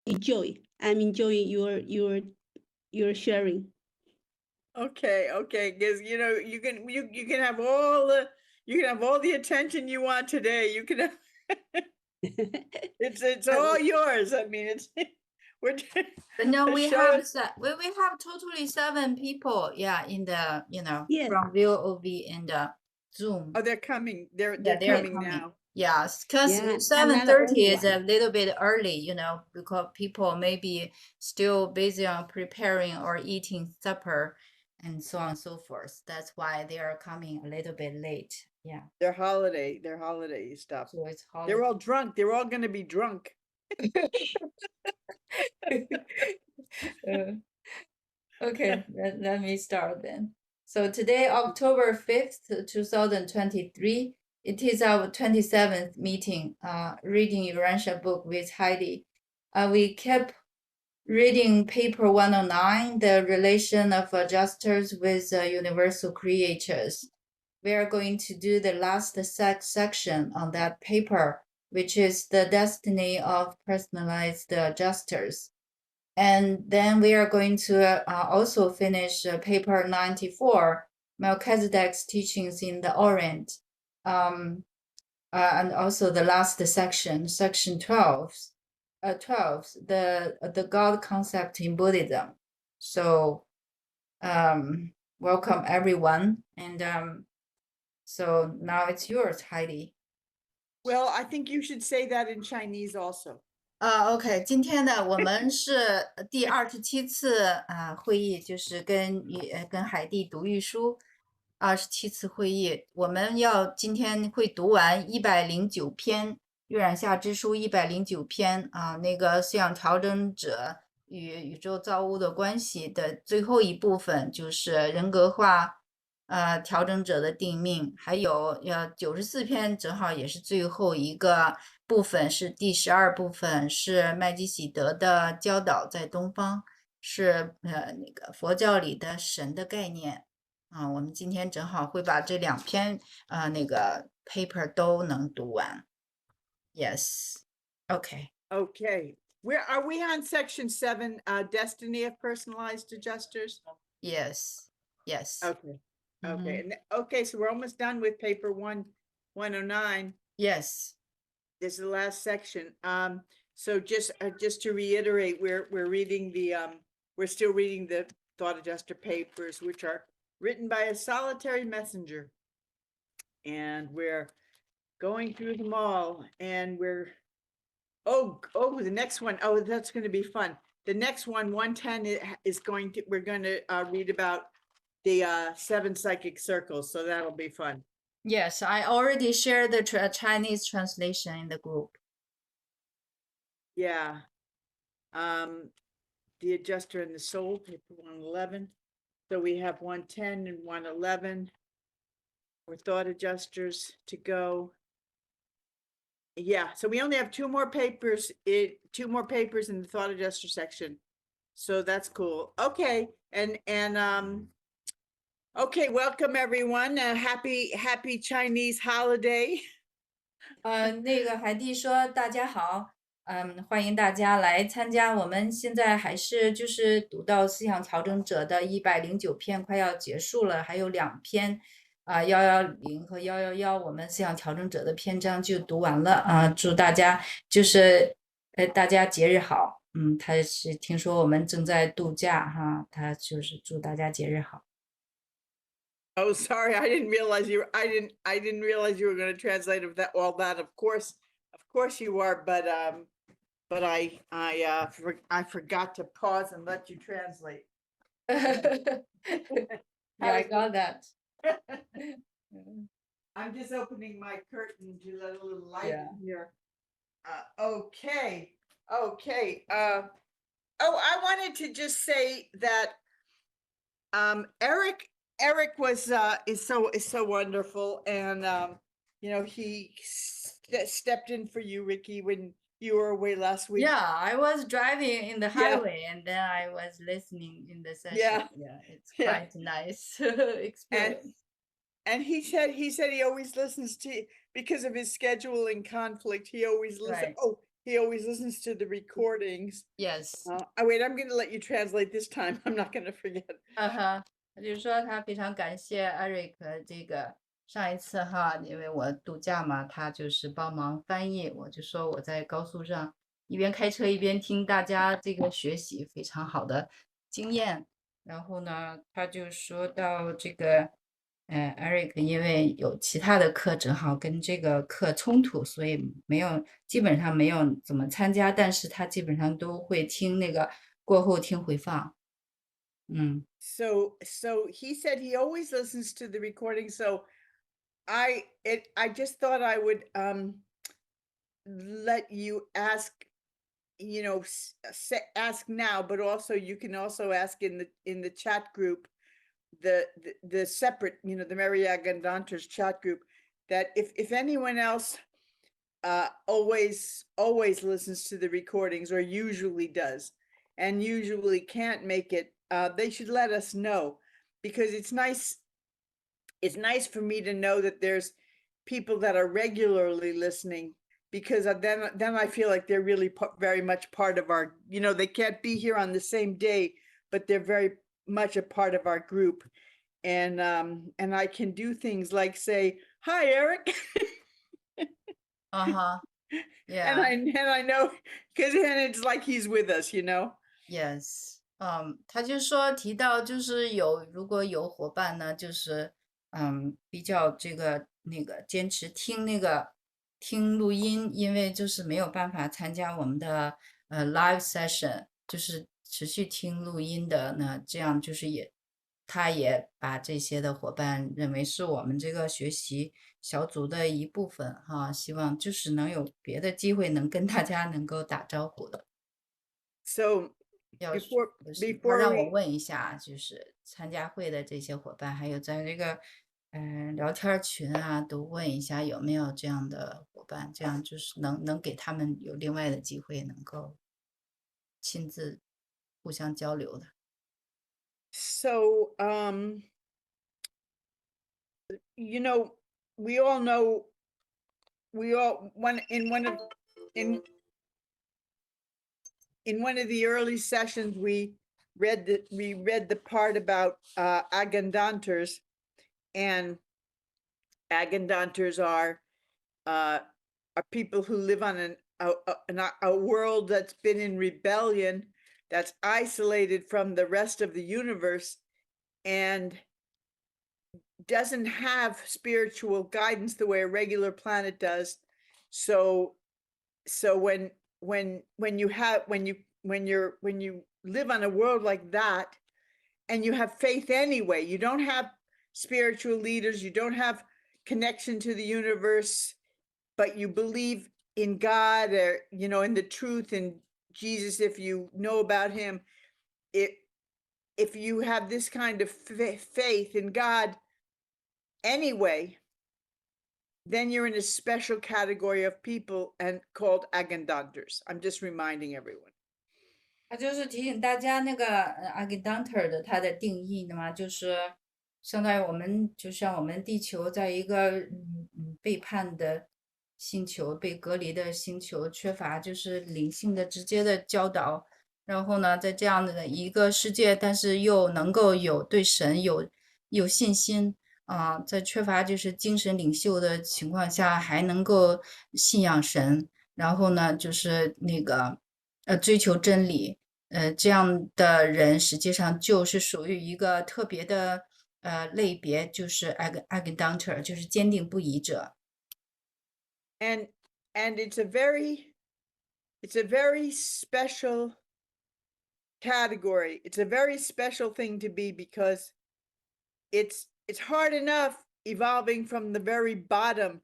enjoy. I'm enjoying your sharing. Okay, because you can have all the attention you want today. You can have it's all yours. I mean, it's we're But no, the we show have is- we have totally 7 people, in the Yes. from VOV and Zoom. Oh, they're coming. They're they're coming coming. now. Yes, because Yeah, 7:30 is another a little bit early, because people may be still busy on preparing or eating supper and so on and so forth. That's why they are coming a little bit late. Yeah, Their holiday stuff. so it's holiday. They're all drunk. They're all going to be drunk. Okay, let me start then. So today, October 5th, 2023, it is our 27th meeting, reading Urantia book with Heidi. We kept reading paper 109, the relation of adjusters with universal creators. We are going to do the last section on that paper, which is the destiny of personalized adjusters. And then we are going to also finish paper 94, Melchizedek's teachings in the Orient. And also the last section, section 12, the God concept in Buddhism. So welcome everyone. And so now it's yours, Heidi. Well, I think you should say that in Chinese also. OK， 今天呢，我们是第27次会议，就是跟海蒂读玉书27次会议，我们今天会读完109篇月染下之书109篇那个思想调整者与宇宙造物的关系的最后一部分，就是人格化调整者的定命，还有94篇正好也是最后一个部分，是第12部分，是麦基喜德的教导在东方，是那个佛教里的神的概念我们今天正好会把这2篇那个 paper 都能读完。Yes, okay. Okay. Where are we on section 7, destiny of personalized adjusters? Yes. Okay. Okay, so we're almost done with paper 109. Yes. This is the last section. So just to reiterate, we're reading we're still reading the thought adjuster papers, which are written by a solitary messenger, and we're going through them all, and we're the next one. Oh, that's going to be fun. The next one, 110, we're going to read about the 7 psychic circles, so that'll be fun. Yes, I already shared the Chinese translation in the group. Yeah. The adjuster and the soul, paper 111. So we have 110 and 111 for thought adjusters to go. Yeah, so we only have 2 more papers in the thought adjuster section. So that's cool. Okay, and okay, welcome everyone. Happy Chinese holiday. 那个海蒂说大家好，欢迎大家来参加。我们现在还是就是读到思想调整者的109篇快要结束了，还有2篇110和111，我们思想调整者的篇章就读完了祝大家就是大家节日好。他是听说我们正在度假他就是祝大家节日好。Oh, sorry, I didn't realize you were going to translate all that. Of course you are, but I forgot to pause and let you translate. Yeah, I got that. I'm just opening my curtain to let a little light in here. Okay. I wanted to just say that Eric is so wonderful, and he stepped in for you, Ricky, when you were away last week. Yeah, I was driving in the highway and then I was listening in the session. Yeah, it's quite nice experience. And he said he always listens to, because of his schedule and conflict, he always listens. Right. Oh, he always listens to the recordings. Yes. Wait, I'm going to let you translate this time. I'm not going to forget. 他就说他非常感谢 Eric 这个上一次哈，因为我度假嘛，他就是帮忙翻译，我就说我在高速上一边开车一边听大家这个学习，非常好的经验。然后呢，他就说到这个，Eric 因为有其他的课正好跟这个课冲突，所以基本上没有怎么参加，但是他基本上都会听那个过后听回放。So he said he always listens to the recording. So I just thought I would let you ask, ask now, but also you can also ask in the chat group, the separate, the Mary Agandanters chat group, that if anyone else always listens to the recordings, or usually does, and usually can't make it, they should let us know, because it's nice for me to know that there's people that are regularly listening, because then I feel like they're really very much part of our, they can't be here on the same day, but they're very much a part of our group. And I can do things like say, "Hi, Eric." Yeah. And I know, because then it's like he's with us, Yes. 他就说提到就是如果有伙伴呢，就是比较那个坚持听录音，因为就是没有办法参加我们的live session，就是持续听录音的呢，这样就是他也把这些的伙伴认为是我们这个学习小组的一部分哈，希望就是能有别的机会能跟大家能够打招呼的。So before 让我问一下，就是参加会的这些伙伴，还有在这个聊天群啊，都问一下有没有这样的伙伴，这样就是能给他们有另外的机会，能够亲自互相交流的。So we all know in one of the early sessions we read the part about Agandanters, and Agandanters are people who live on a world that's been in rebellion, that's isolated from the rest of the universe, and doesn't have spiritual guidance the way a regular planet does. So when you live on a world like that, and you have faith anyway, you don't have spiritual leaders, you don't have connection to the universe, but you believe in God, or in the truth, in Jesus, if you know about him, if you have this kind of faith in God anyway, then you're in a special category of people and called Agandanters. I'm just reminding everyone. 他就是提醒大家那个Agandanter 的它的定义呢嘛，就是相当于就像我们地球在一个背叛的星球，被隔离的星球，缺乏就是灵性的直接的教导，然后呢，在这样的一个世界，但是又能够对神有信心。在缺乏就是精神领袖的情况下，还能够信仰神，然后呢，就是那个追求真理，这样的人实际上就是属于一个特别的类别，就是 Agandanter， 就是坚定不移者。And it's a very special category. It's a very special thing to be, because it's hard enough evolving from the very bottom,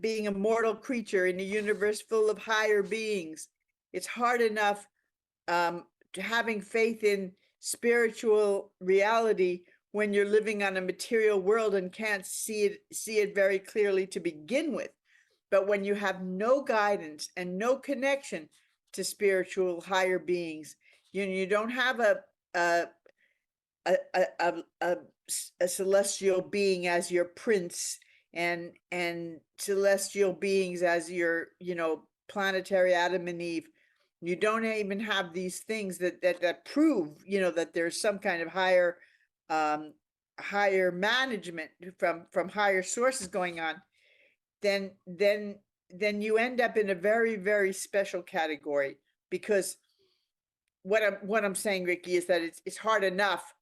being a mortal creature in a universe full of higher beings. It's hard enough having faith in spiritual reality when you're living on a material world and can't see it very clearly to begin with. But when you have no guidance and no connection to spiritual higher beings, you don't have a celestial being as your prince, and celestial beings as your planetary Adam and Eve. You don't even have these things that prove, that there's some kind of higher management from higher sources going on. Then you end up in a very, very special category, because what I'm saying, Ricky, is that it's hard enough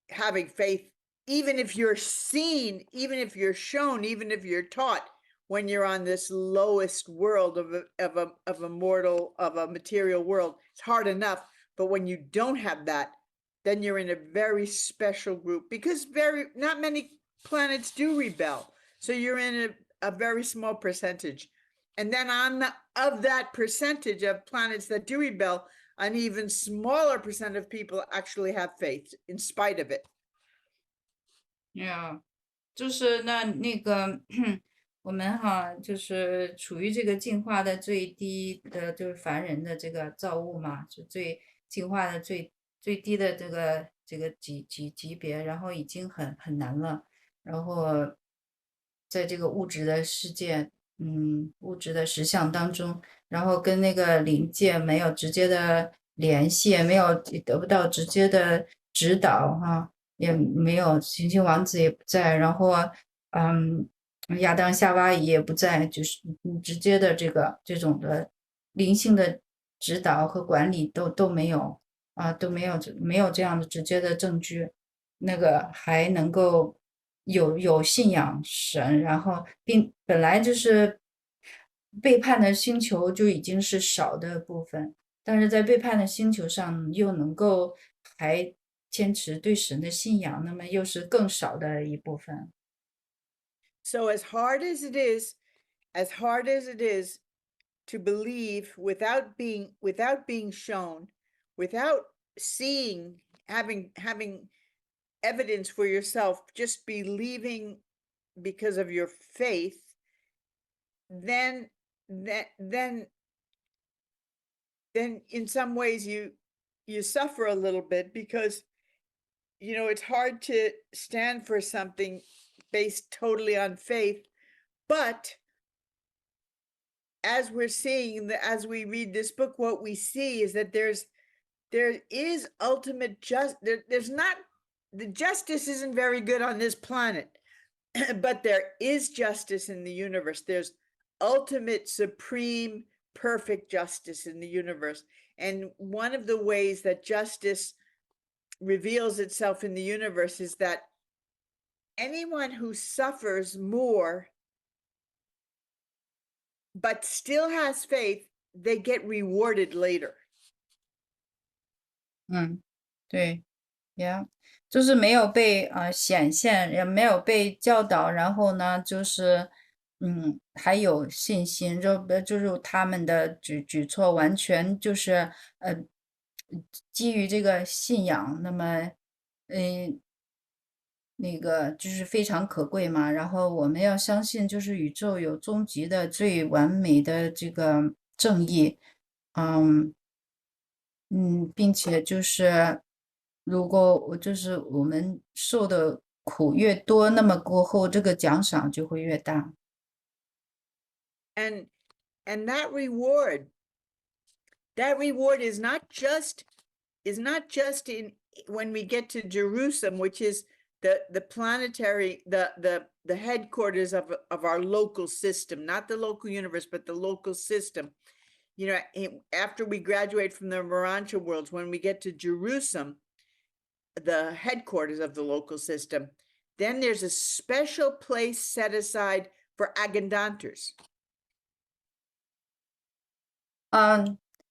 having faith, even if you're seen, even if you're shown, even if you're taught, when you're on this lowest world of a material world. It's hard enough. But when you don't have that, then you're in a very special group, because not many planets do rebel. So you're in a very small percentage. And then of that percentage of planets that do rebel, an even smaller percent of people actually have faith in spite of it. Yeah，就是那个我们哈，就是处于这个进化的最低的，就是凡人的这个造物嘛，就进化的最低的这个级别，然后已经很难了，然后在这个物质的世界，物质的实相当中，然后跟那个灵界没有直接的联系，得不到直接的指导哈。也没有，星星王子也不在，然后亚当夏娃也不在，就是直接的这种的灵性的指导和管理都没有啊，都没有这样的直接的证据，那个还能够有信仰神，然后本来就是背叛的星球就已经是少的部分，但是在背叛的星球上又能够还坚持对神的信仰，那么又是更少的一部分。So as hard as it is to believe without being shown, without seeing, having evidence for yourself, just believing because of your faith, then in some ways you suffer a little bit, because it's hard to stand for something based totally on faith. But as we're seeing, as we read this book, what we see is that there is ultimate there's not, the justice isn't very good on this planet, but there is justice in the universe. There's ultimate, supreme, perfect justice in the universe. And one of the ways that justice reveals itself in the universe is that anyone who suffers more but still has faith, they get rewarded later. 对，就是没有被显现，也没有被教导，然后呢，就是还有信心，就是他们的举措完全就是基于这个信仰，那么那个就是非常可贵嘛。然后我们要相信，就是宇宙有终极的最完美的这个正义，并且就是如果就是我们受的苦越多，那么过后这个奖赏就会越大。And that reward is not just in when we get to Jerusalem, which is the planetary, the headquarters of our local system, not the local universe, but the local system. After we graduate from the Morancha worlds, when we get to Jerusalem, the headquarters of the local system, then there's a special place set aside for Agandanters.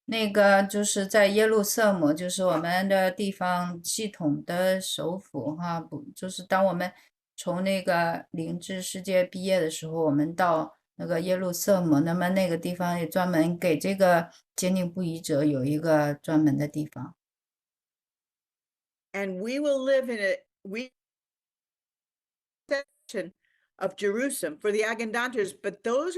那个就是在耶路撒冷，就是我们的地方系统的首府哈，不，就是当我们从那个灵智世界毕业的时候，我们到那个耶路撒冷，那么那个地方也专门给这个坚定不移者有一个专门的地方。And we will live in a section of Jerusalem for the Agandanters, but those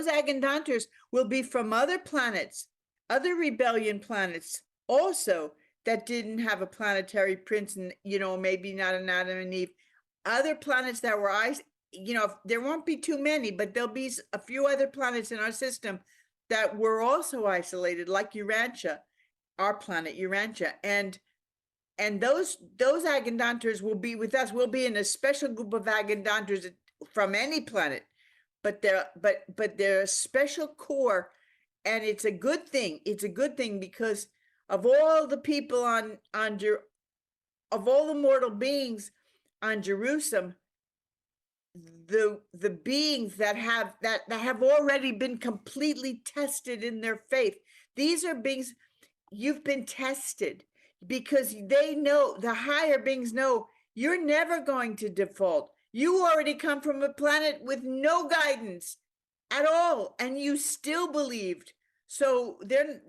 Agandanters will be from other planets, other rebellion planets also, that didn't have a planetary prince, and maybe not an Adam and Eve, other planets that were there won't be too many, but there'll be a few other planets in our system that we're also isolated, like Urantia, our planet Urantia, and those Agandantars will be with us. We'll be in a special group of Agandantars from any planet, but they're a special core, and it's a good thing. It's a good thing because of all the people of all the mortal beings on Jerusalem, the beings that have already been completely tested in their faith. These are beings you've been tested, because they know, the higher beings know, you're never going to default. You already come from a planet with no guidance at all, and you still believed. So they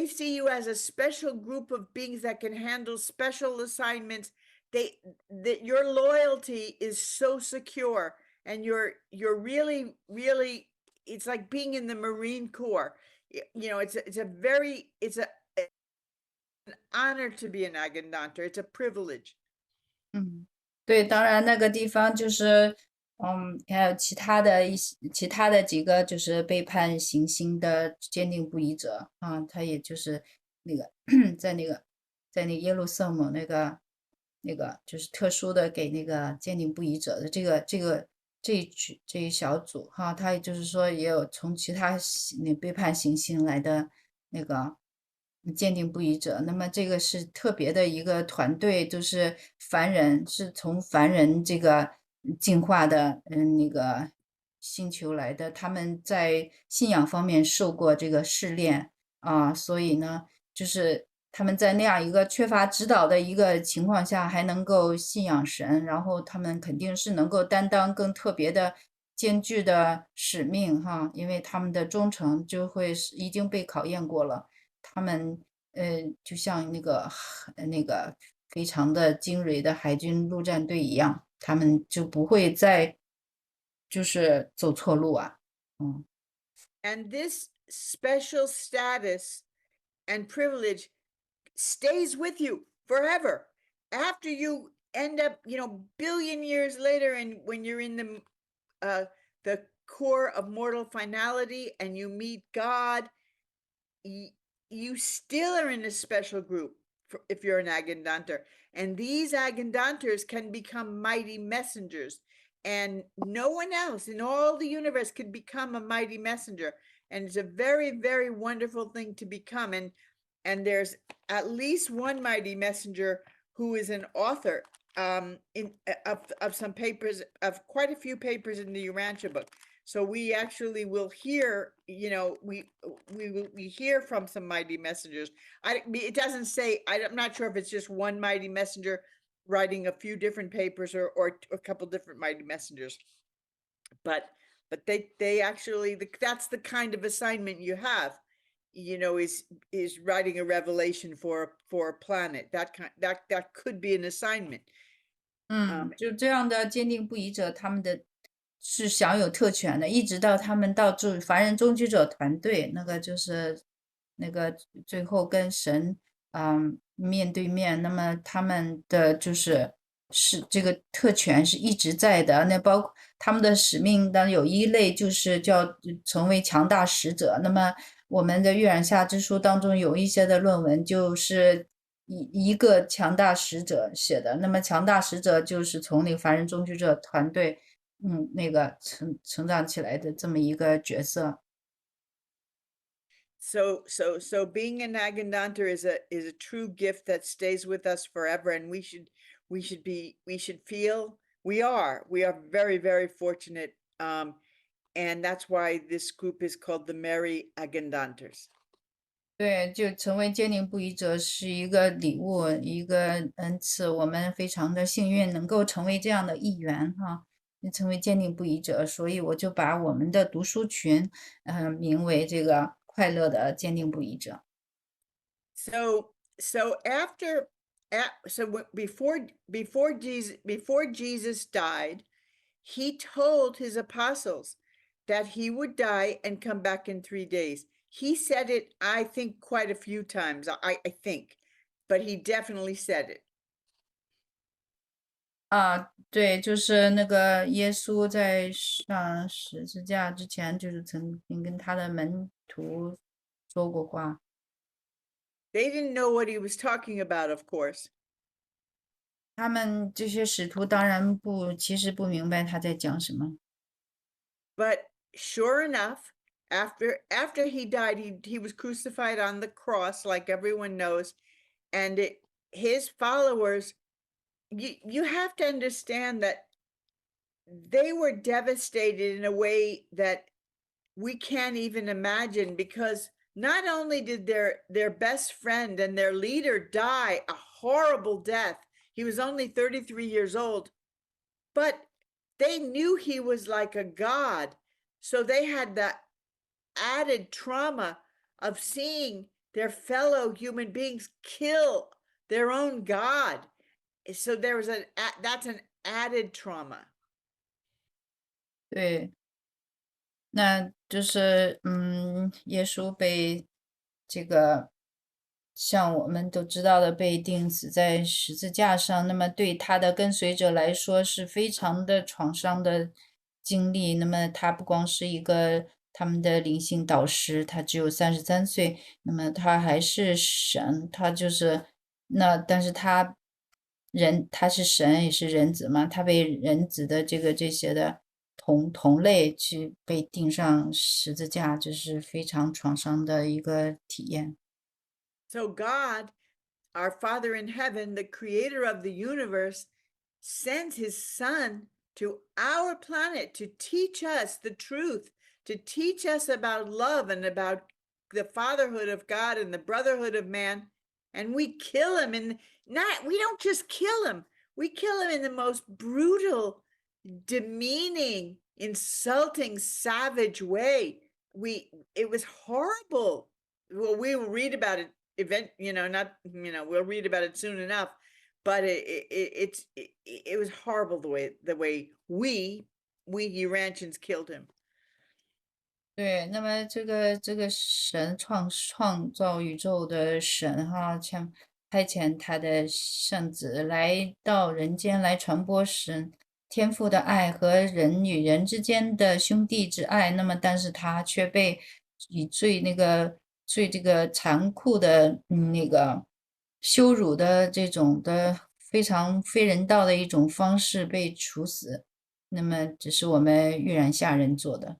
see you as a special group of beings that can handle special assignments. That your loyalty is so secure, and you're really, really, it's like being in the Marine Corps. You know, it's an honor to be an Agandantar. It's a privilege. 对，当然那个地方就是，还有其他的几个就是背叛行星的坚定不移者啊，他也就是那个在那个耶路撒冷那个就是特殊的给那个坚定不移者的这一小组哈，他也就是说也有从其他那背叛行星来的那个坚定不移者，那么这个是特别的一个团队，就是凡人是从凡人这个进化的那个星球来的，他们在信仰方面受过这个试炼啊，所以呢，就是他们在那样一个缺乏指导的一个情况下，还能够信仰神，然后他们肯定是能够担当更特别的艰巨的使命哈，因为他们的忠诚就会已经被考验过了。他们就像那个非常的精锐的海军陆战队一样，他们就不会再就是走错路啊。And this special status and privilege stays with you forever. After you end up, billion years later, and when you're in the core of mortal finality and you meet God, you still are in a special group if you're an Agandantar. And these Agandantars can become mighty messengers. And no one else in all the universe could become a mighty messenger. And it's a very, very wonderful thing to become. And there's at least one mighty messenger who is an author of some papers, of quite a few papers in the Urantia book. So we actually will hear, we hear from some mighty messengers. It doesn't say, I'm not sure if it's just one mighty messenger writing a few different papers or a couple different mighty messengers. But they actually, that's the kind of assignment you have, is writing a revelation for a planet. That could be an assignment. 就这样的坚定不移者，他们的是享有特权的，一直到他们到凡人中居者团队，那个就是那个最后跟神面对面，那么他们的是这个特权是一直在的。那包括他们的使命当中有一类就是叫成为强大使者。那么我们的《月染下之书》当中有一些的论文就是一个强大使者写的。那么强大使者就是从那个凡人中居者团队那个成长起来的这么一个角色。So being an Agandantar is a true gift that stays with us forever, and we should feel we are very, very fortunate, and that's why this group is called the Merry Agandantars. 对，就成为坚定不移者是一个礼物，一个恩赐，我们非常的幸运能够成为这样的一员哈。成为坚定不移者，所以我就把我们的读书群名为这个快乐的坚定不移者。So before Jesus died, he told his apostles that he would die and come back in 3 days. He said it, I think, quite a few times, I think, but he definitely said it. 啊，对，就是那个耶稣在上十字架之前，就是曾经跟他的门徒说过话。They didn't know what he was talking about, of course. 他们这些使徒当然其实不明白他在讲什么。 But sure enough, after he died, he was crucified on the cross, like everyone knows, and his followers, you have to understand that they were devastated in a way that we can't even imagine, because not only did their best friend and their leader die a horrible death, he was only 33 years old, but they knew he was like a god. So they had the added trauma of seeing their fellow human beings kill their own god. So there was that's an added trauma. 对，那就是耶稣被这个像我们都知道的被钉死在十字架上，那么对他的跟随者来说是非常的创伤的经历。那么他不光是一个他们的灵性导师，他只有33岁，那么他还是神，他就是但是他是神也是人子嘛，他被人子的这些的同类去被钉上十字架，这是非常创伤的一个体验。So God, our Father in heaven, the creator of the universe, sent his son to our planet to teach us the truth, to teach us about love and about the fatherhood of God and the brotherhood of man. And we kill him, and we don't just kill him, we kill him in the most brutal, demeaning, insulting, savage way. It was horrible. Well, we will read about it we'll read about it soon enough, but it was horrible the way we Urantians killed him. 对，那么这个神创造宇宙的神哈，派遣他的圣子来到人间来传播神天父的爱和人与人之间的兄弟之爱，那么但是他却被以最这个残酷的那个羞辱的这种的非常非人道的一种方式被处死，那么只是我们玉然下人做的。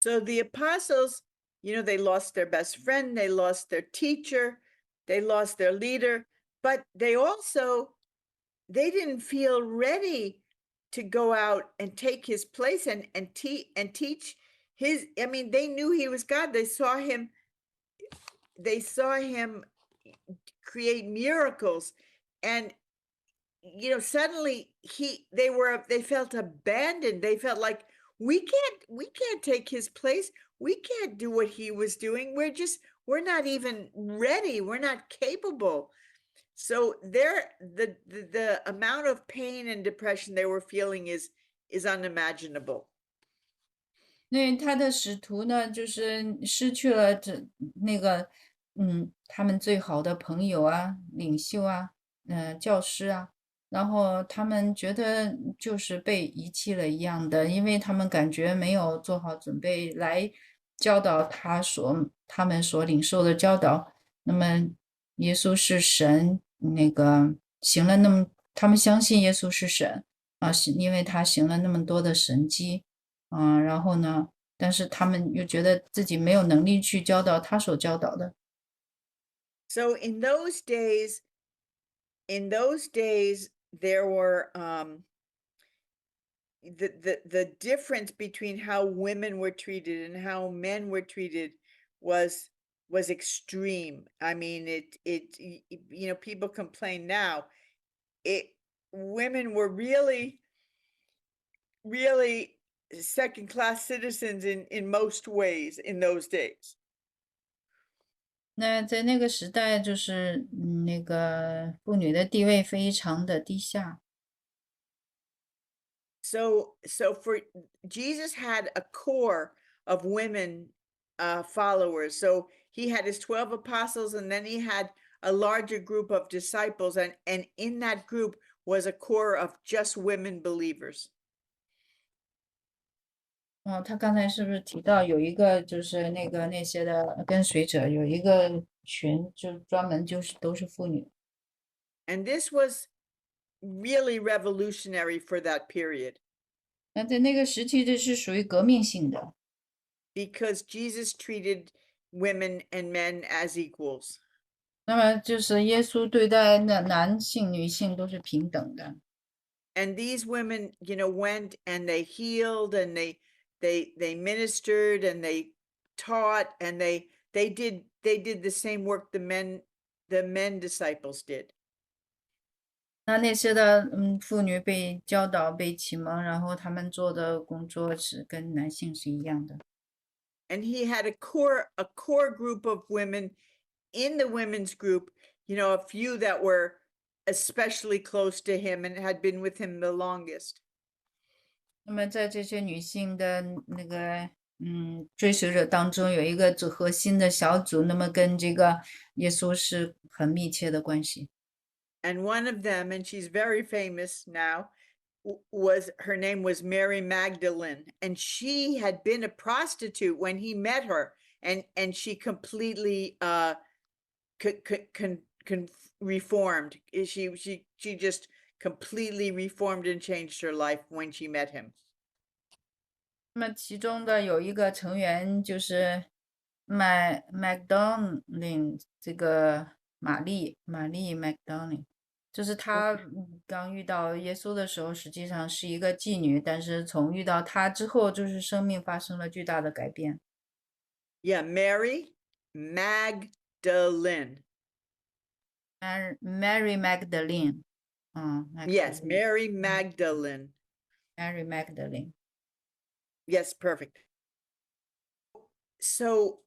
So the apostles, they lost their best friend, they lost their teacher, they lost their leader, but they didn't feel ready to go out and take his place and teach his. I mean, they knew he was God. They saw him create miracles, and suddenly they felt abandoned. They felt like we can't take his place. We can't do what he was doing. We're not even ready. We're not capable. So the amount of pain and depression they were feeling is unimaginable. 那他的使徒呢，就是失去了他们最好的朋友啊、领袖啊、教师啊，然后他们觉得就是被遗弃了一样的，因为他们感觉没有做好准备来教导他们所领受的教导。那么耶稣是神，他们相信耶稣是神啊，是因为他行了那么多的神迹。然后呢，但是他们又觉得自己没有能力去教导他所教导的。So in those days, there were the difference between how women were treated and how men were treated was extreme. I mean, people complain now. Women were really second-class citizens in most ways in those days. 那在那个时代，就是那个妇女的地位非常的低下。So for Jesus had a core of women followers. So he had his 12 apostles, and then he had a larger group of disciples, and in that group was a core of just women believers. 他刚才是不是提到有一个就是那些的跟随者有一个群，就专门就是都是妇女。And this was really revolutionary for that period 那在那个时期，这是属于革命性的， because Jesus treated women and men as equals. 那么就是耶稣对待男性、女性都是平等的。 And these women, went and they healed and they ministered and they taught and they did the same work the men disciples did. 那些的妇女被教导、被启蒙，然后他们做的工作是跟男性是一样的。 And he had a core group of women in the women's group, a few that were especially close to him and had been with him the longest. 那么在这些女性的那个追随者当中，有一个最核心的小组，那么跟这个耶稣是很密切的关系。 And one of them, and she's very famous now, her name was Mary Magdalene, and she had been a prostitute when he met her, and she completely reformed. She just completely reformed and changed her life when she met him. 那么其中的有一个成员就是Magdalene 这个玛丽 Magdalene， 就是她刚遇到耶稣的时候，实际上是一个妓女，但是从遇到他之后，就是生命发生了巨大的改变。 Yeah, Mary Magdalene. Mary Magdalene， Yes, Mary Magdalene. Mary Magdalene。 Yes, perfect. So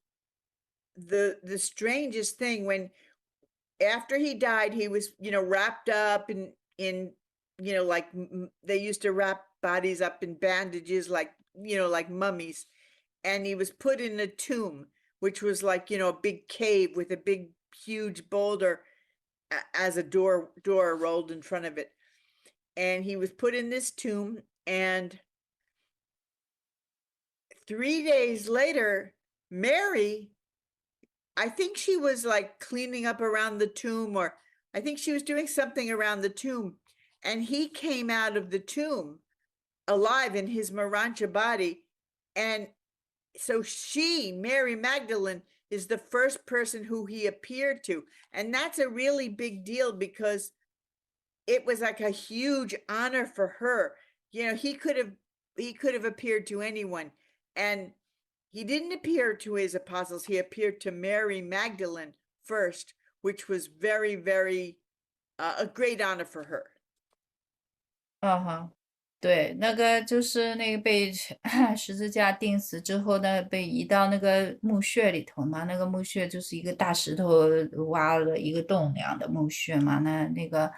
the strangest thing, when after he died, he was wrapped up in like they used to wrap bodies up in bandages like like mummies, and he was put in a tomb, which was like a big cave with a big huge boulder as a door rolled in front of it, and he was put in this tomb, and 3 days later, Mary, I think she was like cleaning up around the tomb, or I think she was doing something around the tomb, and he came out of the tomb alive in his Marancha body. And so Mary Magdalene, is the first person who he appeared to. And that's a really big deal because it was like a huge honor for her. He could have appeared to anyone. And he didn't appear to his apostles. He appeared to Mary Magdalene first, which was very, very a great honor for her. 对，那个就是那个被十字架钉死之后呢，被移到那个墓穴里头嘛。那个墓穴就是一个大石头挖了一个洞那样的墓穴嘛。那个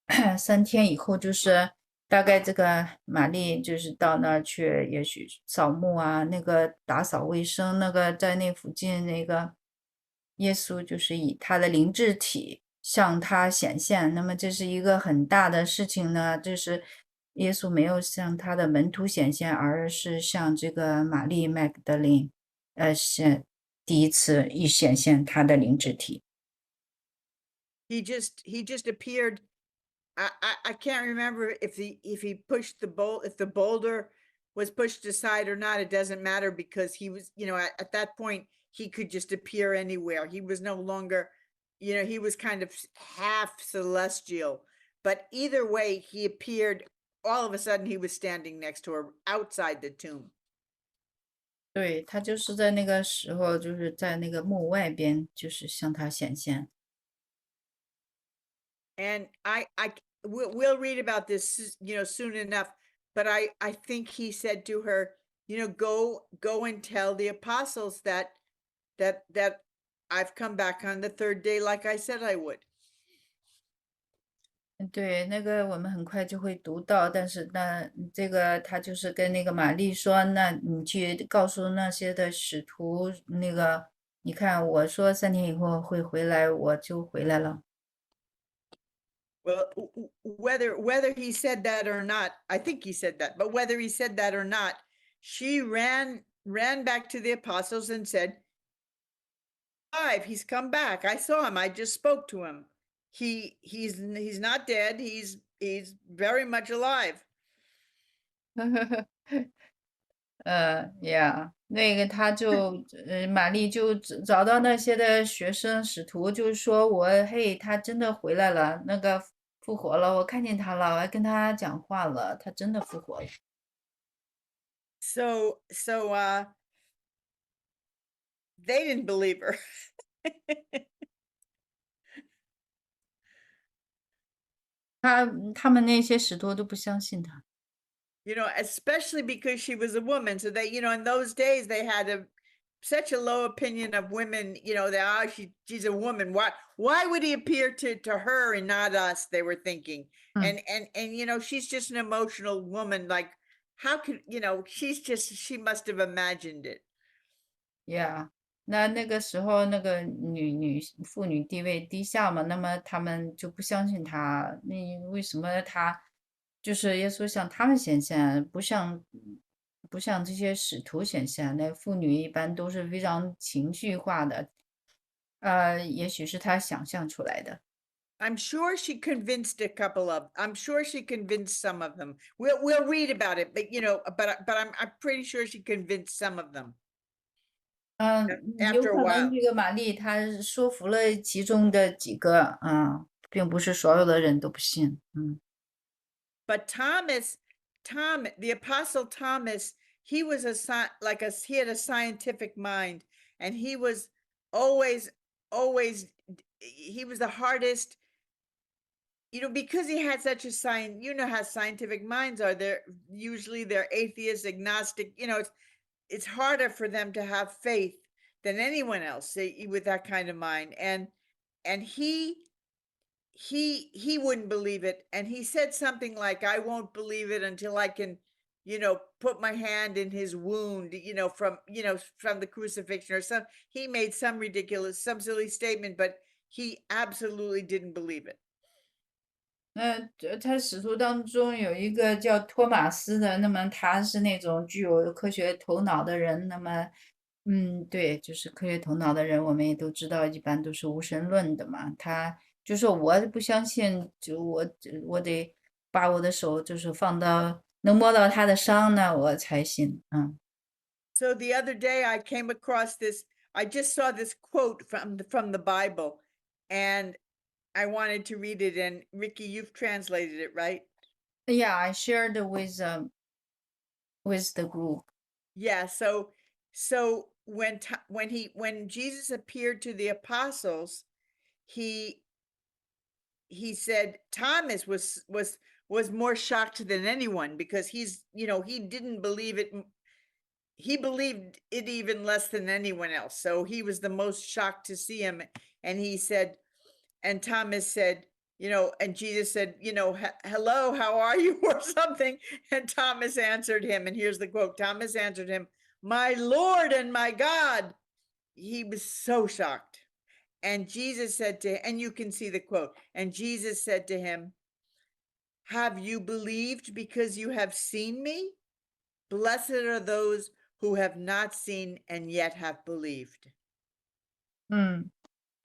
3天以后，就是大概这个玛丽就是到那儿去，也许扫墓啊，那个打扫卫生，那个在那附近那个耶稣就是以他的灵智体向他显现。那么这是一个很大的事情呢，就是耶稣没有向他的门徒显现，而是向这个玛丽麦德琳第一次显现他的灵智体。He just appeared. I can't remember if he pushed the boulder was pushed aside or not. It doesn't matter because he was, at that point he could just appear anywhere. He was no longer, he was kind of half celestial, but either way he appeared. All of a sudden he was standing next to her outside the tomb. 对，他就是在那个时候，就是在那个墓外边，就是向他显现。And we'll read about this, soon enough. But I think he said to her, go and tell the apostles that I've come back on the 3rd day, like I said I would. 对，那个我们很快就会读到，但是这个他就是跟那个玛丽说，那你去告诉那些的使徒，那个你看我说3天以后会回来，我就回来了。Well, whether he said that or not, I think he said that, but whether he said that or not, she ran back to the apostles and said, he's come back. I saw him. I just spoke to him. He's not dead. He's very much alive. yeah，那个他就玛丽就找到那些的学生使徒，就是说嘿，他真的回来了，那个复活了，我看见他了，我还跟他讲话了，他真的复活了。So they didn't believe her. 他们那些使徒都不相信他。You know, especially because she was a woman. So they, in those days they had such a low opinion of women. She's a woman. Why would he appear to her and not us? They were thinking, and she's just an emotional woman. Like, how could she must have imagined it. Yeah，那个时候那个妇女地位低下嘛，那么他们就不相信他。那为什么他就是耶稣向他们显现，不像这些使徒显现？那妇女一般都是非常情绪化的，也许是他想象出来的。I'm sure she convinced I'm sure she convinced some of them. We'll read about it, but I'm pretty sure she convinced some of them. 有 After a 可能 while. 这个玛丽她说服了其中的几个，并不是所有的人都不信。But the apostle Thomas, he was he had a scientific mind, and he was always, he was the hardest, because he had such a how scientific minds are. They're atheist, agnostic, it's harder for them to have faith than anyone else with that kind of mind. And he wouldn't believe it, and he said something like, I won't believe it until I can put my hand in his wound, from the crucifixion, or he made some silly statement, but he absolutely didn't believe it. 他使徒当中有一个叫托马斯的，那么他是那种具有科学头脑的人，那么对，就是科学头脑的人，我们也都知道，一般都是无神论的嘛。他就说我不相信，就我得把我的手就是放到能摸到他的伤呢，我才信。So the other day I came across I just saw this quote from the Bible, and I wanted to read it. And Ricky, you've translated it, right? Yeah, I shared with the group. Yeah. So when Jesus appeared to the apostles, he said Thomas was more shocked than anyone, because he didn't believe it. He believed it even less than anyone else. So he was the most shocked to see him. And he said, and Thomas said, and Jesus said, hello, how are you, or something. And Thomas answered him, and here's the quote. Thomas answered him, my Lord and my God. He was so shocked. And Jesus said to him, and you can see the quote, and Jesus said to him, have you believed because you have seen me? Blessed are those who have not seen and yet have believed.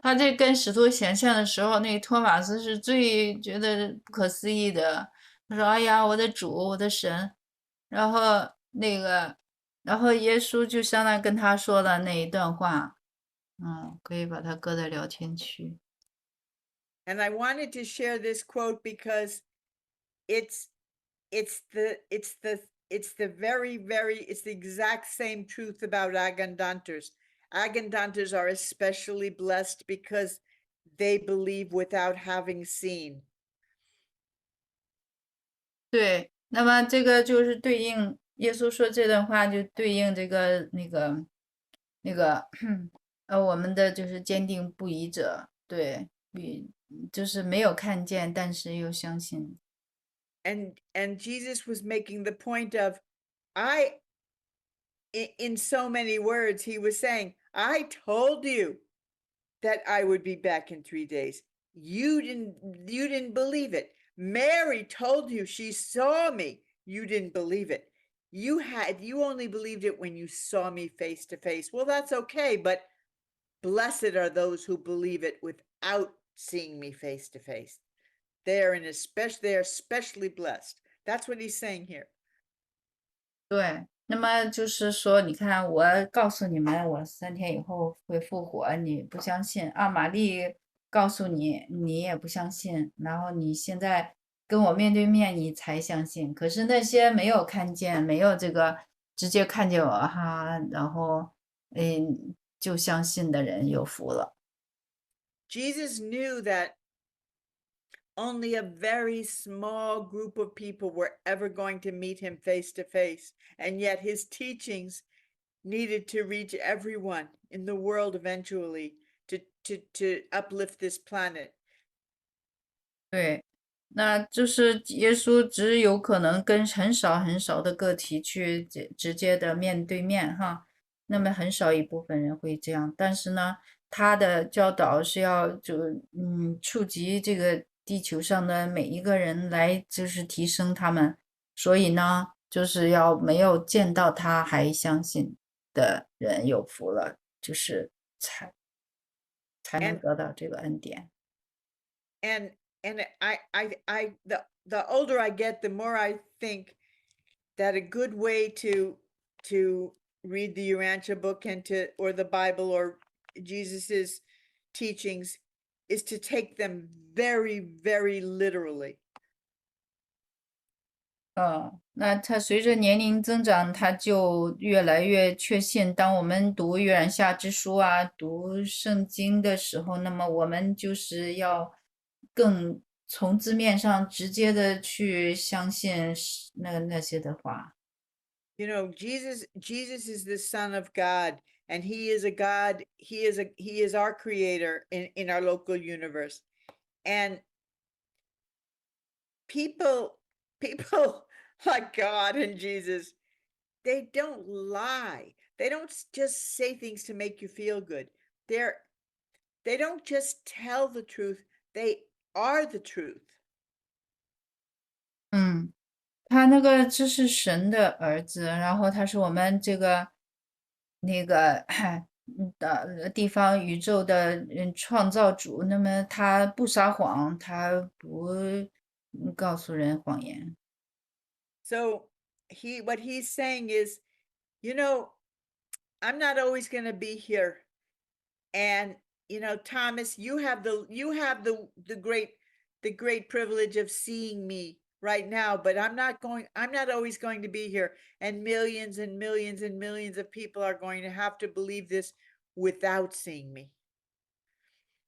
他这跟使徒显现的时候，那个托马斯是最觉得不可思议的。他说：“哎呀，我的主，我的神。”然后然后耶稣就相当于跟他说了那一段话。可以把它搁在聊天区。And I wanted to share this quote because it's the exact same truth about Agandanters. Agandanters are especially blessed because they believe without having seen. 对，那么这个就是对应耶稣说这段话，就对应这个我们的就是坚定不移者，对，就是没有看见，但是又相信。And Jesus was making the point of, in so many words, he was saying, I told you that I would be back in 3 days. you didn't believe it. Mary told you she saw me. You didn't believe it. You only believed it when you saw me face to face. Well, that's okay, but blessed are those who believe it without seeing me face to face. They are especially blessed. That's what he's saying here. 对，那么就是说，你看，我告诉你们，我3天以后会复活，你不相信啊？玛丽告诉你，你也不相信，然后你现在跟我面对面，你才相信。可是那些没有看见，没有这个直接看见我哈，然后就相信的人有福了。Jesus knew that only a very small group of people were ever going to meet him face to face, and yet his teachings needed to reach everyone in the world eventually to uplift this planet. 对，那就是耶稣只有可能跟很少很少的个体去直接的面对面哈，那么很少一部分人会这样，但是呢，他的教导是要触及这个地球上的每一个人来，就是提升他们，所以呢，就是要没有见到他还相信的人有福了，就是才能得到这个恩典。And the older I get, the more I think that a good way to read the Urantia book or the Bible or Jesus's teachings is to take them very, very literally. 那他随着年龄增长，他就越来越确信，当我们读《与海夏之书》啊，读圣经的时候，那么我们就是要更从字面上直接的去相信那些的话。You know, Jesus is the Son of God, and he is a God. He is our creator in our local universe. And people like God and Jesus, they don't lie. They don't just say things to make you feel good. They don't just tell the truth. They are the truth. 他那个是神的儿子，然后他是我们这个那个的地方宇宙的创造主，那么他不撒谎，他不告诉人谎言。So what he's saying is, you know, I'm not always going to be here. And, you know, Thomas, you have the great privilege of seeing me right now, but I'm not always going to be here. And millions and millions and millions of people are going to have to believe this without seeing me.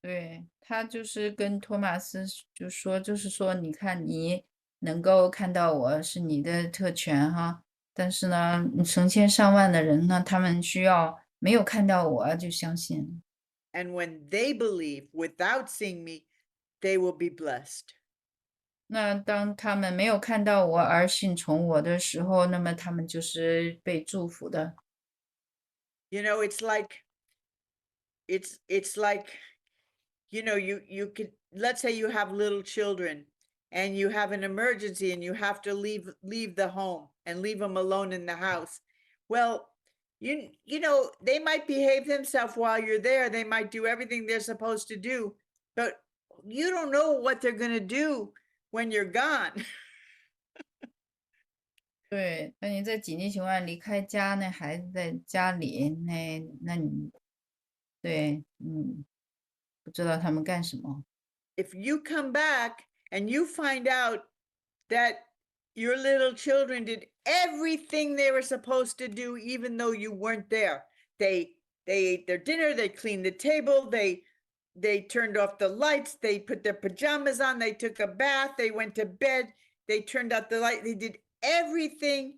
对，他就是跟托马斯就是说，你看你能够看到我是你的特权哈，但是呢，成千上万的人呢，他们需要没有看到我就相信。And when they believe without seeing me, they will be blessed. 那当他们没有看到我而信从我的时候，那么他们就是被祝福的。You know, it's like, you know, you could, let's say you have little children and you have an emergency and you have to leave the home and leave them alone in the house. Well, you know, they might behave themselves while you're there. They might do everything they're supposed to do, but you don't know what they're going to do when you're gone. 对，那你在紧急情况离开家，那孩子在家里，那你对，不知道他们干什么。If you come back and you find out that your little children did everything they were supposed to do, even though you weren't there. They ate their dinner, they cleaned the table, they turned off the lights, they put their pajamas on, they took a bath, they went to bed, they turned out the light, they did everything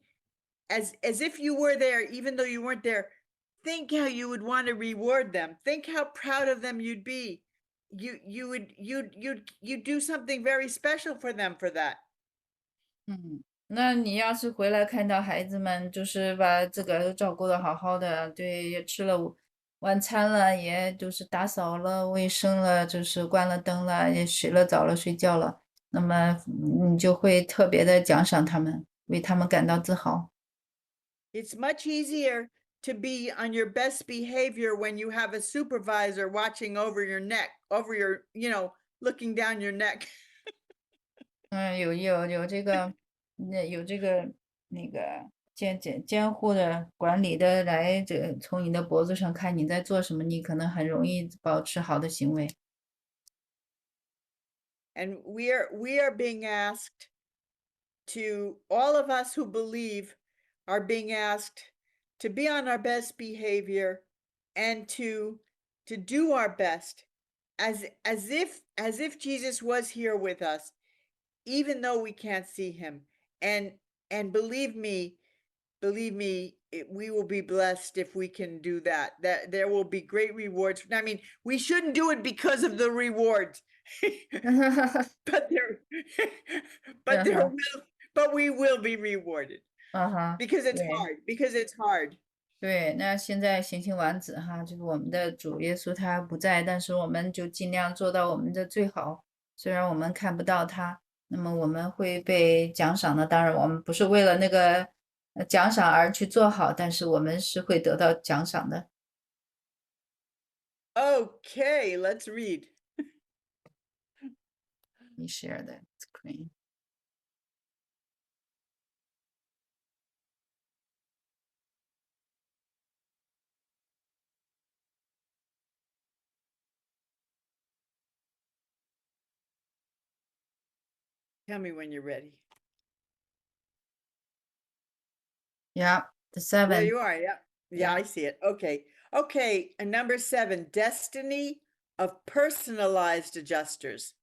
as if you were there, even though you weren't there. Think how you would want to reward them. Think how proud of them you'd be. You'd do something very special for them for that. 那你要是回来看到孩子们就是把这个照顾的好好的，对，也吃了晚餐了，也就是打扫了卫生了，就是关了灯了，也洗了澡了，睡觉了。那么你就会特别的奖赏他们，为他们感到自豪。It's much easier to be on your best behavior when you have a supervisor watching over your neck, over your, looking down your neck. 有这个，有这个那个监护的管理的来从你的脖子上看你在做什么，你可能很容易保持好的行为。And we are being asked to, all of us who believe are being asked to be on our best behavior and to do our best as if Jesus was here with us, even though we can't see him. And believe me, we will be blessed if we can do that. That there will be great rewards. I mean, we shouldn't do it because of the rewards. but there but we will be rewarded because it's hard. 对，那现在行星丸子哈，就是我们的主耶稣他不在，但是我们就尽量做到我们的最好。虽然我们看不到他，那么我们会被奖赏的。当然，我们不是为了那个奖赏而去做好，但是我们是会得到奖赏的。Okay, let's read. Let me share the screen. Tell me when you're ready. Yeah, the There 7. you are. Yeah. Yeah, I see it. Okay. And number 7, destiny of personalized adjusters.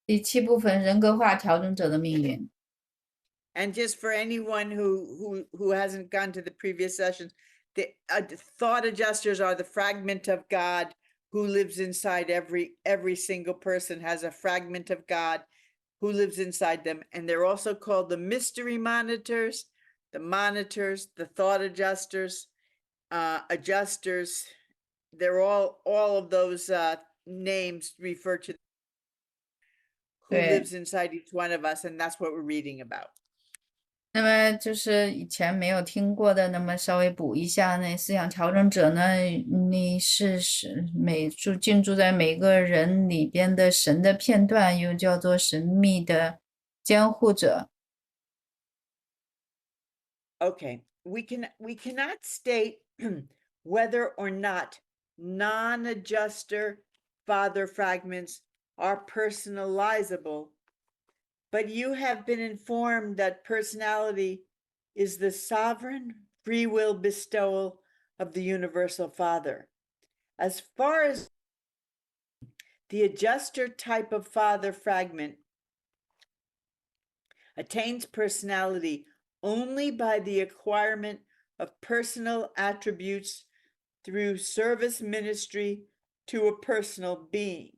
第7部分人格化调整者的命运。And just for anyone who hasn't gone to the previous sessions, the thought adjusters are the fragment of God who lives inside every single person, has a fragment of God who lives inside them. And they're also called the mystery monitors, the thought adjusters, adjusters. They're all of those names refer to who lives inside each one of us, and that's what we're reading about. 那么就是以前没有听过的，那么稍微补一下。那思想调整者呢，你是进驻在每个人里边的神的片段，又叫做神秘的监护者。Okay, we cannot state whether or not non-adjuster father fragments are personalizable, but you have been informed that personality is the sovereign free will bestowal of the universal Father. As far as the adjuster type of father fragment attains personality only by the acquirement of personal attributes through service ministry to a personal being.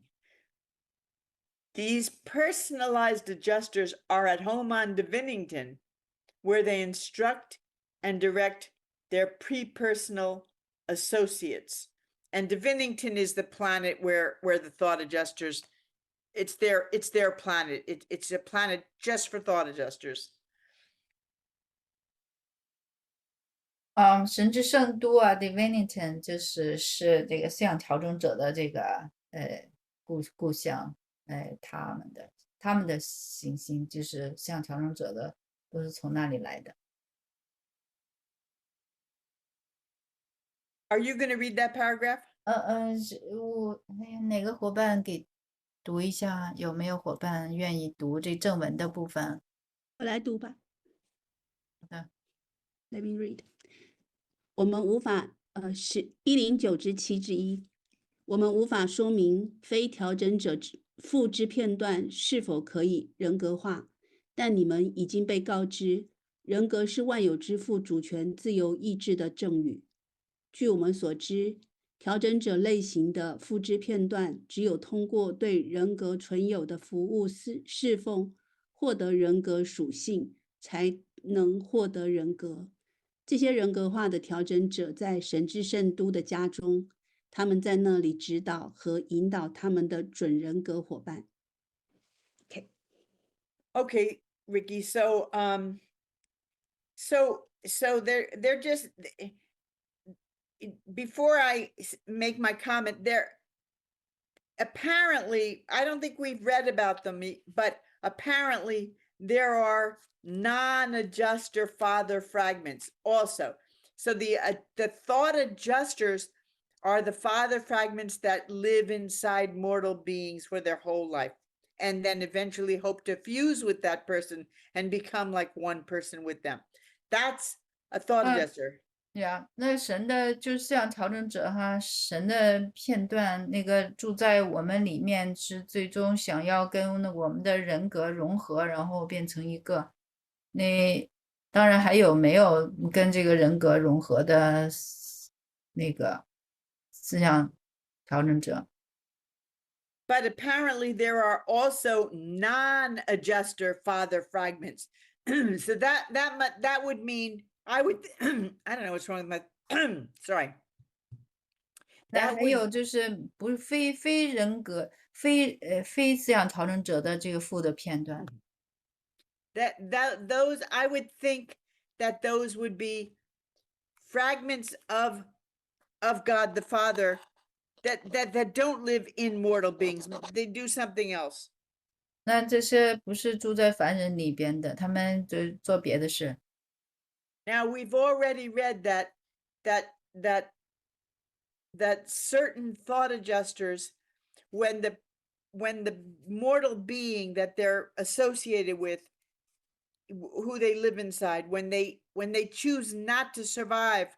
These personalized adjusters are at home on Divinington, where they instruct and direct their pre-personal associates. And Divinington is the planet where the thought adjusters, it's their planet. It's a planet just for thought adjusters. 神之圣都啊 ，Divinington 是这个思想调整者的这个故乡，他们的行星就是思想调整者的，都是从那里来的。Are you going to read that paragraph? 哪个伙伴给读一下？有没有伙伴愿意读这正文的部分？我来读吧。好的。Let me read. 我们无法是109之7之1，我们无法说明非调整者复制片段是否可以人格化，但你们已经被告知，人格是万有之父主权自由意志的证语。据我们所知，调整者类型的复制片段只有通过对人格存有的服务侍奉获得人格属性，才能获得人格。这些人格化的调整者在神之圣都的家中，他们在那里指导和引导他们的准人格伙伴。Okay, Ricky. So they're just before I make my comment, they're apparently, I don't think we've read about them, but apparently there are non-adjuster father fragments also. So the thought adjusters are the father fragments that live inside mortal beings for their whole life, and then eventually hope to fuse with that person and become like one person with them. That's a thought adjuster. 呀，那神的就是思想调整者哈，神的片段那个住在我们里面，是最终想要跟我们的人格融合，然后变成一个。那当然还有没有跟这个人格融合的那个思想调整者？ But apparently there are also non-adjuster father fragments. So that would mean I would I don't know what's wrong with my sorry. 那 That 还有 would 就是不是非人格非思想调整者的这个负的片段。 those I would think that those would be fragments of God the Father that don't live in mortal beings. They do something else. 那这些不是住在凡人里边的，他们就做别的事。 Now we've already read that certain thought adjusters, when the mortal being that they're associated with, who they live inside, when they choose not to survive,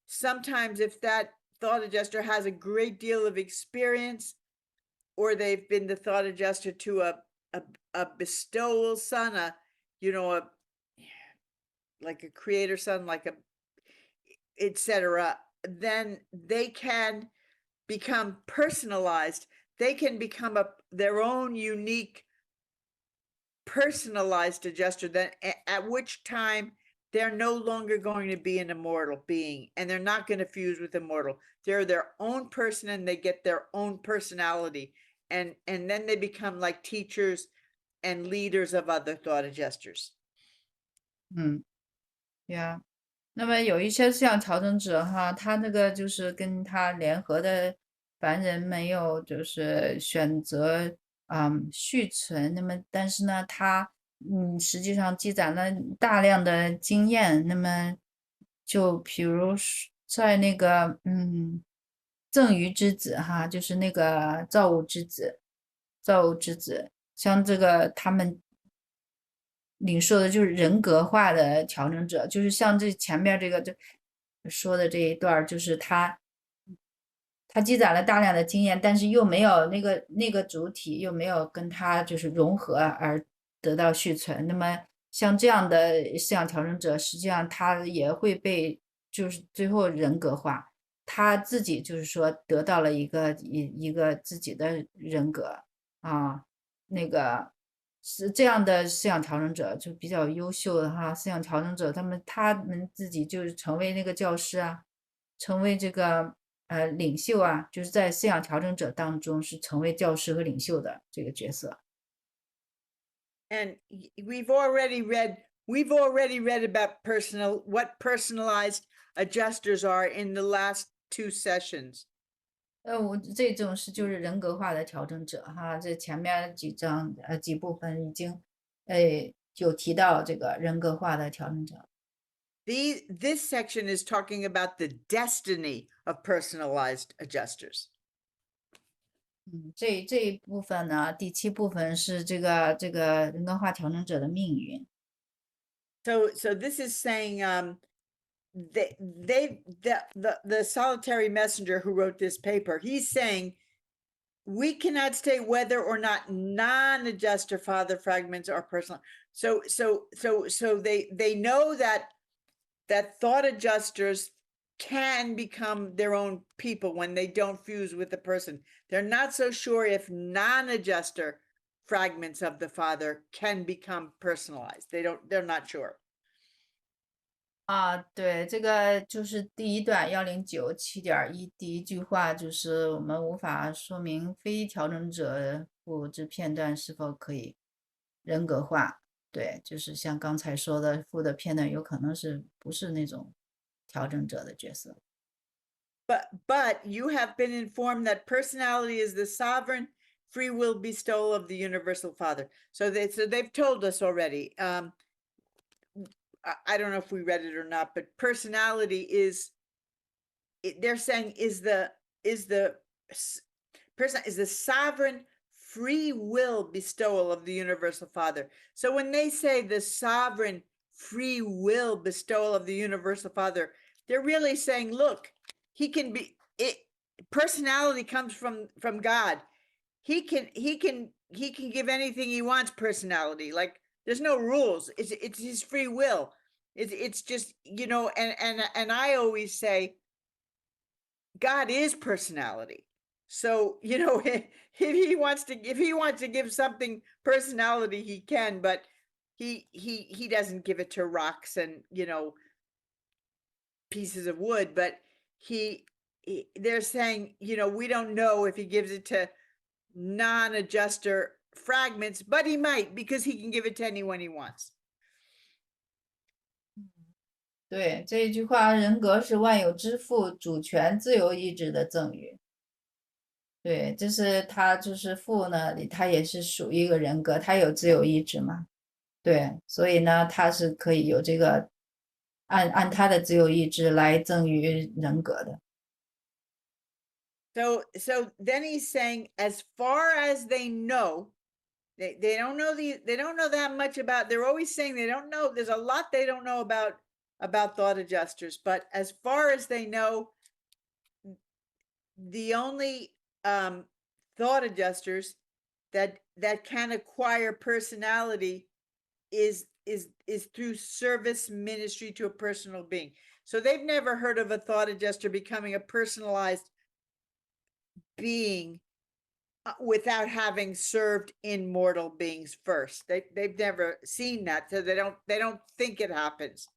sometimes if that thought adjuster has a great deal of experience, or they've been the thought adjuster to a bestowal son, like a creator son, like a etc., then they can become personalized. They can become their own unique personalized adjuster, then at which time they're no longer going to be an immortal being, and they're not going to fuse with immortal. They're their own person, and they get their own personality, and then they become like teachers and leaders of other thought adjusters. 对啊，那么有一些思想调整者哈，他那个就是跟他联合的凡人没有就是选择续存，那么但是呢，他实际上积攒了大量的经验，那么就比如在那个赠予之子哈，就是那个造物之子，像这个他们领受的就是人格化的调整者，就是像这前面这个说的这一段，就是他积攒了大量的经验，但是又没有那个主体，又没有跟他就是融合而得到续存。那么像这样的思想调整者，实际上他也会被就是最后人格化，他自己就是说得到了一个自己的人格啊，那个。是这样的思想调整者就比较优秀的哈，思想调整者他们自己就是成为那个教师啊，成为这个领袖啊，就是在思想调整者当中是成为教师和领袖的这个角色。And we've already read about what personalized adjusters are in the last 2 sessions. 我这种就是人格化的调整者哈，这前面几部分已经有提到这个人格化的调整者。This section is talking about the destiny of personalized adjusters. 这一部分呢，第7部分是这个人格化调整者的命运。So this is saying the solitary messenger who wrote this paper, he's saying we cannot say whether or not non-adjuster father fragments are personal. So they know that thought adjusters can become their own people when they don't fuse with the person. They're not so sure if non-adjuster fragments of the father can become personalized. They're not sure. 对，这个就是第一段109.7.1第一句话，就是我们无法说明非调整者负之片段是否可以人格化。对，就是像刚才说的，负的片段有可能不是那种调整者的角色。But you have been informed that personality is the sovereign free will bestowal of the universal Father. So they've told us already. I don't know if we read it or not, but personality is, they're saying is the sovereign free will bestowal of the universal Father. So when they say the sovereign free will bestowal of the universal Father, they're really saying, look, he can be it. Personality comes from God. He can give anything he wants. Personality, like there's no rules. It's his free will. It's just, you know, and I always say God is personality. So, you know, if he wants to give something personality, he can, but he doesn't give it to rocks and, you know, pieces of wood, but they're saying, you know, we don't know if he gives it to non-adjuster fragments, but he might, because he can give it to anyone he wants. 对，这一句话，人格是万有之父，主权自由意志的赠予。对，这是他就是父呢，他也是属于一个人格，他有自由意志嘛。对，所以呢，他是可以有这个按他的自由意志来赠予人格的。So then he's saying, as far as they know, they don't know they don't know that much about. They're always saying they don't know. There's a lot they don't know about thought adjusters, but as far as they know, the only thought adjusters that can acquire personality is through service ministry to a personal being. So they've never heard of a thought adjuster becoming a personalized being without having served in mortal beings first. They've never seen that, so they don't think it happens.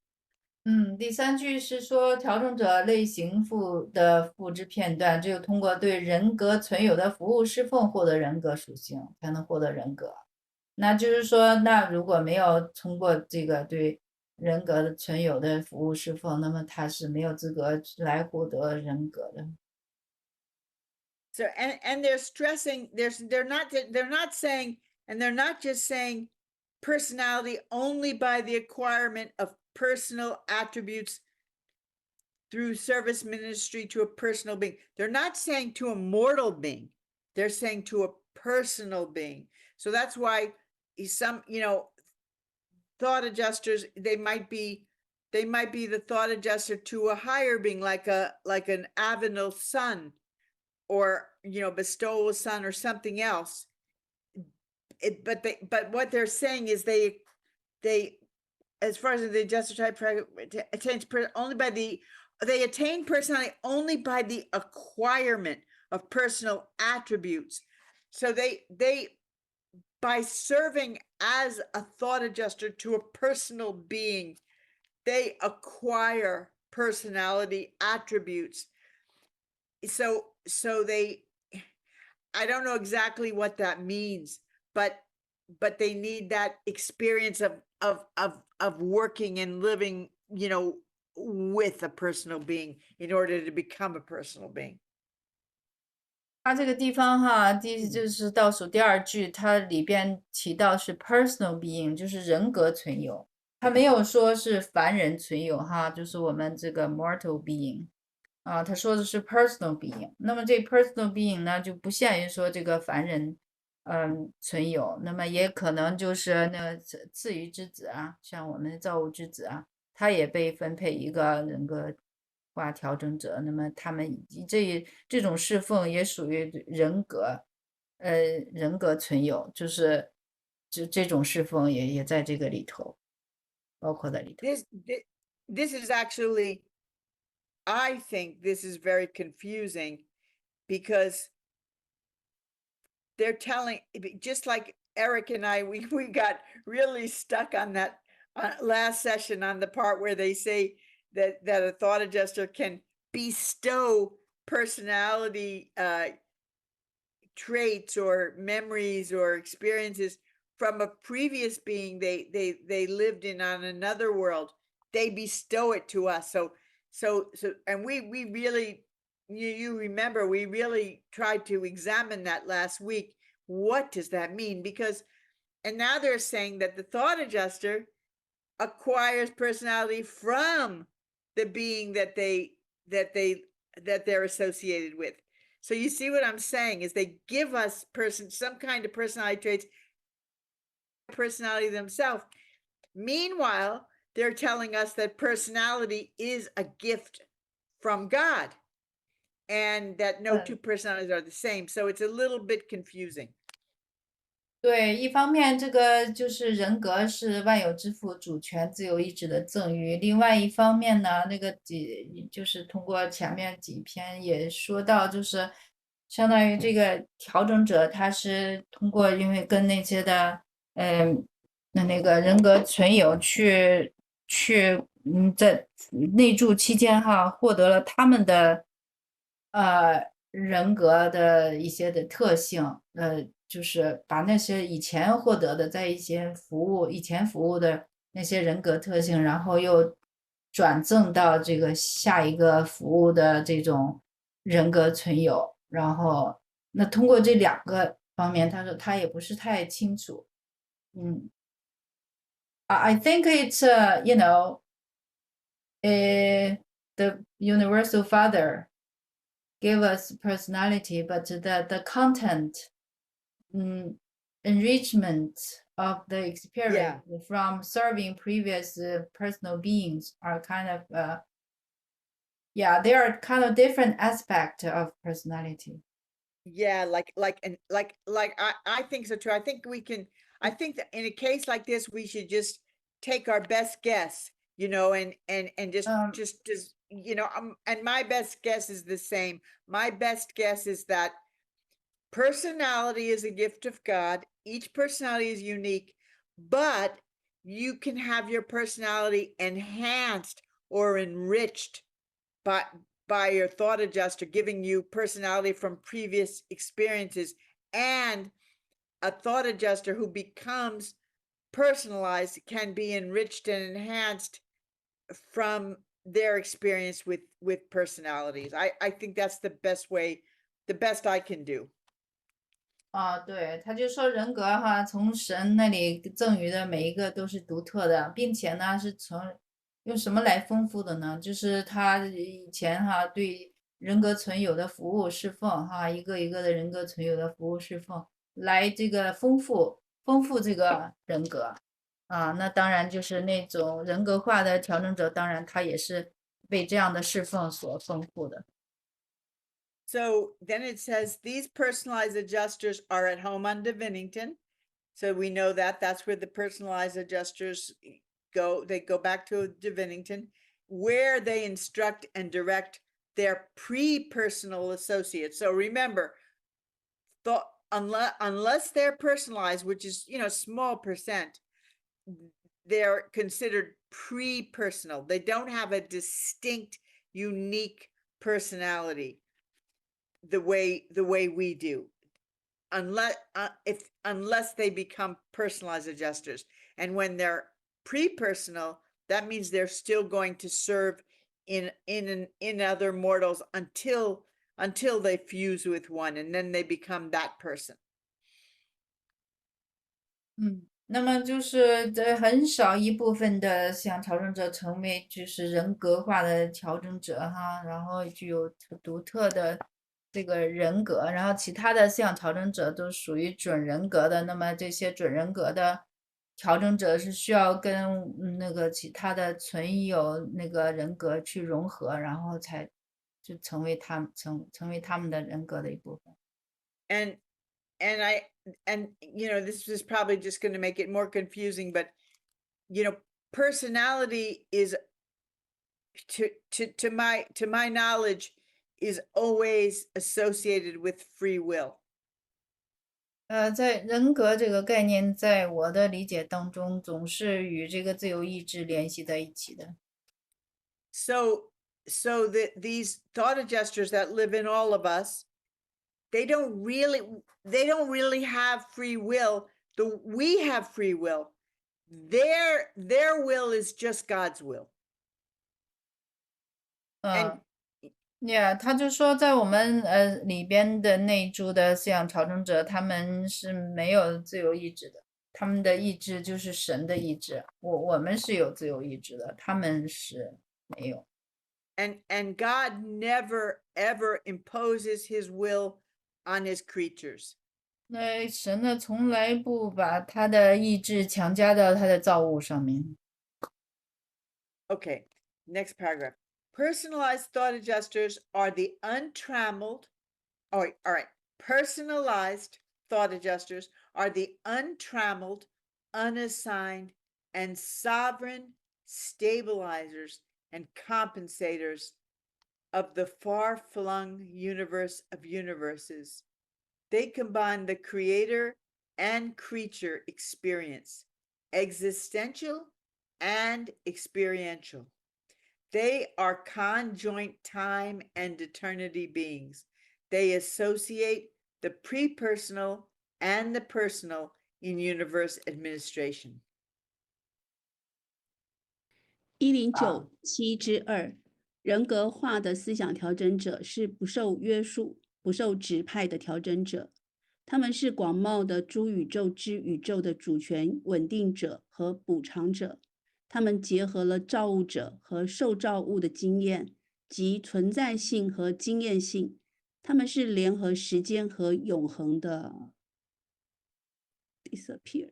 第三句是说，调整者类型复制片段，只有通过对人格存有的服务侍奉获得人格属性，才能获得人格。那就是说，那如果没有通过这个对人格的存有的服务侍奉，那么他是没有资格来获得人格的。So and they're stressing, they're not saying, and they're not just saying personality only by the acquirement of personal attributes through service ministry to a personal being. They're not saying to a mortal being. They're saying to a personal being. So that's why some, you know, thought adjusters, they might be the thought adjuster to a higher being, like an Avenel son, or, you know, bestow a son or something else. But what they're saying is they as far as the adjuster type they attain personality only by the acquirement of personal attributes. So they by serving as a thought adjuster to a personal being, they acquire personality attributes. So they, I don't know exactly what that means, but they need that experience of working and living, you know, with a personal being in order to become a personal being. 它这个地方哈，就是倒数第二句，它里边提到是 personal being，就是人格存有，它没有说是凡人存有哈，就是我们这个 mortal being。他说的是 personal being，那么这 personal being 呢，就不限于说这个凡人，存有，那么也可能就是那赐予之子啊，像我们的造物之子啊，他也被分配一个人格化调整者，那么他们这种侍奉也属于人格，人格存有，就是这种侍奉也在这个里头，包括在里头。This is actually, I think this is very confusing, because they're telling, just like Eric and I, we got really stuck on that last session on the part where they say that a thought adjuster can bestow personality traits or memories or experiences from a previous being they lived in on another world. They bestow it to us. So and we really, you remember, we really tried to examine that last week. What does that mean? Because, and now they're saying that the thought adjuster acquires personality from the being that they're associated with. So you see what I'm saying is they give us some kind of personality traits, personality themselves. Meanwhile, they're telling us that personality is a gift from God and that no two personalities are the same. So it's a little bit confusing. 对，一方面这个就是人格是万有之父主权自由意志的赠予，另外一方面呢，就是通过前面几篇也说到，就是相当于这个调整者他是通过因为跟那些的那个人格存有去在内住期间哈，获得了他们的人格的一些的特性，就是把那些以前获得的，在一些以前服务的那些人格特性，然后又转赠到这个下一个服务的这种人格存有，然后那通过这两个方面，他说他也不是太清楚，I think it's the universal father give us personality, but the content, enrichment of the experience from serving previous personal beings are kind of, they are kind of different aspect of personality. Yeah, I think so too. I think I think that in a case like this, we should just take our best guess, and just, and my best guess is the same. My best guess is that personality is a gift of God. Each personality is unique, but you can have your personality enhanced or enriched by your thought adjuster, giving you personality from previous experiences, and a thought adjuster who becomes personalized can be enriched and enhanced from their experience with personalities. I think that's the best way, the best I can do. 对，他就说人格哈，从神那里赠予的每一个都是独特的，并且呢是用什么来丰富的呢？就是他以前哈对人格存有的服务侍奉哈，一个一个的人格存有的服务侍奉，来这个丰富这个人格啊。那当然就是那种人格化的调整者，当然他也是被这样的侍奉所丰富的。So then it says these personalized adjusters are at home on Divinington. So we know that that's where the personalized adjusters go. They go back to Divinington, where they instruct and direct their pre-personal associates. So remember, unless they're personalized, which is, small percent, they're considered pre-personal. They don't have a distinct, unique personality the way we do, unless they become personalized adjusters. And when they're pre-personal, that means they're still going to serve in other mortals until they fuse with one, and then they become that person. 那么就是很少一部分的像调整者成为就是人格化的调整者哈，然后具有独特的这个人格，然后其他的像调整者都属于准人格的，那么这些准人格的调整者是需要跟那个其他的存有那个人格去融合，然后才就成为他们的人格的一部分。And this is probably just going to make it more confusing, but personality is to my knowledge is always associated with free will. 在人格这个概念，在我的理解当中，总是与这个自由意志联系在一起的。So these thought adjusters that live in all of us, they don't really have free will. We have free will. Their will is just God's will. 他就说，在我们里边的内住的思想调整者，他们是没有自由意志的，他们的意志就是神的意志。我们是有自由意志的，他们是没有。And God never ever imposes his will on his creatures. 那神呢，从来不把他的意志强加到他的造物上面。Okay, next paragraph. Personalized thought adjusters are the untrammeled, all right. Personalized thought adjusters are the untrammeled, unassigned, and sovereign stabilizers and compensators of the far-flung universe of universes. They combine the creator and creature experience, existential and experiential. They are conjoint time and eternity beings. They associate the pre-personal and the personal in universe administration. 1097之2，人格化的思想调整者是不受约束、不受指派的调整者。他们是广袤的诸宇宙之宇宙的主权稳定者和补偿者。他们结合了造物者和受造物的经验，及存在性和经验性。他们是联合时间和永恒的 disappear。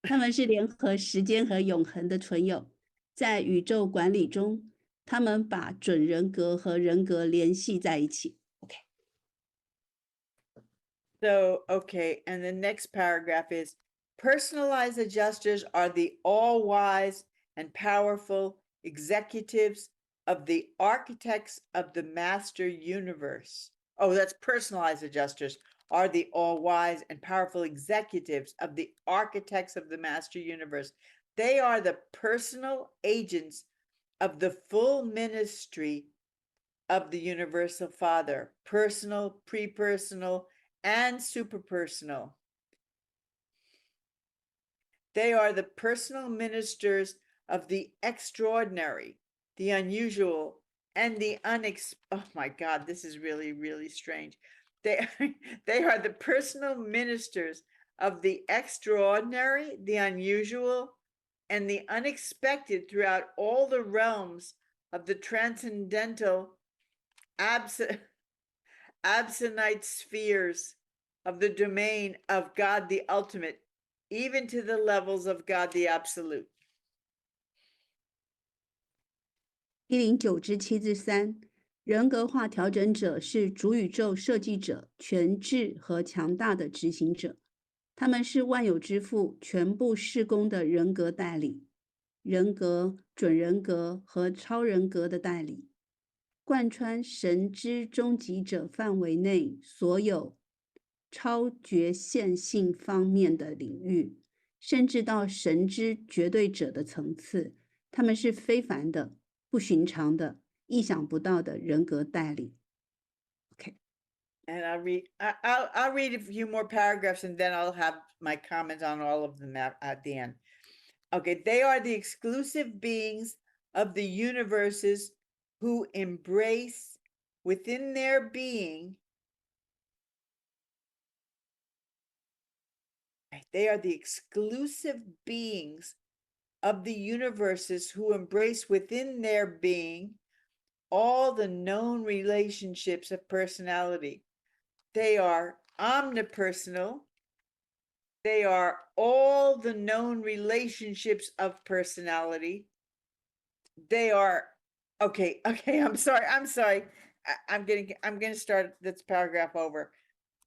他们是联合时间和永恒的存有。在宇宙管理中，他们把准人格和人格联系在一起。So, okay, and the next paragraph is, personalized adjusters are the all-wise and powerful executives of the architects of the master universe. Oh, that's personalized adjusters are the all-wise and powerful executives of the architects of the master universe. They are the personal agents of the full ministry of the universal Father, personal, pre-personal, and superpersonal. They are the personal ministers of the extraordinary, the unusual, and the oh my God, this is really, really strange. They are the personal ministers of the extraordinary, the unusual, and the unexpected throughout all the realms of the transcendental absonite spheres of the domain of God the ultimate, even to the levels of God the absolute. 1097之3，人格化调整者是主宇宙设计者、全智和强大的执行者。他们是万有之父全部事工的人格代理，人格、准人格和超人格的代理，贯穿神之终极者范围内所有超觉线性方面的领域，甚至到神之绝对者的层次。他们是非凡的、不寻常的、意想不到的人格代理。Okay. And I'll read a few more paragraphs and then I'll have my comments on all of them at the end. Okay, they are the exclusive beings of the universes who embrace within their being. They are the exclusive beings of the universes who embrace within their being all the known relationships of personality. They are omnipersonal. They are all the known relationships of personality. They are, okay, I'm sorry. I'm going to start this paragraph over.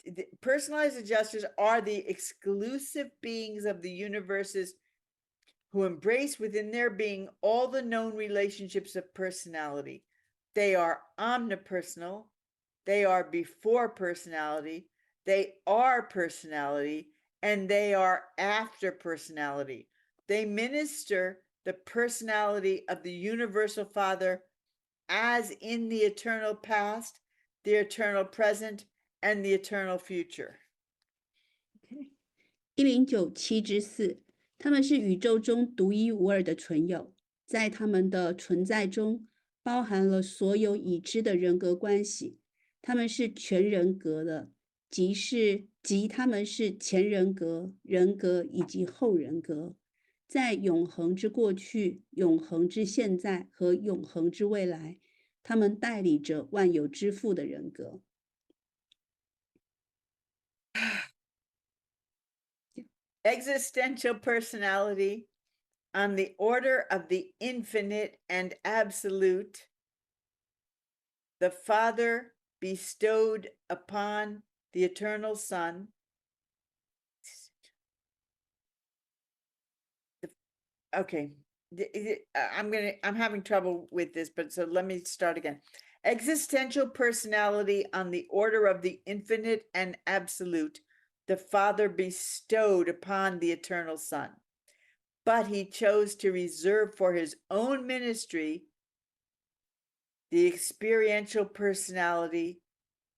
The personalized adjusters are the exclusive beings of the universes who embrace within their being all the known relationships of personality. They are omnipersonal. they are before personality, they are personality, and they are after personality. They minister the personality of the universal Father as in the eternal past, the eternal present, and the eternal future. 1097之4，他们是宇宙中独一无二的存有，在他们的存在中包含了所有已知的人格关系，他们是全人格的，即他们是前人格、人格以及后人格，在永恒之过去、永恒之现在和永恒之未来，他们代理着万有之父的人格。Existential personality on the order of the infinite and absolute, the Father bestowed upon the eternal Son. Okay, I'm having trouble with this, but so let me start again. Existential personality on the order of the infinite and absolute, the Father bestowed upon the eternal Son, but he chose to reserve for his own ministry the experiential personality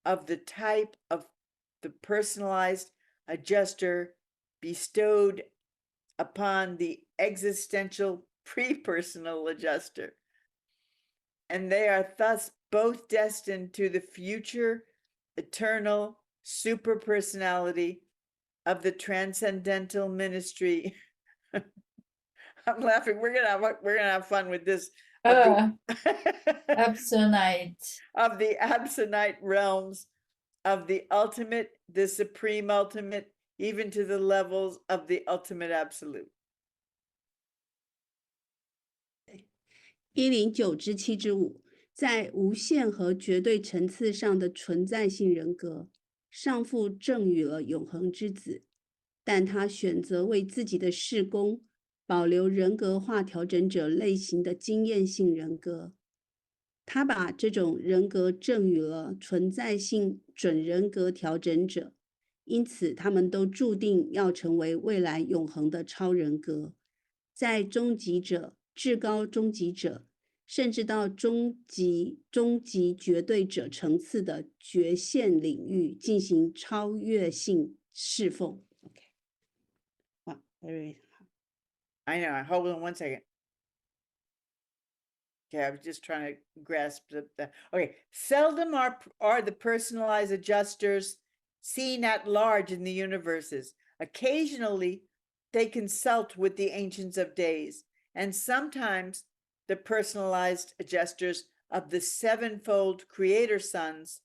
of the type of the personalized adjuster bestowed upon the existential pre-personal adjuster. And they are thus both destined to the future eternal super personality of the transcendental ministry. I'm laughing. We're gonna have fun with this. Absolute. Of the absolute realms of the ultimate, the supreme ultimate, even to the levels of the ultimate absolute. 1097之5，在无限和绝对层次上的存在性人格，上父赠予了永恒之子，但他选择为自己的事工保留人格化调整者类型的经验性人格。他把这种人格赠予了存在性准人格调整者，因此他们都注定要成为未来永恒的超人格，在终极者、至高终极者，甚至到终极绝对者层次的觉现领域进行超越性侍奉。Okay. Wow, very. I know. Hold on one second. Okay, I was just trying to grasp the okay. Seldom are the personalized adjusters seen at large in the universes. Occasionally, they consult with the ancients of days, and sometimes the personalized adjusters of the sevenfold creator sons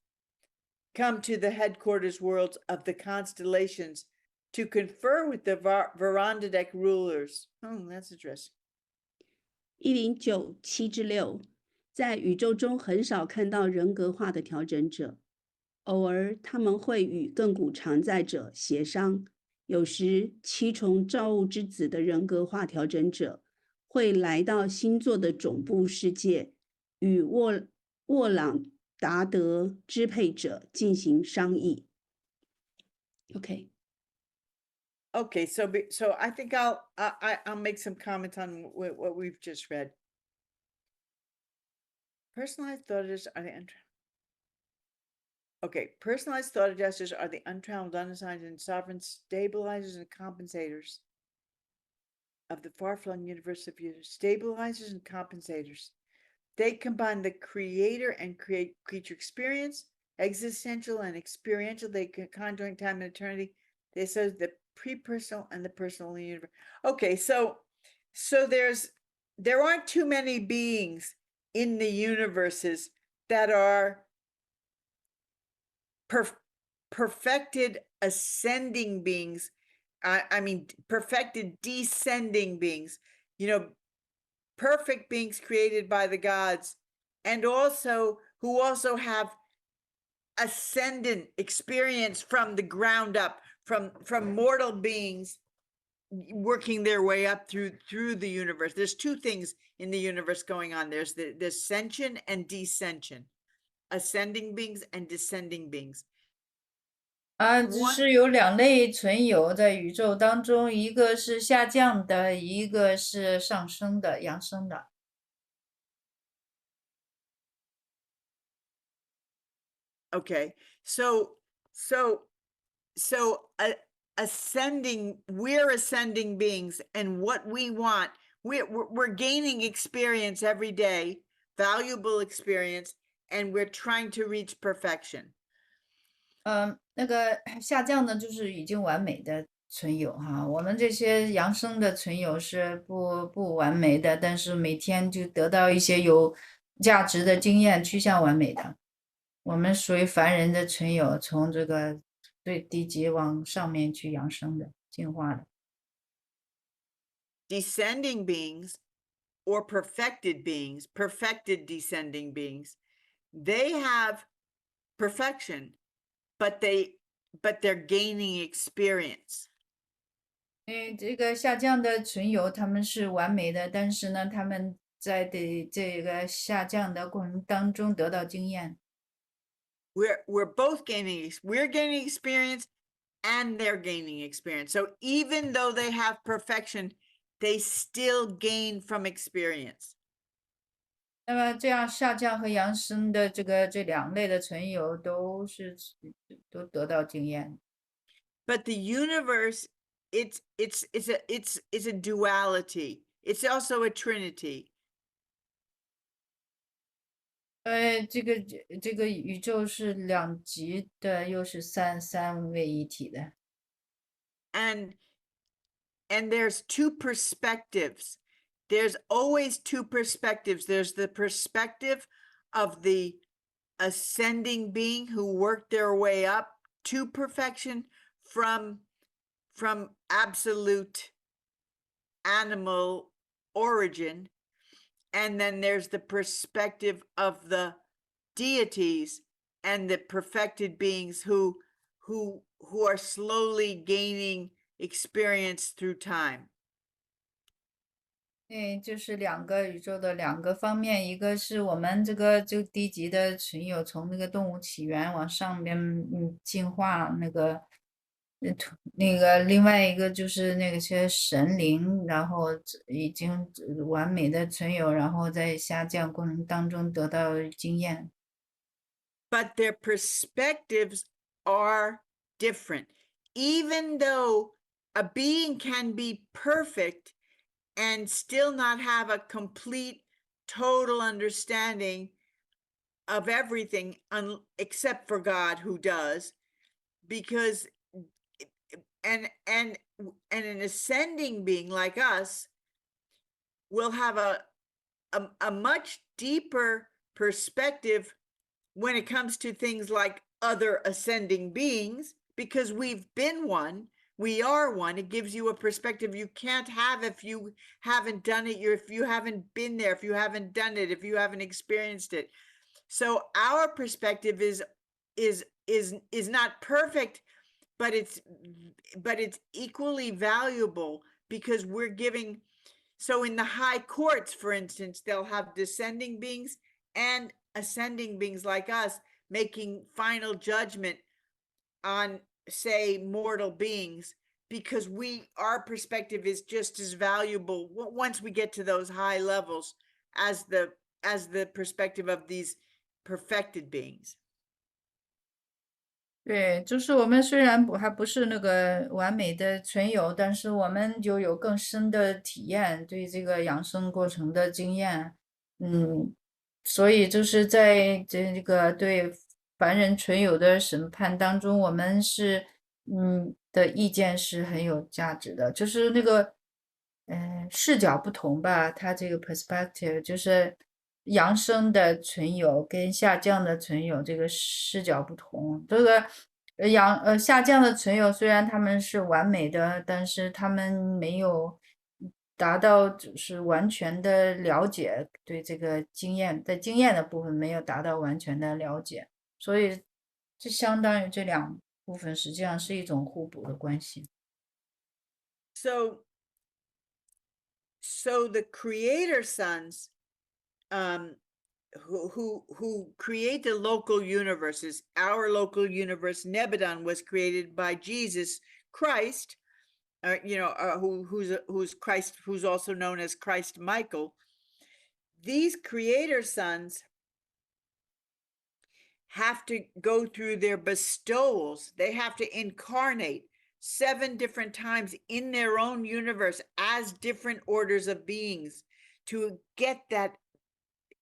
come to the headquarters worlds of the constellations to confer with the Verandadek rulers. Oh, that's interesting. 1097之6，在宇宙中很少看到人格化的调整者，偶尔他们会与亘古常在者协商，有时七重造物之子的人格化调整者会来到星座的总部世界，与沃朗达德支配者进行商议。Okay. Okay, so I think I'll make some comments on what we've just read. Personalized thought adjusters are the personalized thought adjusters are the untraveled, unassigned, and sovereign stabilizers and compensators of the far-flung universe of users. Stabilizers and compensators. They combine the creator and creature experience, existential and experiential. They conjoin time and eternity. They serve the pre-personal and the personal universe. Okay, so there aren't too many beings in the universes that are perfected ascending beings. I mean, perfected descending beings, perfect beings created by the gods, and who also have ascendant experience from the ground up, from mortal beings working their way up through the universe. There's two things in the universe going on. There's the ascension and descension. ascending beings and descending beings. 只是有2类存有在宇宙当中，一个是下降的，一个是上升的、扬升的。Okay, so ascending, we're ascending beings, and what we want, we're gaining experience every day, valuable experience, and we're trying to reach perfection. 那个下降的就是已经完美的存有哈，我们这些扬升的存有是不完美的，但是每天就得到一些有价值的经验，趋向完美的。我们属于凡人的存有，从这个最低级往上面去扬升的、进化的。Descending beings or perfected beings, perfected descending beings, they have perfection, but they're gaining experience. 这个下降的存有他们是完美的，但是呢，他们在这个下降的过程当中得到经验。We're both gaining, we're gaining experience and they're gaining experience. So even though they have perfection, they still gain from experience. 那么这样下降和扬升的这2类的存有都得到经验。But the universe, it's a duality. It's also a trinity. 这个宇宙是2极的，又是三位一体的。And there's 2 perspectives. There's always 2 perspectives. There's the perspective of the ascending being who worked their way up to perfection from absolute animal origin. And then there's the perspective of the deities and the perfected beings who are slowly gaining experience through time. 就是2个宇宙的2个方面，一个是我们这个低级的存有从那个动物起源往上边进化，那个另外一个就是那些神灵，然后已经完美的存有，然后在下降过程当中得到经验。But their perspectives are different. Even though a being can be perfect and still not have a complete, total understanding of everything except for God, who does, because and an ascending being like us will have a much deeper perspective when it comes to things like other ascending beings, because we've been one, we are one. It gives you a perspective you can't have if you haven't done it, if you haven't been there, if you haven't done it, if you haven't experienced it. So our perspective is not perfect, but it's equally valuable, because we're giving. So in the high courts, for instance, they'll have descending beings and ascending beings like us making final judgment on, say, mortal beings, because our perspective is just as valuable once we get to those high levels as the perspective of these perfected beings. 对，就是我们虽然还不是那个完美的存有，但是我们就有更深的体验，对这个养生过程的经验。所以就是在这个对凡人存有的审判当中，我们的意见是很有价值的，就是那个视角不同吧，它这个 perspective 就是扬升的存有跟下降的存有这个视角不同。这个下降的存有虽然他们是完美的，但是他们没有达到就是完全的了解，对这个经验的部分没有达到完全的了解，所以这相当于这2部分实际上是一种互补的关系。So the creator sons, who create the local universes. Our local universe, Nebadon, was created by Jesus Christ, who's Christ, who's also known as Christ Michael. These creator sons have to go through their bestowals. They have to incarnate 7 different times in their own universe as different orders of beings to get that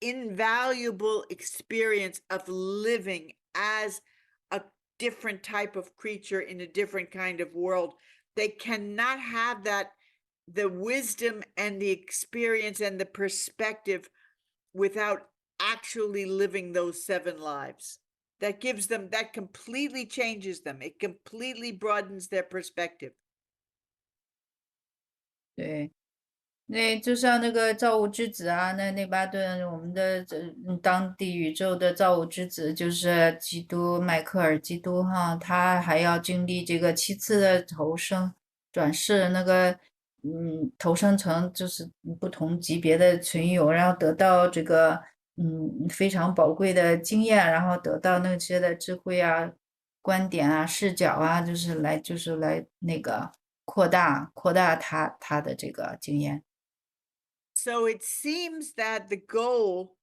invaluable experience of living as a different type of creature in a different kind of world. They cannot have that, the wisdom and the experience and the perspective, without actually living those 7 lives. That gives them, that completely changes them. It completely broadens their perspective. 对，那就像那个造物之子啊，那巴顿，我们的当地宇宙的造物之子就是基督迈克尔基督哈，他还要经历这个7次的投生转世，那个投生成就是不同级别的存有，然后得到这个非常宝贵的经验，然后得到那些的智慧啊、观点啊、视角啊，就是来那个扩大他的这个经验。So it seems that the goal,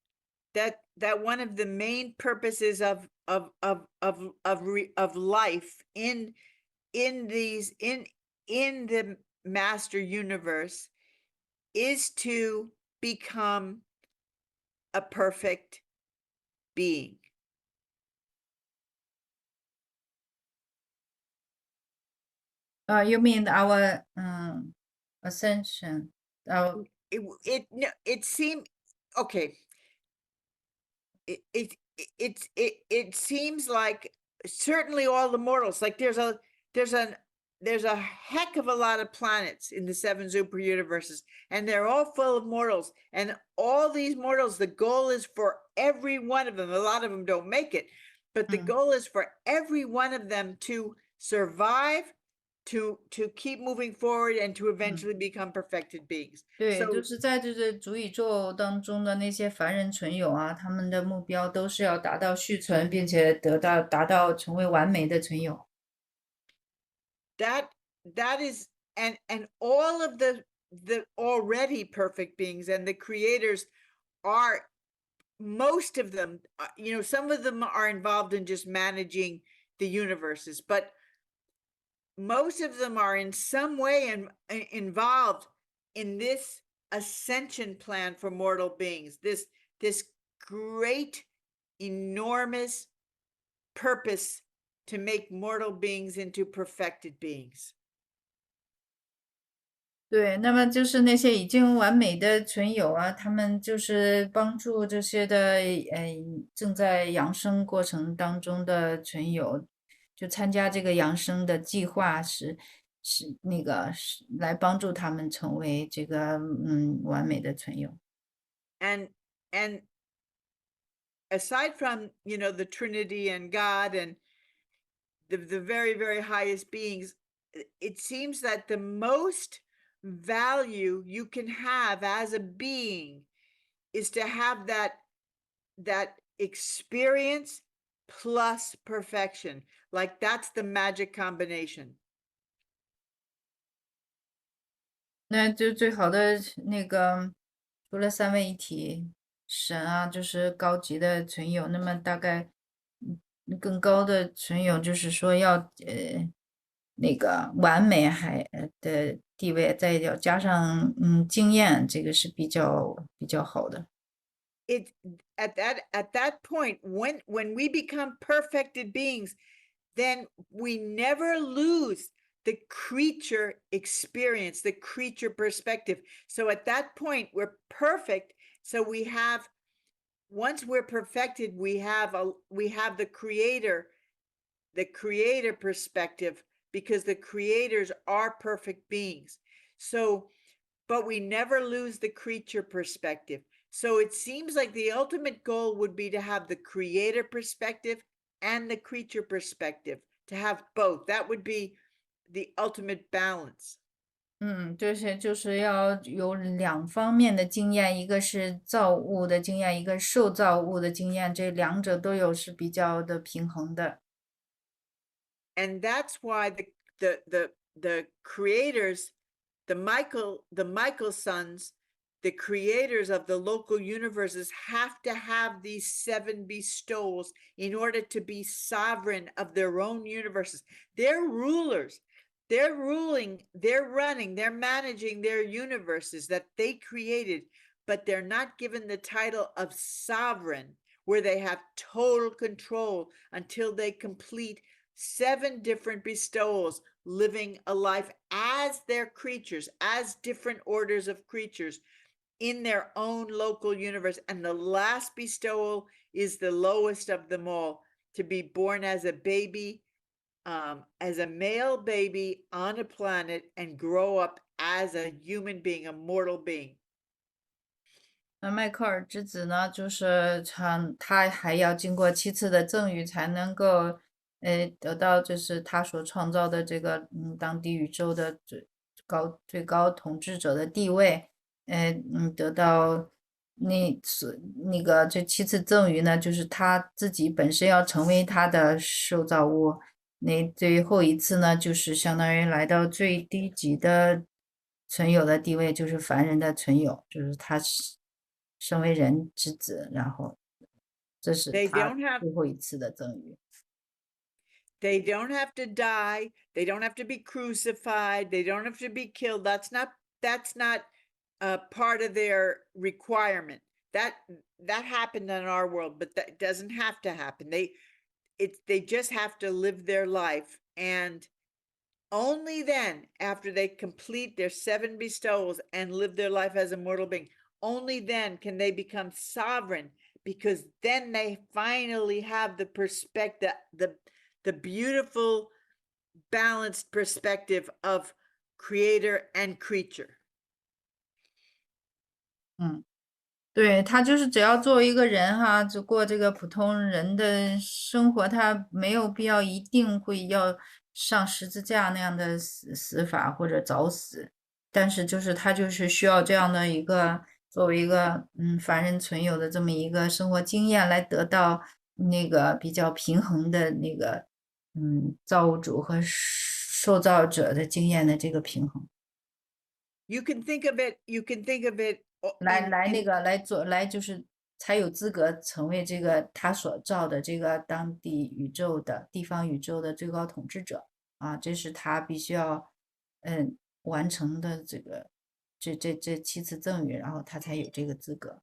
that one of the main purposes of life in the master universe is to become a perfect being. You mean our ascension? It seemed okay. It seems like certainly all the mortals, like there's a heck of a lot of planets in the 7 super universes, and they're all full of mortals, and all these mortals, the goal is for every one of them, a lot of them don't make it, but the goal is for every one of them to survive, to keep moving forward, and to eventually become perfected beings. 对，就是在这个主宇宙当中的那些凡人存有啊，他们的目标都是要达到续存，并且达到成为完美的存有。That is, and all of the already perfect beings and the creators are, most of them, some of them are involved in just managing the universes, but most of them are in some way involved in this ascension plan for mortal beings, this great, enormous purpose to make mortal beings into perfected beings. 对，那么就是那些已经完美的存有啊，他们就是帮助这些的正在扬升过程当中的存有，就参加这个扬升的计划是来帮助他们成为这个完美的存有。And aside from the Trinity and God and the very, very highest beings, it seems that the most value you can have as a being is to have that experience plus perfection. Like that's the magic combination. 那就最好的那个，除了三位一体神啊，就是高级的存有，那么大概更高的存有就是说要那个完美的地位，再要加上经验，这个是比较好的。It at that point, when we become perfected beings, then we never lose the creature experience, the creature perspective. So at that point, we're perfect. So once we're perfected, we have the creator perspective, because the creators are perfect beings. So, but we never lose the creature perspective. So it seems like the ultimate goal would be to have the creator perspective and the creature perspective, to have both. That would be the ultimate balance. 就是要有两方面的经验，一个是造物的经验，一个受造物的经验，这两者都有是比较的平衡的。And that's why the creators, the Michael sons, the creators of the local universes have to have these 7 bestowals in order to be sovereign of their own universes. They're rulers. They're ruling, they're running, they're managing their universes that they created, but they're not given the title of sovereign, where they have total control until they complete 7 different bestowals, living a life as their creatures, as different orders of creatures in their own local universe. And the last bestowal is the lowest of them all, to be born as a baby, as a male baby on a planet, and grow up as a human being, a mortal being. 那迈克尔之子呢，就是他还要经过7次的赠予，才能够得到就是他所创造的这个当地宇宙的最高统治者的地位，得到那个这7次赠予呢，就是他自己本身要成为他的受造物，那最后一次呢，就是相当于来到最低级的存有的地位，就是凡人的存有，就是他身为人之子，然后这是 They 他 don't have 最后一次的赠予。They don't have to die. They don't have to be crucified. They don't have to be killed. That's not part of their requirement. That happened in our world, but that doesn't have to happen. They just have to live their life, and only then, after they complete their 7 bestowals and live their life as a mortal being, only then can they become sovereign, because then they finally have the perspective, the beautiful, balanced perspective of creator and creature. 对，他就是只要作为一个人哈，就过这个普通人的生活，他没有必要一定会要上十字架那样的死法或者早死，但是就是他就是需要这样的一个作为一个凡人存有的这么一个生活经验，来得到那个比较平衡的那个造物主和受造者的经验的这个平衡。You can think of it 来就是才有资格成为这个他所造的这个当地地方宇宙的最高统治者啊，这是他必须要完成的这7次赠予，然后他才有这个资格。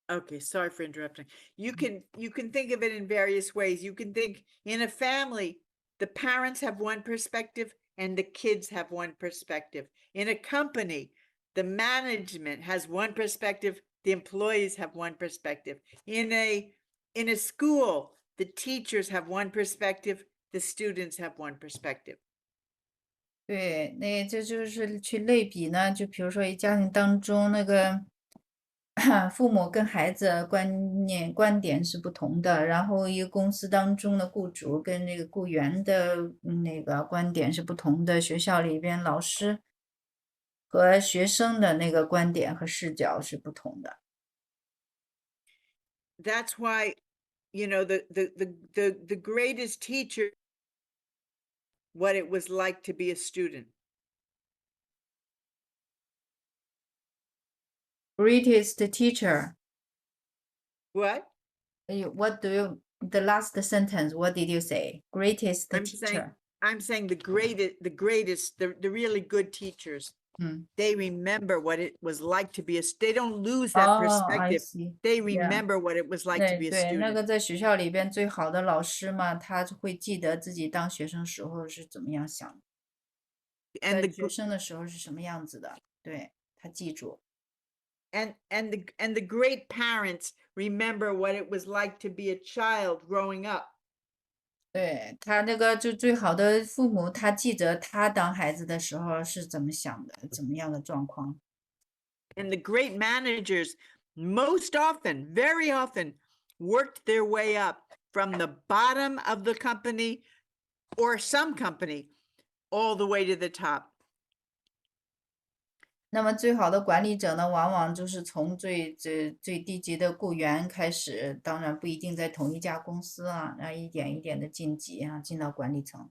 Okay, sorry for interrupting. You can think of it in various ways. You can think in a family, the parents have one perspective and the kids have one perspective. In a company, the management has one perspective, the employees have one perspective. In a school, the teachers have one perspective, the students have one perspective. 对，那这就是去类比呢，就比如说一家庭当中那个父母跟孩子观点是不同的，然后一个公司当中的雇主跟那个雇员的那个观点是不同的，学校里边老师和学生的那个观点和视角是不同的。That's why, the greatest teacher, what it was like to be a student. Greatest teacher. What? What do you? The last sentence. What did you say? Greatest teacher. I'm saying the greatest, the really good teachers. They remember what it was like to be they don't lose that perspective. They remember what it was like to be a 对，那 student. 个在学校里边最好的老师嘛，他会记得自己当学生时候是怎么样想的，在学生的时候是什么样子的，对，他记住。And the great parents remember what it was like to be a child growing up. 对，他那个就最好的父母，他记得他当孩子的时候是怎么想的，怎么样的状况。And the great managers most often, very often, worked their way up from the bottom of the company or some company all the way to the top. 那么最好的管理者呢，往往就是从最低级的雇员开始，当然不一定在同一家公司啊，然后一点一点的晋级啊，进到管理层。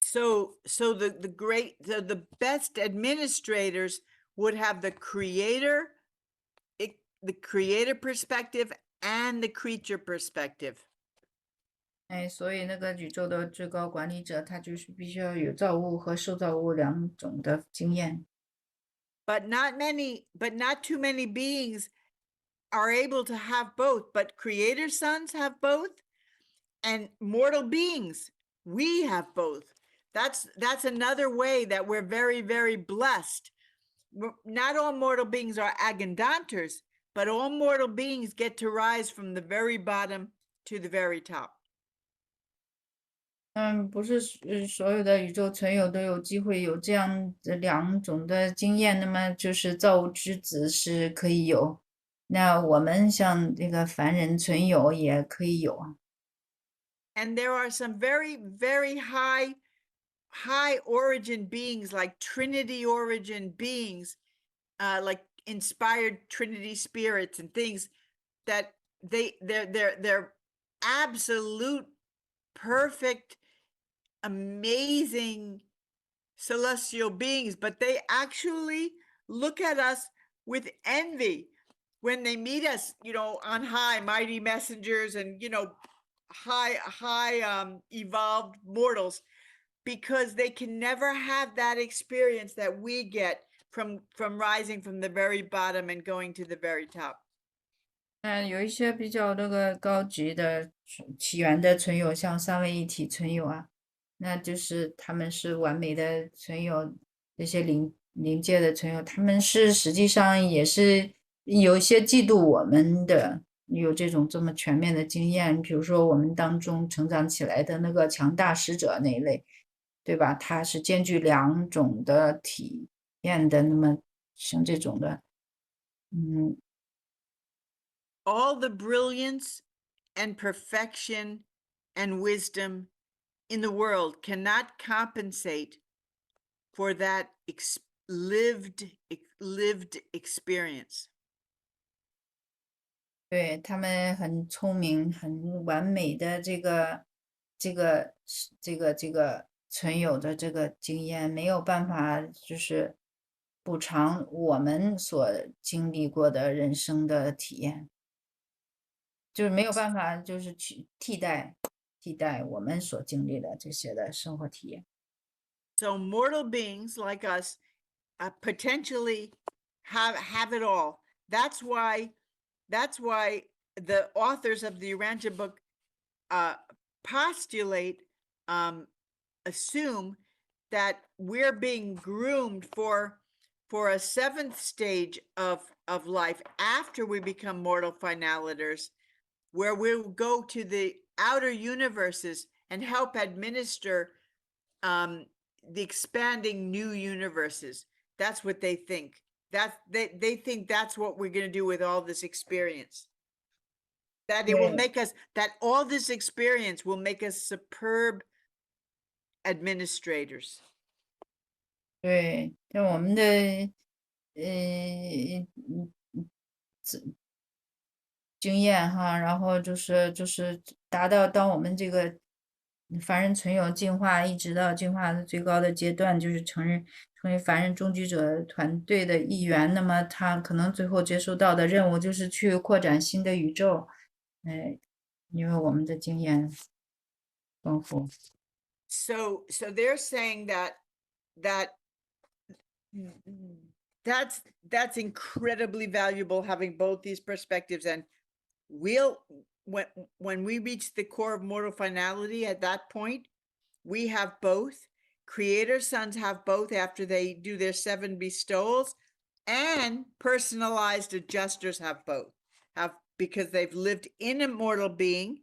So the best administrators would have the creator perspective and the creature perspective. 哎，所以那个宇宙的最高管理者，他就是必须要有造物和受造物两种的经验。But not too many beings are able to have both. But creator sons have both, and mortal beings, we have both. That's another way that we're very, very blessed. Not all mortal beings are agandanters, but all mortal beings get to rise from the very bottom to the very top. 不是所有的宇宙存有都有机会有这样的两种的经验，那么就是造物之子是可以有，那我们像这个凡人存有也可以有啊。And there are some very, very high origin beings, like Trinity origin beings, like inspired Trinity spirits and things that they're absolute, perfect, amazing celestial beings, but they actually look at us with envy when they meet us, on high, mighty messengers and, high evolved mortals, because they can never have that experience that we get from rising from the very bottom and going to the very top. 有一些比较那个高级的起源的存有，像三位一体存有啊，那就是他们是完美的存有，这些灵界的存有，他们是实际上也是有一些嫉妒我们的，有这么全面的经验，比如说我们当中成长起来的那个强大使者那一类，对吧？他是兼具两种的体验的，那么像这种的，all the brilliance and perfection and wisdom in the world cannot compensate for that lived experience. 对，他们很聪明，很完美的这个存有的这个经验，没有办法就是补偿我们所经历过的人生的体验，就是没有办法就是去替代我们所经历的这些的生活体验。So mortal beings like us potentially have it all. That's why the authors of the Urantia book postulate, assume that we're being groomed for a seventh stage of life after we become mortal finaliters, where we'll go to the outer universes and help administer the expanding new universes. That's what they think. They think that's what we're going to do with all this experience. That it will make us, that all this experience will make us superb administrators. 对，像我们的经验哈，然后就是达到当我们这个凡人存有进化，一直到进化的最高的阶段，就是成为凡人终局者团队的一员，那么他可能最后接收到的任务就是去扩展新的宇宙，因为我们的经验丰富。So they're saying that's incredibly valuable, having both these perspectives, and when we reach the core of mortal finality, at that point we have both. Creator sons have both after they do their 7 bestowals, and personalized adjusters have both, because they've lived in a mortal being,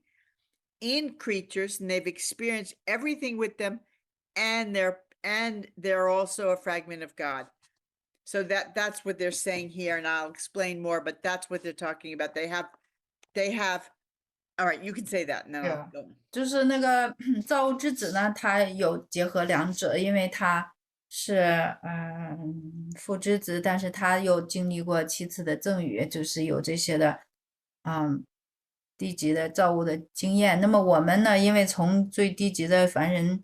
in creatures, and they've experienced everything with them, and they're also a fragment of God. So that's what they're saying here, and I'll explain more, but that's what they're talking about. They have all right, you can say that. No, go. 就是那个造物之子呢，他有结合两者，因为他是父之子，但是他又经历过7次的赠与，就是有这些的低级的造物的经验。那么我们呢，因为从最低级的凡人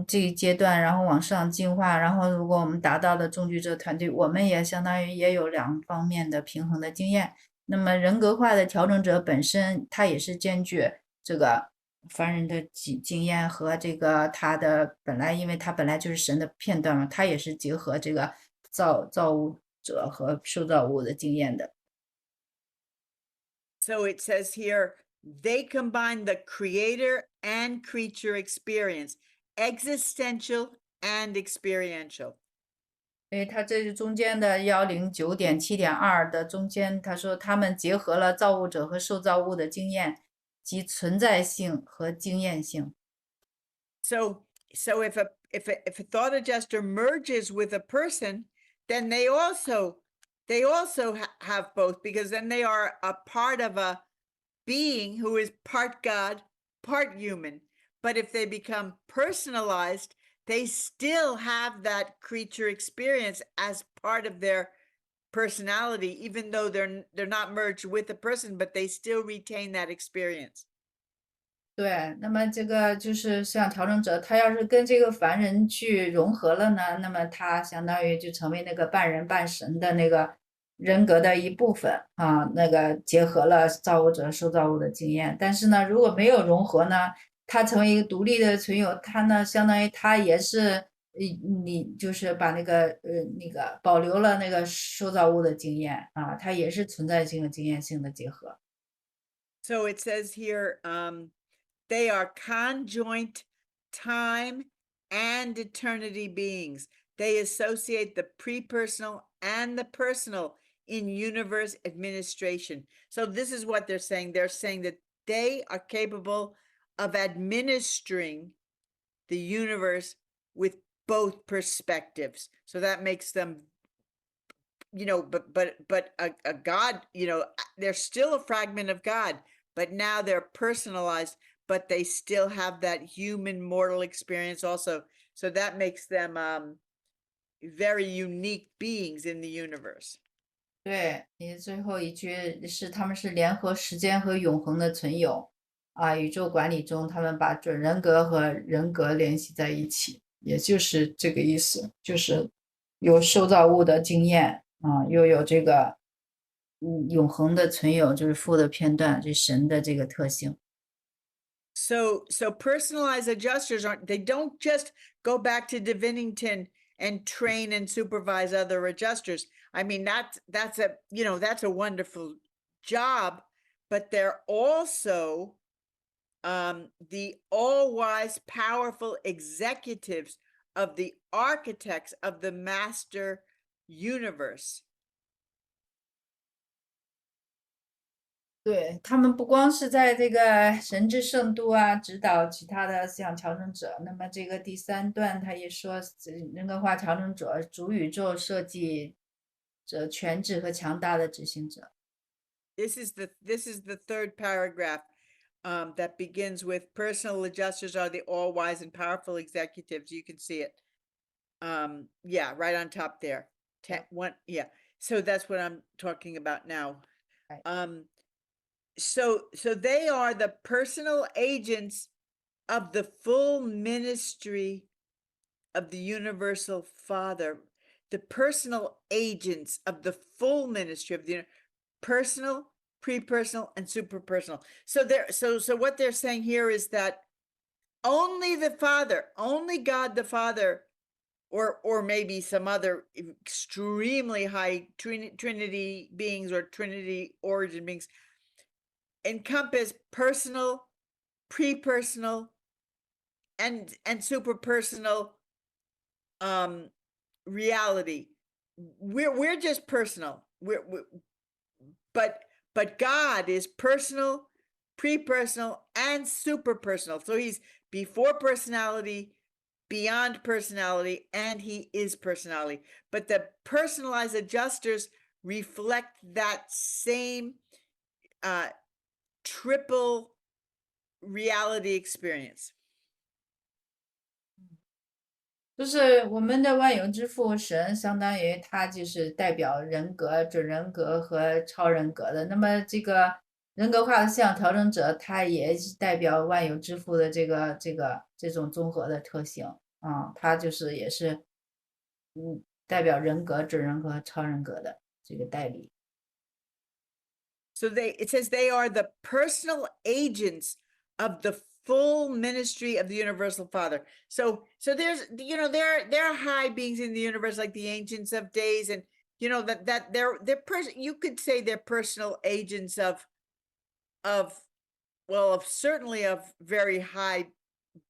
这一阶段，然后往上进化，然后如果我们达到了众居者团队，我们也相当于也有2方面的平衡的经验。那么人格化的调整者本身，他也是兼具这个凡人的经验和这个他的本来，因为他本来就是神的片段嘛，他也是结合这个造物者和受造物的经验的。So it says here, they combine the creator and creature experience, existential and experiential. 因为他这是中间的109.7.2的中间，他说他们结合了造物者和受造物的经验及存在性和经验性。So if a thought adjuster merges with a person, then they also have both, because then they are a part of a being who is part God, part human. But if they become personalized, they still have that creature experience as part of their personality, even though they're not merged with a person, but they still retain that experience. 对，那么这个就是像调整者，他要是跟这个凡人去融合了呢，那么他相当于就成为那个半人半神的那个人格的一部分啊，那个结合了造物者、受造物的经验。但是呢，如果没有融合呢，他成为一个独立的存有，他呢相当于他也是你就是把那个保留了那个受造物的经验啊，它也是存在性和经验性的结合。So it says here, they are conjoint time and eternity beings. They associate the pre-personal and the personal in universe administration. So this is what they're saying. They're saying that they are capable of administering the universe with both perspectives. So that makes them, but a God, they're still a fragment of God, but now they're personalized, but they still have that human mortal experience also. So that makes them very unique beings in the universe. 对，你最后一句是他们是联合时间和永恒的存有啊，宇宙管理中他们把准人格和人格联系在一起，也就是这个意思，就是有受造物的经验啊，又有这个永恒的存有，就是父的片段，这神的这个特性。So personalized adjusters they don't just go back to Divinington and train and supervise other adjusters. I mean, that's a wonderful job, but they're also the all-wise, powerful executives of the architects of the master universe. 对，他们不光是在这个神之圣度啊，指导其他的像调整者，那么这个第3段他也说，人格化调整者主宇宙设计者全智和强大的执行者。This is the third paragraph that begins with personal adjusters are the all wise and powerful executives. You can see it. Yeah, right on top there. Yeah. So that's what I'm talking about now. Right. So they are the personal agents of the full ministry of the universal Father, the personal agents of the full ministry of the personal, pre-personal, and super-personal. So what they're saying here is that only the Father, only God the Father, or maybe some other extremely high Trinity beings or Trinity origin beings encompass personal, pre-personal, and super-personal reality. We're just personal. But God is personal, pre-personal, and super-personal. So he's before personality, beyond personality, and he is personality. But the personalized adjusters reflect that same triple reality experience. 就是我们的万有之父神，相当于他就是代表人格、准人格和超人格的。那么这个人格化的思想调整者，他也是代表万有之父的这种综合的特性啊，他就是也是代表人格、准人格和超人格的这个代理。So it says they are the personal agents of the full ministry of the universal Father. So there's, there are high beings in the universe, like the ancients of days, and that they're you could say they're personal agents of certainly of very high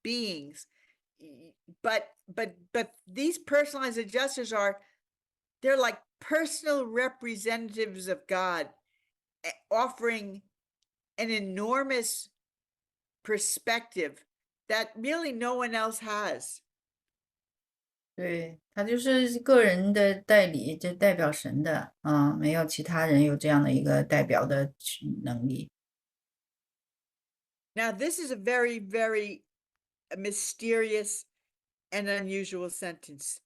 beings. But these personalized adjusters they're like personal representatives of God, offering an enormous perspective that really no one else has. 对，他就是个人的代理，就代表神的，没有其他人有这样的一个代表的能力。Now, this is a very, very mysterious and unusual sentence.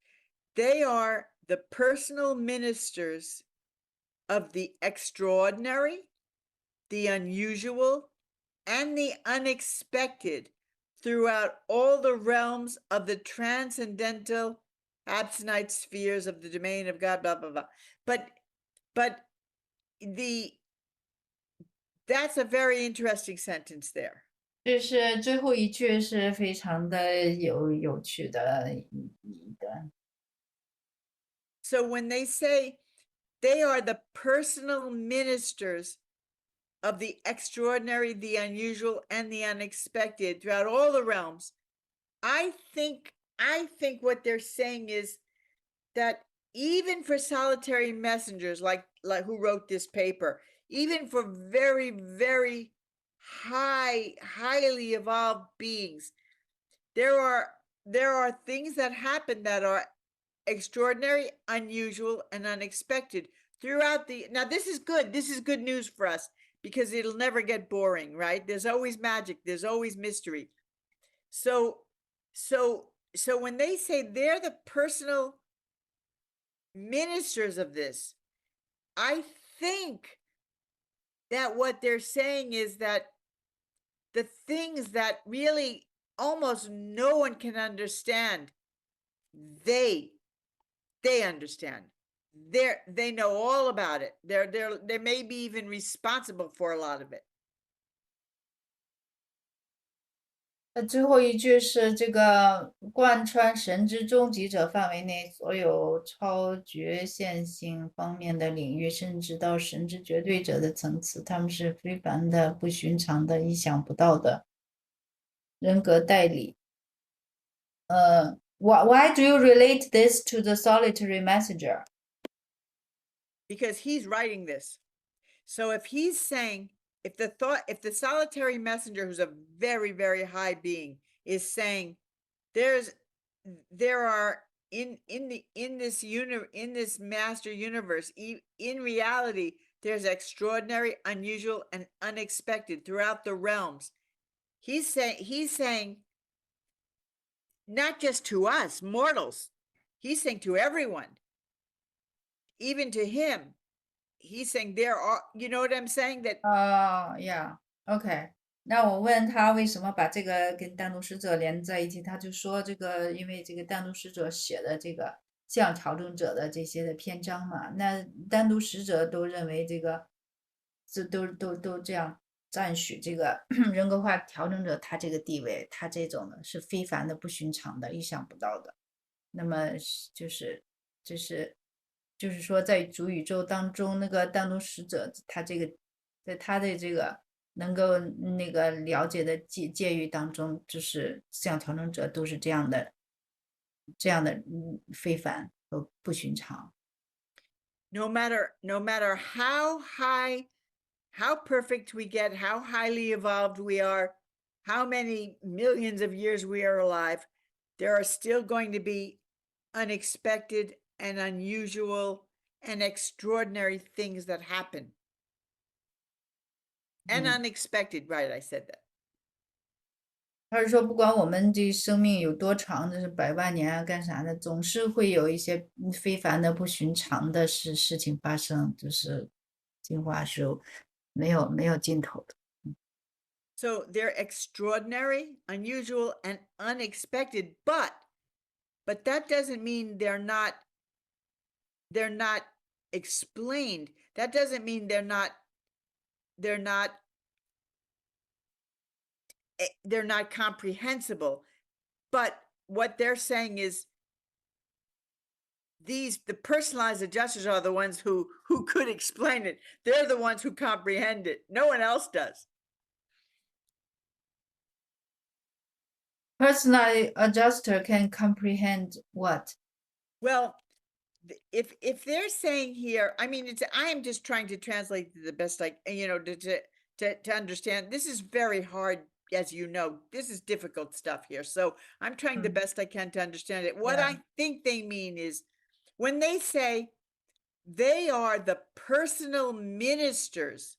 They are the personal ministers of the extraordinary, the unusual, and the unexpected throughout all the realms of the transcendental absonite spheres of the domain of God, blah, blah, blah. But that's a very interesting sentence there. 这是最后一句是非常的有趣的意义的。So when they say they are the personal ministers of the extraordinary, the unusual, and the unexpected throughout all the realms, I think what they're saying is that even for solitary messengers like who wrote this paper, even for very, very highly evolved beings, there are things that happen that are extraordinary, unusual, and unexpected throughout now this is good news for us, because it'll never get boring, right? There's always magic, there's always mystery. So when they say they're the personal ministers of this, I think that what they're saying is that the things that really almost no one can understand, they understand. They know all about it. They may be even responsible for a lot of it. 最后一句是这个贯穿神之终极者范围内所有超绝现性方面的领域，甚至到神之绝对者的层次，他们是非凡的、不寻常的、意想不到的人格代理。Why do you relate this to the solitary messenger? Because he's writing this. So if he's saying, if the solitary messenger, who's a very, very high being, is saying there are in this master universe, in reality, there's extraordinary, unusual, and unexpected throughout the realms. He's saying not just to us mortals, he's saying to everyone, even to him. He's saying there are, you know what I'm saying? That yeah, OK。那我问他为什么把这个跟单独使者连在一起，他就说这个因为这个单独使者写的这个信仰调整者的这些的篇章嘛，那单独使者都认为这个都这样赞许这个人格化调整者他这个地位，他这种呢是非凡的、不寻常的、意想不到的。那么就是说，在主宇宙当中，那个单独使者，他这个在他的这个能够那个了解的界域当中，就是思想调整者都是这样的非凡和不寻常。No matter how high, how perfect we get, how highly evolved we are, how many millions of years we are alive, there are still going to be unexpected and unusual and extraordinary things that happen. And unexpected, right? I said that. 他是说，不管我们这生命有多长，这是100万年啊，干啥的，总是会有一些非凡的、不寻常的事情发生，就是进化是没有尽头的。So they're extraordinary, unusual, and unexpected, but that doesn't mean they're not explained. That doesn't mean they're not comprehensible. But what they're saying is the personalized adjusters are the ones who could explain it. They're the ones who comprehend it. No one else does. Personal adjuster can comprehend what? Well, if they're saying here, I mean, I am just trying to translate the best to understand. This is very hard, as you know. This is difficult stuff here, so I'm trying the best I can to understand it. What Yeah. I think they mean is when they say they are the personal ministers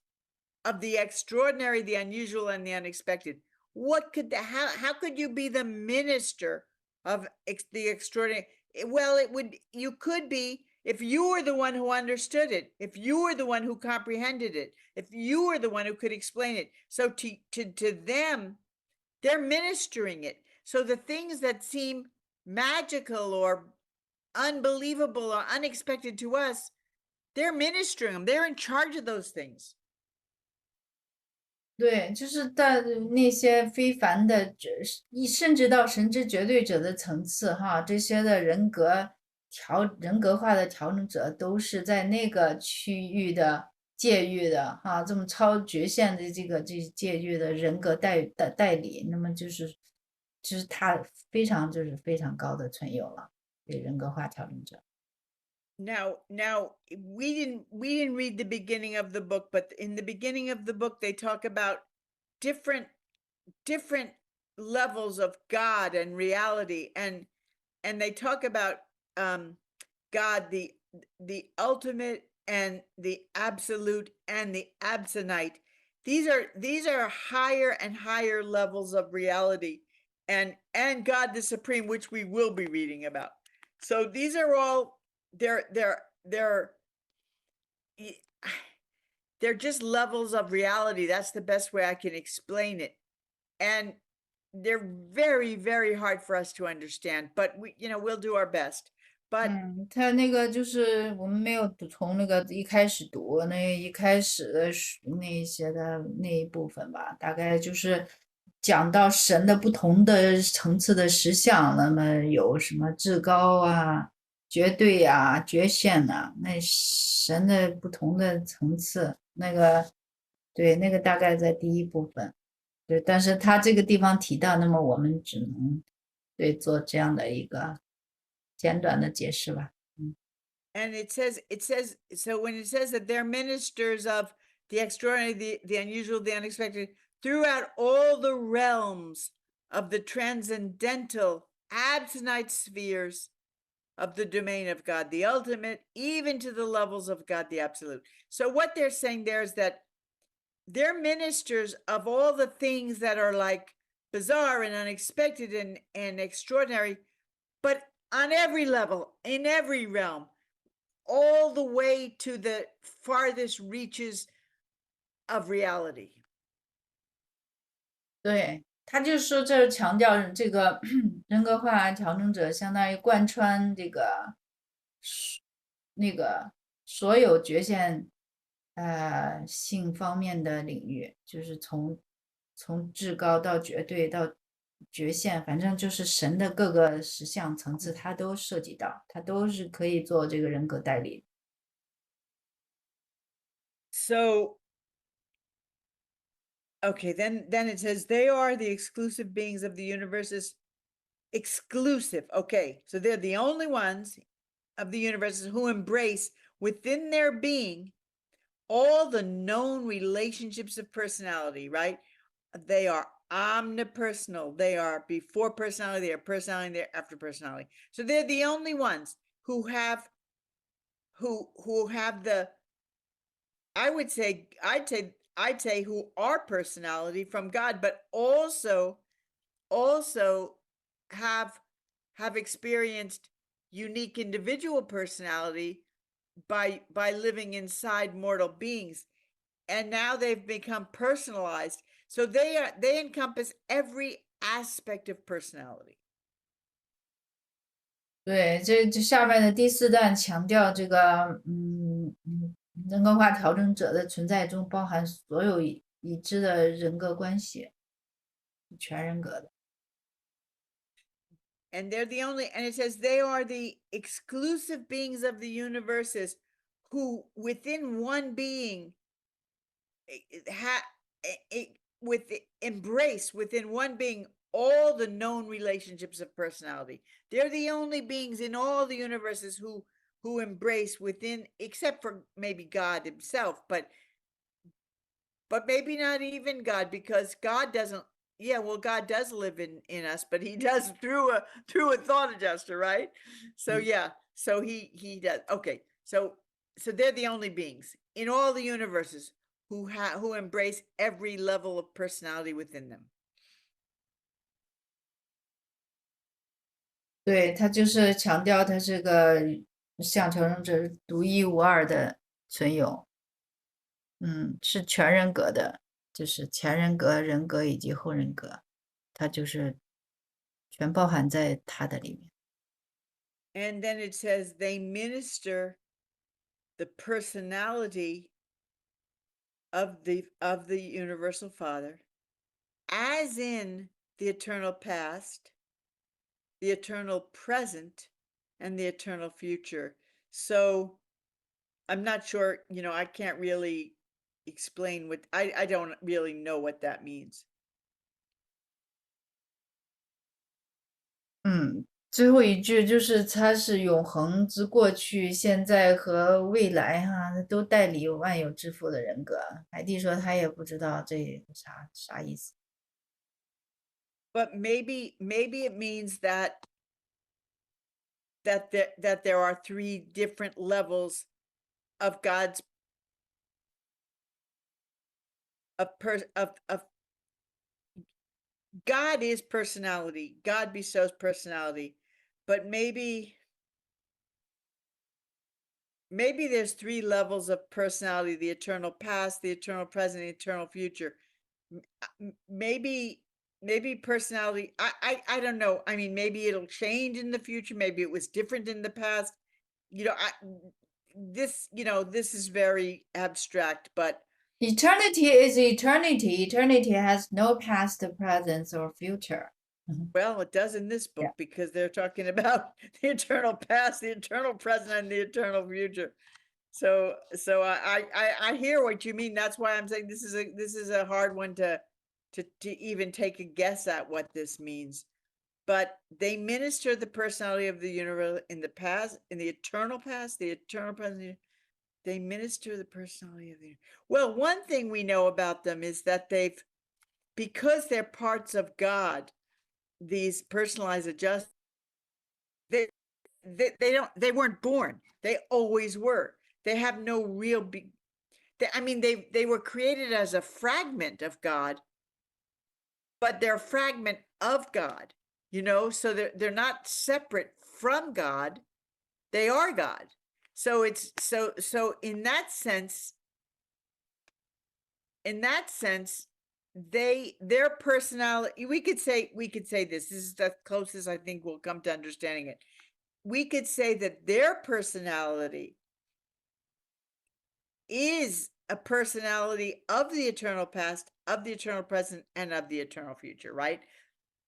of the extraordinary, the unusual, and the unexpected. How could you be the minister of the extraordinary? Well, you could be if you were the one who understood it, if you were the one who comprehended it, if you were the one who could explain it. So to them, they're ministering it. So the things that seem magical or unbelievable or unexpected to us, they're ministering them. They're in charge of those things. 对，就是在那些非凡的，甚至到神之绝对者的层次哈，这些的人格化的调整者都是在那个区域的界域的哈，这么超绝限的这界域的人格代理，那么就是他非常高的存有了，对人格化调整者。Now we didn't read the beginning of the book, but in the beginning of the book they talk about different levels of God and reality, and they talk about God, the ultimate and the absolute and the absonite. These are higher and higher levels of reality, and God the supreme, which we will be reading about. So these are all they're just levels of reality. That's the best way I can explain it. And they're very, very hard for us to understand, but we'll do our best. But 他那个就是我们没有从那个一开始读那一开始的那些的那一部分吧，大概就是讲到神的不同的层次的实相，那么有什么至高啊、绝对啊、绝限呐，那神的不同的层次，对，那个大概在第一部分，对，但是他这个地方提到，那么我们只能做这样的一个简短的解释吧。And it says, so when it says that they're ministers of the extraordinary, the unusual, the unexpected, throughout all the realms of the transcendental, absonite spheres of the domain of God, the ultimate, even to the levels of God, the absolute. So what they're saying there is that they're ministers of all the things that are like bizarre and unexpected and extraordinary, but on every level, in every realm, all the way to the farthest reaches of reality. 对，他就是说这是强调这个人格化调整者相当于贯穿这个那个所有觉现性方面的领域，就是从至高到绝对到觉现，反正就是神的各个实相层次，它都涉及到，它都是可以做这个人格代理。So, okay, then it says they are the exclusive beings of the universe's exclusive. Okay, so they're the only ones of the universes who embrace within their being all the known relationships of personality, right? They are omnipersonal. They are before personality, they are personality, they're after personality. So they're the only ones who have the, I'd say who are personality from God, but also also have experienced unique individual personality by living inside mortal beings, and now they've become personalized. So they encompass every aspect of personality. 对，这下面的第4段强调这个，人格化调整者的存在中包含所有已知的人格关系，全人格的。And they're the only, and it says they are the exclusive beings of the universes who within one being embrace within one being all the known relationships of personality. They're the only beings in all the universes who embrace within, except for maybe God himself, but maybe not even God, because God doesn't. Yeah, well, God does live in us, but he does through a thought adjuster, right? So yeah, so he does. Okay, so they're the only beings in all the universes who embrace every level of personality within them. 对，他就是强调他是个像调整者独一无二的存有，是全人格的，就是前人格、人格以及后人格，它就是全包含在他的里面。And then it says they minister the personality of the universal Father, as in the eternal past, the eternal present, and the eternal future. So I'm not sure, I can't really explain what, I don't really know what that means. 最后一句就是它是永恒之过去、现在和未来哈，都代理万有之父的人格。海蒂说他也不知道这啥意思。But maybe it means that there are 3 different levels of God's of God is personality. God bestows personality, but maybe there's 3 levels of personality: the eternal past, the eternal present, the eternal future. Maybe personality, I don't know. I mean, maybe it'll change in the future. Maybe it was different in the past. This is very abstract, but Eternity is eternity. Eternity has no past, present, or future. well, it does in this book, because they're talking about the eternal past, the eternal present, and the eternal future. So I hear what you mean. That's why I'm saying this is a hard one to even take a guess at what this means. But they minister the personality of the universe in the past, in the eternal past, the eternal present. They minister the personality of the. Well, one thing we know about them is that because they're parts of God, these personalized adjustments, they weren't born. They always were. They have no real they were created as a fragment of God, but they're a fragment of God, so they're not separate from God. They are God. So it's so in that sense, their personality, we could say this is the closest I think we'll come to understanding it. We could say that their personality is a personality of the eternal past, of the eternal present, and of the eternal future, right?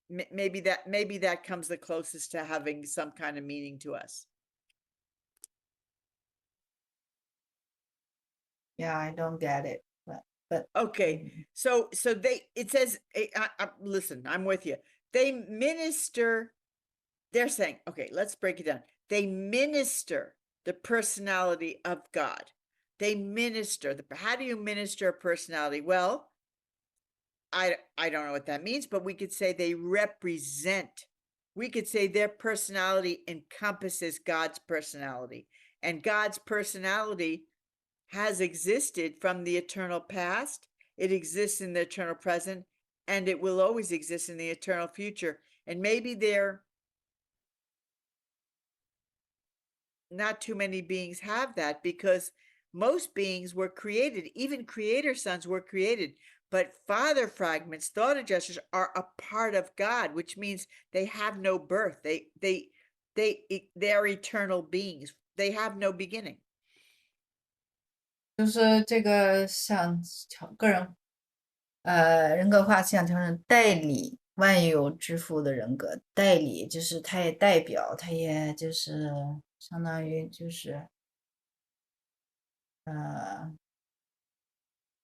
Maybe that comes the closest to having some kind of meaning to us. Yeah, I don't get it, but okay. So it says, listen, I'm with you. They minister. They're saying, okay, let's break it down. They minister the personality of God. They minister how do you minister a personality? Well, I don't know what that means, but we could say they represent. We could say their personality encompasses God's personality, and God's personality has existed from the eternal past. It exists in the eternal present, and it will always exist in the eternal future. And maybe not too many beings have that, because most beings were created, even creator sons were created, but father fragments, thought adjusters, are a part of God, which means they have no birth. They're eternal beings. They have no beginning. 就是这个像个人人格化思想调整代理万有之父的人格，代理就是他也代表，他也就是相当于就是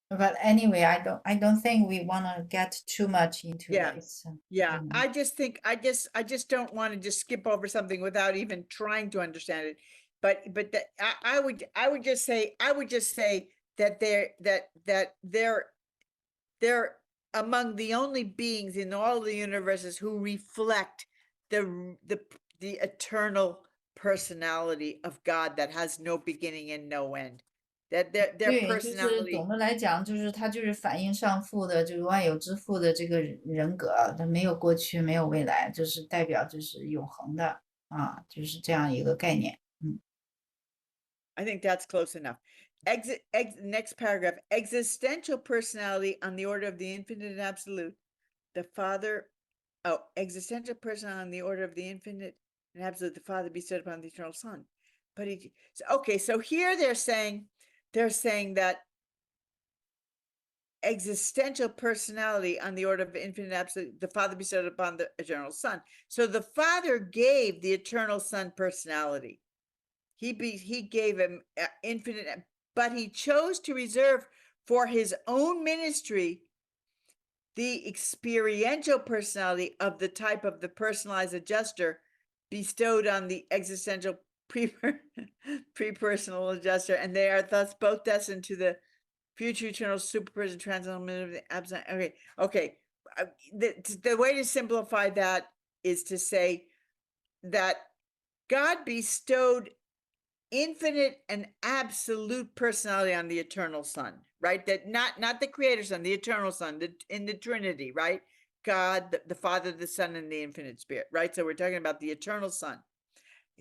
But anyway, I don't think we want to get too much into this. Yeah. I just don't want to just skip over something without even trying to understand it. But I would just say that they're among the only beings in all the universes who reflect the eternal personality of God that has no beginning and no end. That their 对，就是 personality. 总的来讲，就是它就是反映上父的，就是万有之父的这个人格，它没有过去，没有未来，就是代表就是永恒的啊，就是这样一个概念。I think that's close enough. Next paragraph, existential personality on the order of the infinite and absolute. The Father, existential personality on the order of the infinite and absolute, the Father bestowed upon the eternal Son. But so here they're saying that existential personality on the order of infinite and absolute, the Father bestowed upon the eternal Son. So the Father gave the eternal Son personality. He gave him infinite, but he chose to reserve for his own ministry the experiential personality of the type of the personalized adjuster bestowed on the existential pre-personal adjuster, and they are thus both destined to the future eternal superperson transcendental of the absent. Okay. The way to simplify that is to say that God bestowed infinite and absolute personality on the eternal Son, right? That not the creator Son, the eternal Son, in the Trinity, right? God, the Father, the Son, and the infinite Spirit, right? So we're talking about the eternal Son.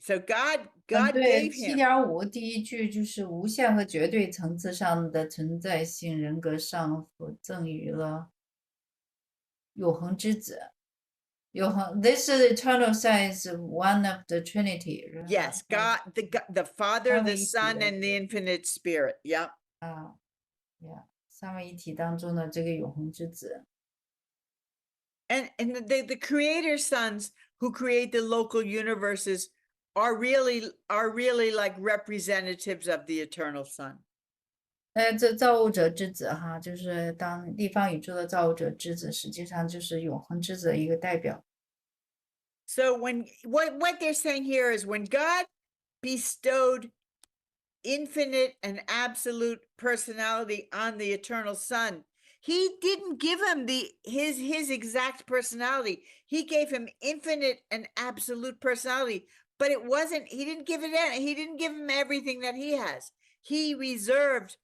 So God 对 gave him. 7.5第一句就是无限和绝对层次上的存在性人格上所赠予了永恒之子。永恒 ，This is eternal Son is one of the Trinity. Yes, God, the Father, the Son, and the infinite Spirit. Yep. 三位一体当中的这个永恒之子。And the creator sons who create the local universes are really like representatives of the eternal Son. 这造物者之子哈，就是当地方宇宙的造物者之子，实际上就是永恒之子的一个代表。So what they're saying here is when God bestowed infinite and absolute personality on the eternal Son, he didn't give him his exact personality. He gave him infinite and absolute personality, but he didn't give him everything that he has. He reserved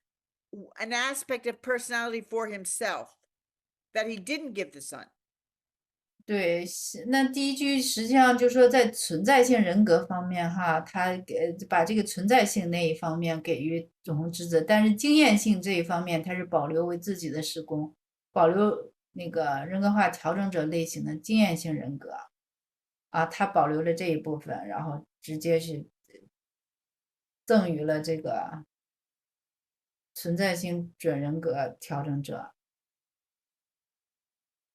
an aspect of personality for himself that he didn't give the Son. 对，那第一句实际上就是说，在存在性人格方面哈，他把这个存在性那一方面给予永恒之子，但是经验性这一方面，他是保留为自己的施工，保留那个人格化调整者类型的经验性人格啊，他保留了这一部分，然后直接是赠予了这个存在性准人格调整者。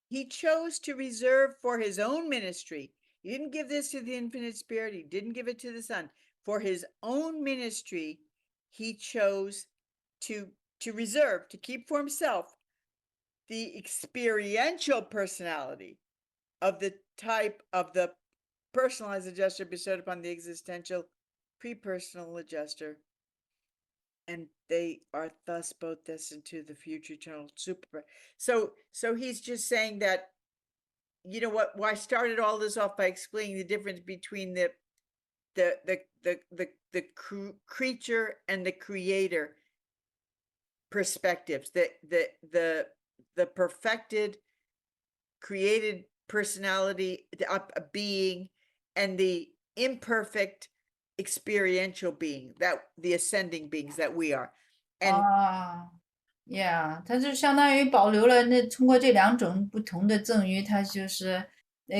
He chose to reserve for his own ministry. He didn't give this to the infinite Spirit. He didn't give it to the Son. For his own ministry, he chose to reserve, to keep for himself, the experiential personality of the type of the personalized adjuster bestowed upon the existential pre-personal adjuster. And they are thus both destined to the future eternal super. So he's just saying that, you know what? Well, I started all this off by explaining the difference between the creature and the creator perspectives. The perfected created personality, a being, and the imperfect experiential being, that the ascending beings that we are. And ，它就相当于保留了通过这2种不同的赠予，它就是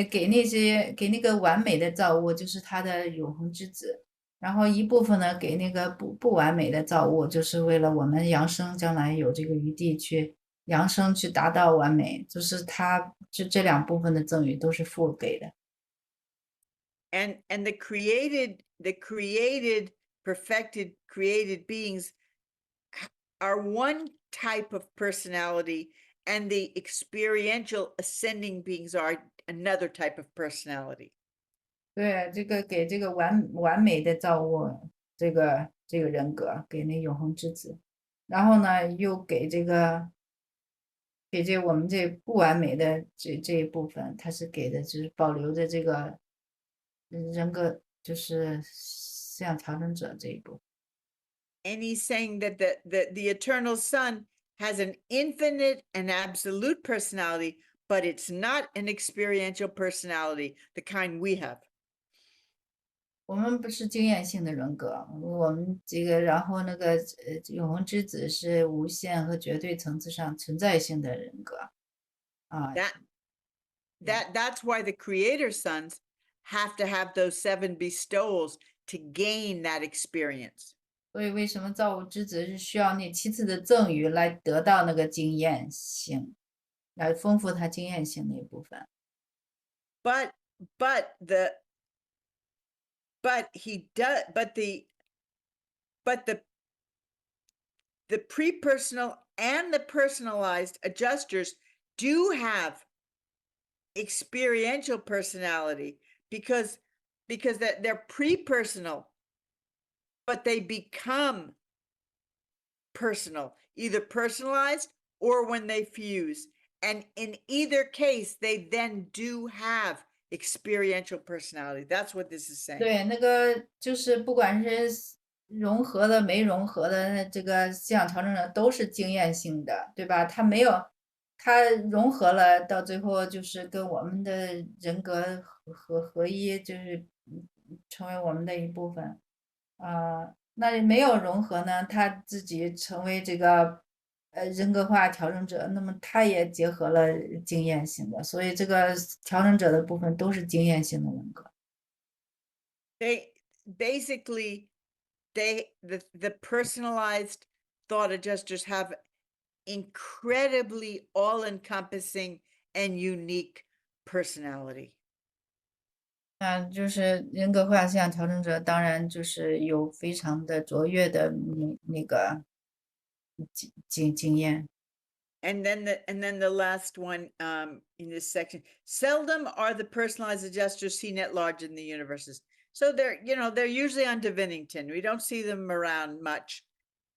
给那个完美的造物，就是它的永恒之子，然后一部分呢给那个不完美的造物，就是为了我们扬升，将来有这个余地去扬升，去达到完美，就是它这2部分的赠予都是父给的。And the perfected created beings are one type of personality, and the experiential ascending beings are another type of personality. 对，这个给这个完美的造物，这个人格给那永恒之子，然后呢又给这我们这不完美的这一部分，它是给的就是保留着这个人格，就是思想调整者这一部分。And he's saying that the eternal Son has an infinite and absolute personality, but it's not an experiential personality, the kind we have. 我们不是经验性的人格，我们然后那个永恒之子是无限和绝对层次上存在性的人格啊。That's why the creator sons have to have those 7 bestowals to gain that experience. 所以为什么造物之子是需要那7次的赠予来得到那个经验性，来丰富他经验性那一部分。But the pre-personal and the personalized adjusters do have experiential personality because that they're pre-personal, but they become personal, either personalized or when they fuse. And in either case, they then do have experiential personality. That's what this is saying. 对，那个就是不管是融合的没融合的这个思想调整者都是经验性的，对吧？它没有，它融合了，到最后就是跟我们的人格合一，就是成为我们的一部分。那没有融合呢，他自己成为这个人格化调整者，那么他也结合了经验性的，所以这个调整者的部分都是经验性的人格。They basically the personalized thought adjusters have incredibly all-encompassing and unique personality. 就是人格化思想调整者，当然就是有非常的卓越的那个经验。And then the last one in this section, seldom are the personalized adjusters seen at large in the universes. So they're usually on Divinington. We don't see them around much,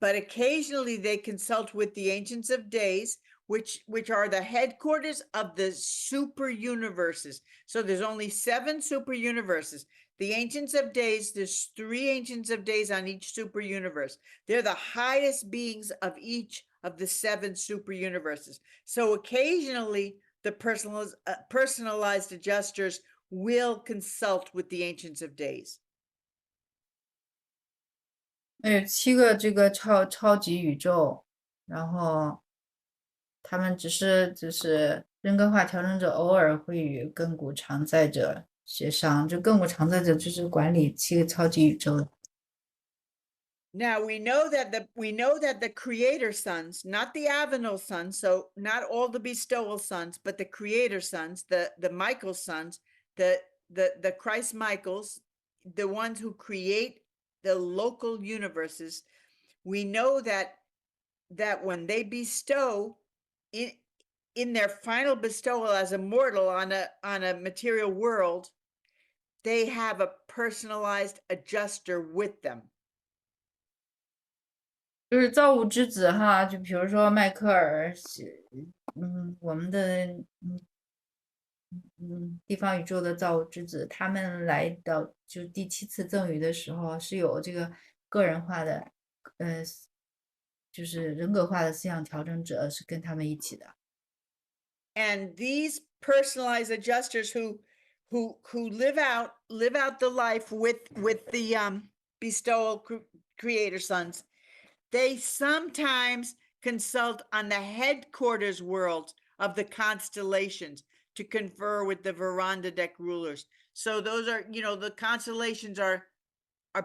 but occasionally they consult with the Ancients of Days, which are the headquarters of the super universes. So there's only 7 super universes. The Ancients of Days, there's 3 Ancients of Days on each super universe. They're the highest beings of each of the 7 super universes. So occasionally the personalized adjusters will consult with the Ancients of Days. 有7个这个超级宇宙，然后他们就是人格化调整者偶尔会与亘古常在者协商，就亘古常在者就是管理7个超级宇宙。Now we know that the creator sons, not the Avenal sons, so not all the bestowal sons, but the creator sons, the Michael sons, the Christ Michaels, the ones who create the local universes. We know that when they bestow in their final bestowal as a mortal on a material world, they have a personalized adjuster with them. 就是造物之子哈，就比如说迈克尔，我们的地方宇宙的造物之子，他们来到就第7次赠予的时候，是有这个个人化的，就是人格化的思想调整者是跟他们一起的。And these personalized adjusters who live out the life with the bestowal creator sons. They sometimes consult on the headquarters world of the constellations to confer with the veranda deck rulers. So those are, the constellations are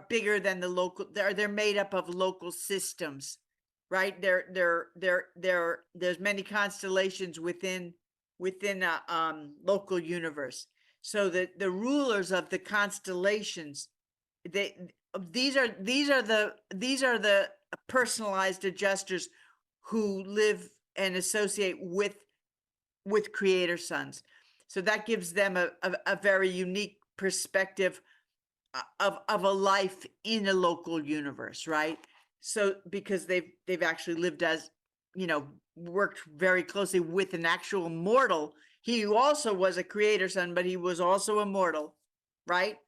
bigger than the local. They're made up of local systems, right? There's many constellations within a local universe. So that the rulers of the constellations, these are the personalized adjusters who live and associate with creator sons. So that gives them a very unique perspective of a life in a local universe, right? So because they've actually lived as, worked very closely with an actual mortal. He also was a creator son, but he was also a mortal, right?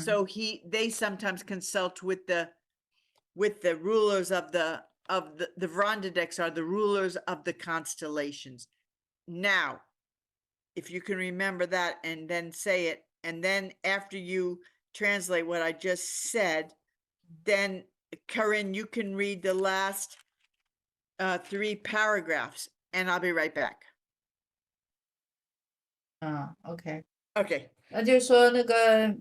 So they sometimes consult with the rulers of the veranda decks are the rulers of the constellations. Now, if you can remember that and then say it, and then after you translate what I just said, then Corinne, you can read the last 3 paragraphs, and I'll be right back. OK， Okay. 那就是说那个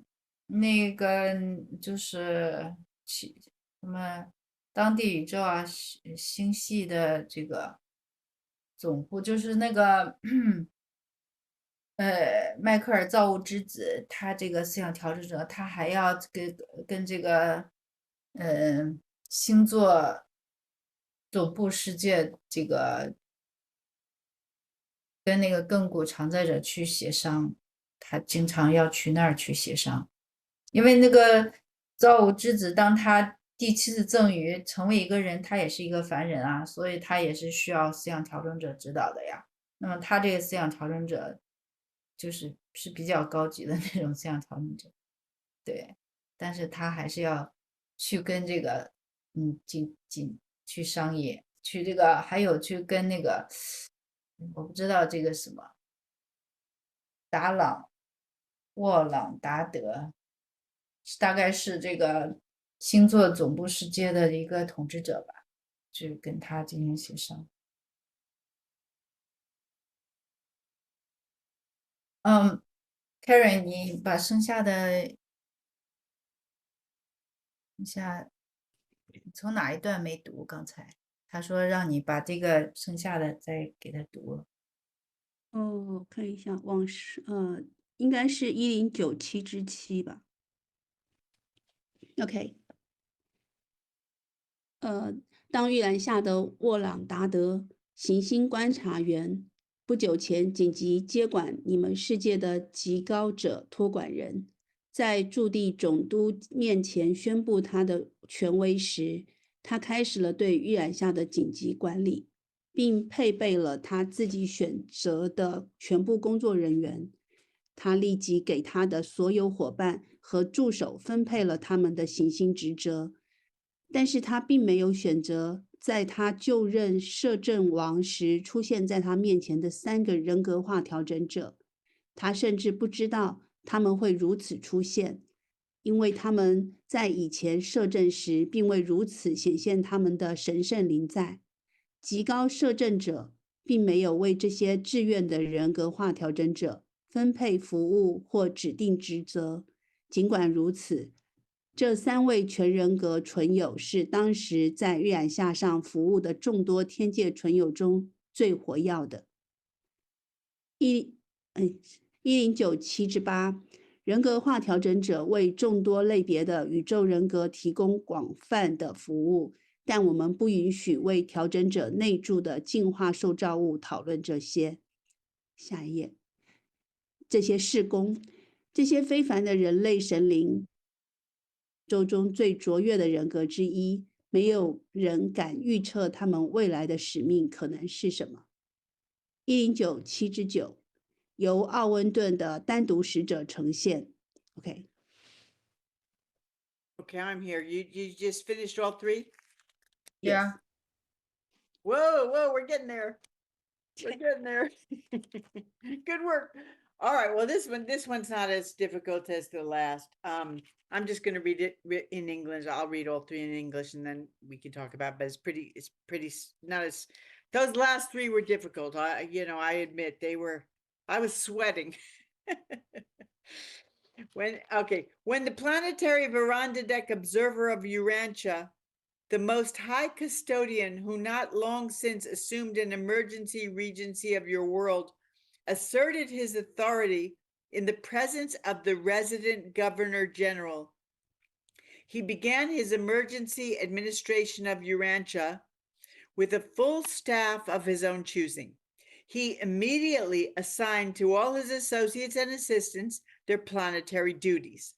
就是什么当地宇宙啊，星系的这个总部，就是那个迈克尔造物之子，他这个思想调整者，他还要跟这个星座总部世界这个跟那个亘古常在者去协商，他经常要去那儿去协商，因为那个造物之子，当他第7次赠予成为一个人，他也是一个凡人啊，所以他也是需要思想调整者指导的呀。那么他这个思想调整者是比较高级的那种思想调整者，对，但是他还是要去跟这个去商业，去这个还有去跟那个我不知道这个什么沃朗达德，大概是这个星座总部世界的一个统治者吧，去跟他进行协商。Karen， 你把剩下的从哪一段没读？刚才他说让你把这个剩下的再给他读了。哦，看一下往事，应该是1097之7吧。OK，当玉兰下的沃朗达德行星观察员不久前紧急接管你们世界的极高者托管人，在驻地总督面前宣布他的权威时，他开始了对玉兰下的紧急管理，并配备了他自己选择的全部工作人员。他立即给他的所有伙伴和助手分配了他们的行星职责，但是他并没有选择在他就任摄政王时出现在他面前的3个人格化调整者。他甚至不知道他们会如此出现，因为他们在以前摄政时并未如此显现他们的神圣临在。极高摄政者并没有为这些志愿的人格化调整者分配服务或指定职责。尽管如此，这3位全人格存有是当时在玉兰下上服务的众多天界存有中最活跃的。1097之8，人格化调整者为众多类别的宇宙人格提供广泛的服务，但我们不允许为调整者内住的进化受造物讨论这些。下一页，这些事工，这些非凡的人类神灵，宇宙中最卓越的人格之一，没有人敢预测他们未来的使命可能是什么。1097之9，由奥温顿的单独使者呈现。OK， Okay, I'm here. You just finished all 3? Yeah. Whoa, we're getting there. We're getting there. Good work. All right. Well, this one's not as difficult as the last. I'm just going to read it in English. I'll read all three in English, and then we can talk about it. But it's pretty not as. Those last three were difficult. I admit I was sweating. When the planetary veranda deck observer of Urantia, the most high custodian who not long since assumed an emergency regency of your world, asserted his authority in the presence of the resident governor general. He began his emergency administration of Urantia with a full staff of his own choosing. He immediately assigned to all his associates and assistants their planetary duties.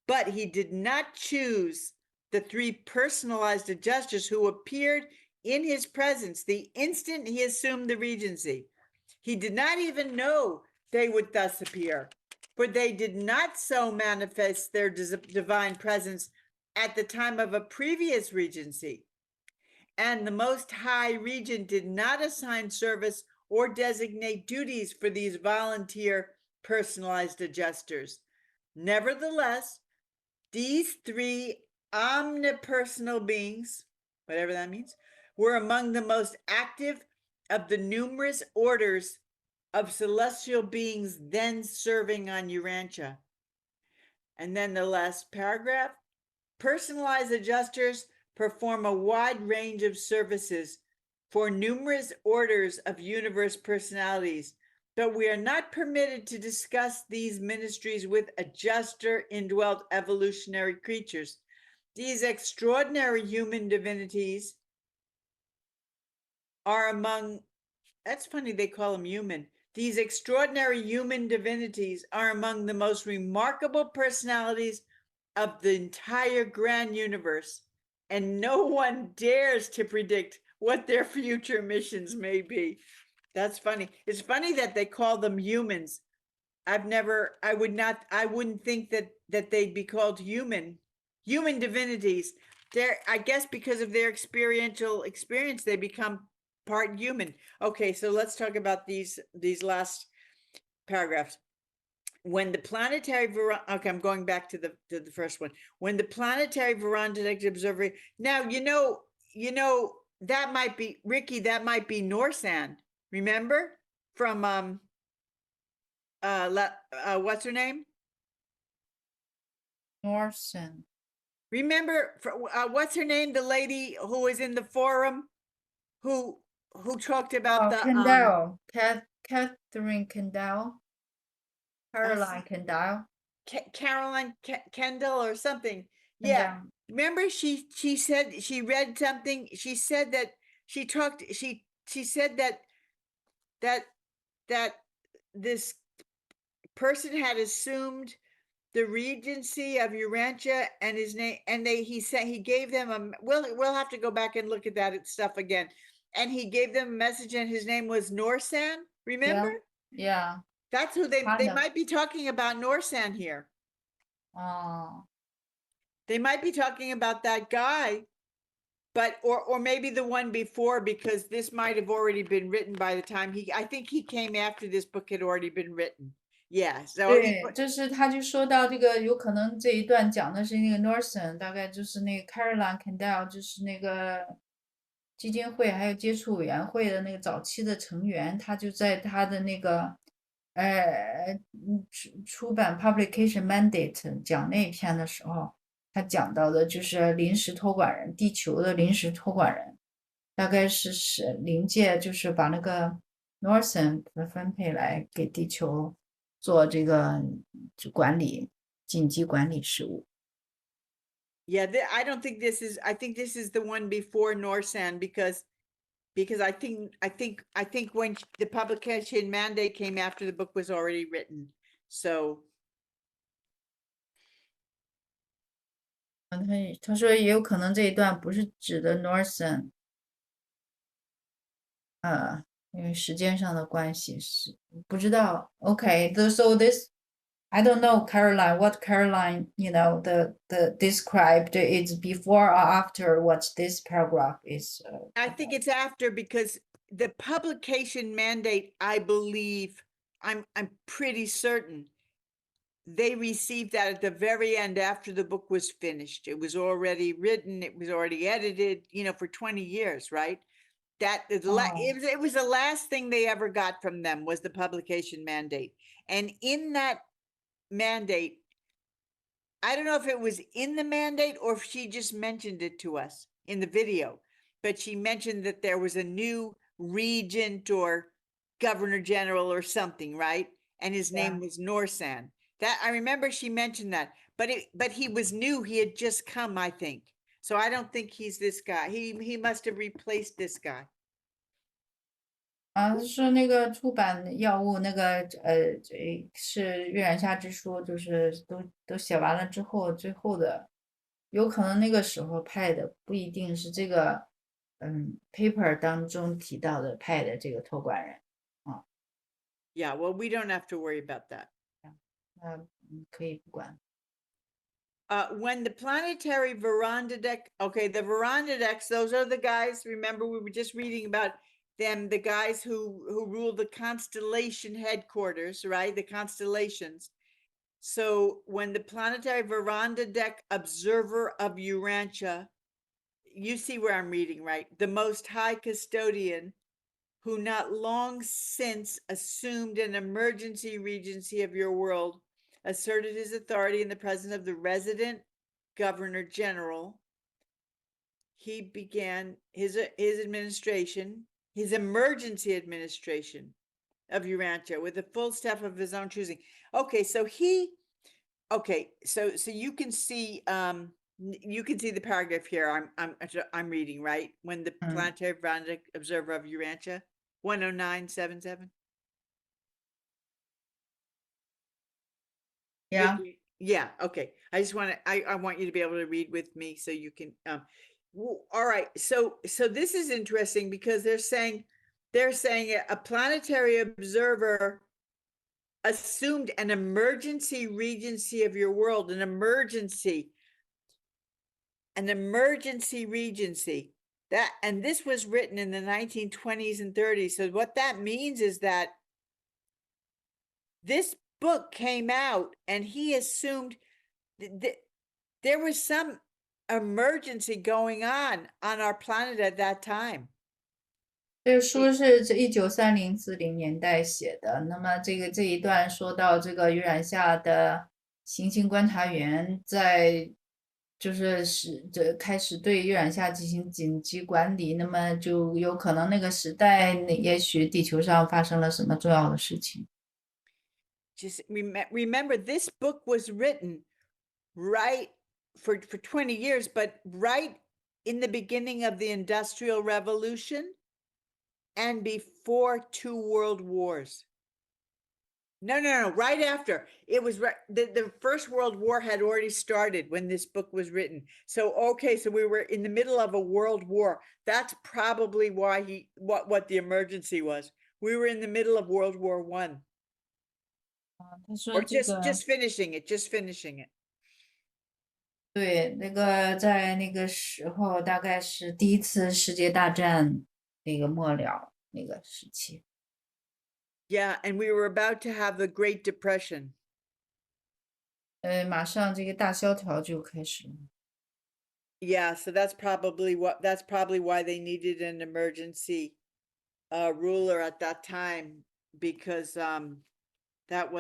But he did not choose the three personalized adjusters who appeared in his presence the instant he assumed the regency. He did not even know they would thus appear, for they did not so manifest their divine presence at the time of a previous regency. And the Most High Regent did not assign service or designate duties for these volunteer personalized adjusters. Nevertheless, these three omnipersonal beings, whatever that means, were among the most active of the numerous orders of celestial beings then serving on Urantia. And then the last paragraph, personalized adjusters perform a wide range of services for numerous orders of universe personalities, but we are not permitted to discuss these ministries with adjuster indwelt evolutionary creatures. These extraordinary human divinities are among, that's funny, they call them human. These extraordinary human divinities are among the most remarkable personalities of the entire grand universe, and no one dares to predict what their future missions may be. That's funny. It's funny that they call them humans. I wouldn't think that they'd be called human divinities. I guess because of their experiential experience, they become part human. Okay, so let's talk about these last paragraphs. When the planetary okay, I'm going back to the first one. When the planetary veranda observer, now that might be Ricky. That might be Norsan. Remember from what's her name? Norsen. Remember what's her name? The lady who was in the forum, who talked about the Kendall, Catherine Kendall, Caroline Kendall. Caroline Kendall or something. Yeah. Kendall. Remember she said she read something. She said that she said that this person had assumed the regency of Urantia, and his name, and he gave them we'll have to go back and look at that stuff again. And he gave them a message, and his name was Norsan. Remember? Yeah. That's who they might be talking about. Norsan here. Oh. They might be talking about that guy, but or maybe the one before, because this might have already been written by the time I think he came after this book had already been written. Yeah, so 对，就是他就说到这个，有可能这一段讲的是那个 Norsen，大概就是那个 Caroline Kendall，就是那个基金会还有接触委员会的那个早期的成员，他就在他的那个出版 Publication Mandate 讲那一篇的时候，他讲到的就是临时托管人，地球的临时托管人，大概是灵界就是把那个 Norsen 分配来给地球做这个管理，紧急管理事务。Yeah, I don't think this is. I think this is the one before Norsan, because I think when the publication mandate came after the book was already written. So. 他说也有可能这一段不是指的 Norsen， 因为时间上的关系是不知道。Okay, so this I don't know Caroline, what Caroline, the described is before or after what this paragraph is. I think it's after, because the publication mandate, I believe, I'm pretty certain they received that at the very end after the book was finished. It was already written, it was already edited, for 20 years, right? It was the last thing they ever got from them was the publication mandate. And in that mandate, I don't know if it was in the mandate or if she just mentioned it to us in the video, but she mentioned that there was a new regent or governor general or something, right? And his name was Norsan. That I remember she mentioned that, but he was new. He had just come, I think. So I don't think he's this guy. He must have replaced this guy. 是那个出版药物那个是月染下之书，就是都写完了之后，最后的有可能那个时候派的不一定是这个paper 当中提到的派的这个托管人啊。Yeah, well, we don't have to worry about that. 可以不管。When the planetary veranda deck, okay, the veranda decks, those are the guys, remember we were just reading about them, the guys who rule the constellation headquarters, right? The constellations. So when the planetary veranda deck observer of Urantia, you see where I'm reading, right? The most high custodian, who not long since assumed an emergency regency of your world, asserted his authority in the presence of the resident governor general. He began his administration, his emergency administration of Urantia with a full staff of his own choosing. Okay, so so you can see the paragraph here I'm reading, right? When the planetary veranda observer of Urantia, 109.77. Yeah. Yeah. Okay. I just want to, I want you to be able to read with me so you can, all right. So this is interesting because they're saying a planetary observer assumed an emergency regency of your world, an emergency regency. And this was written in the 1920s and 30s. So what that means is that this book came out and he assumed that there was some emergency going on our planet at that time. 这书是1930-40年代写的。那么这一段说到这个月染下的行星观察员在开始对月染下进行紧急管理，那么就有可能那个时代也许地球上发生了什么重要的事情。Just remember, this book was written right for 20 years, but right in the beginning of the Industrial Revolution and before 2 world wars. No, right after. It was the First World War had already started when this book was written. So, okay, so we were in the middle of a world war. That's probably why what the emergency was. We were in the middle of World War I. Or just finishing it. 对，那个在那个时候大概是第一次世界大战那个末了那个时期。Yeah, and we were about to have the Great Depression. 马上这个大萧条就开始了。Yeah, so that's probably why they needed an emergency ruler at that time, because that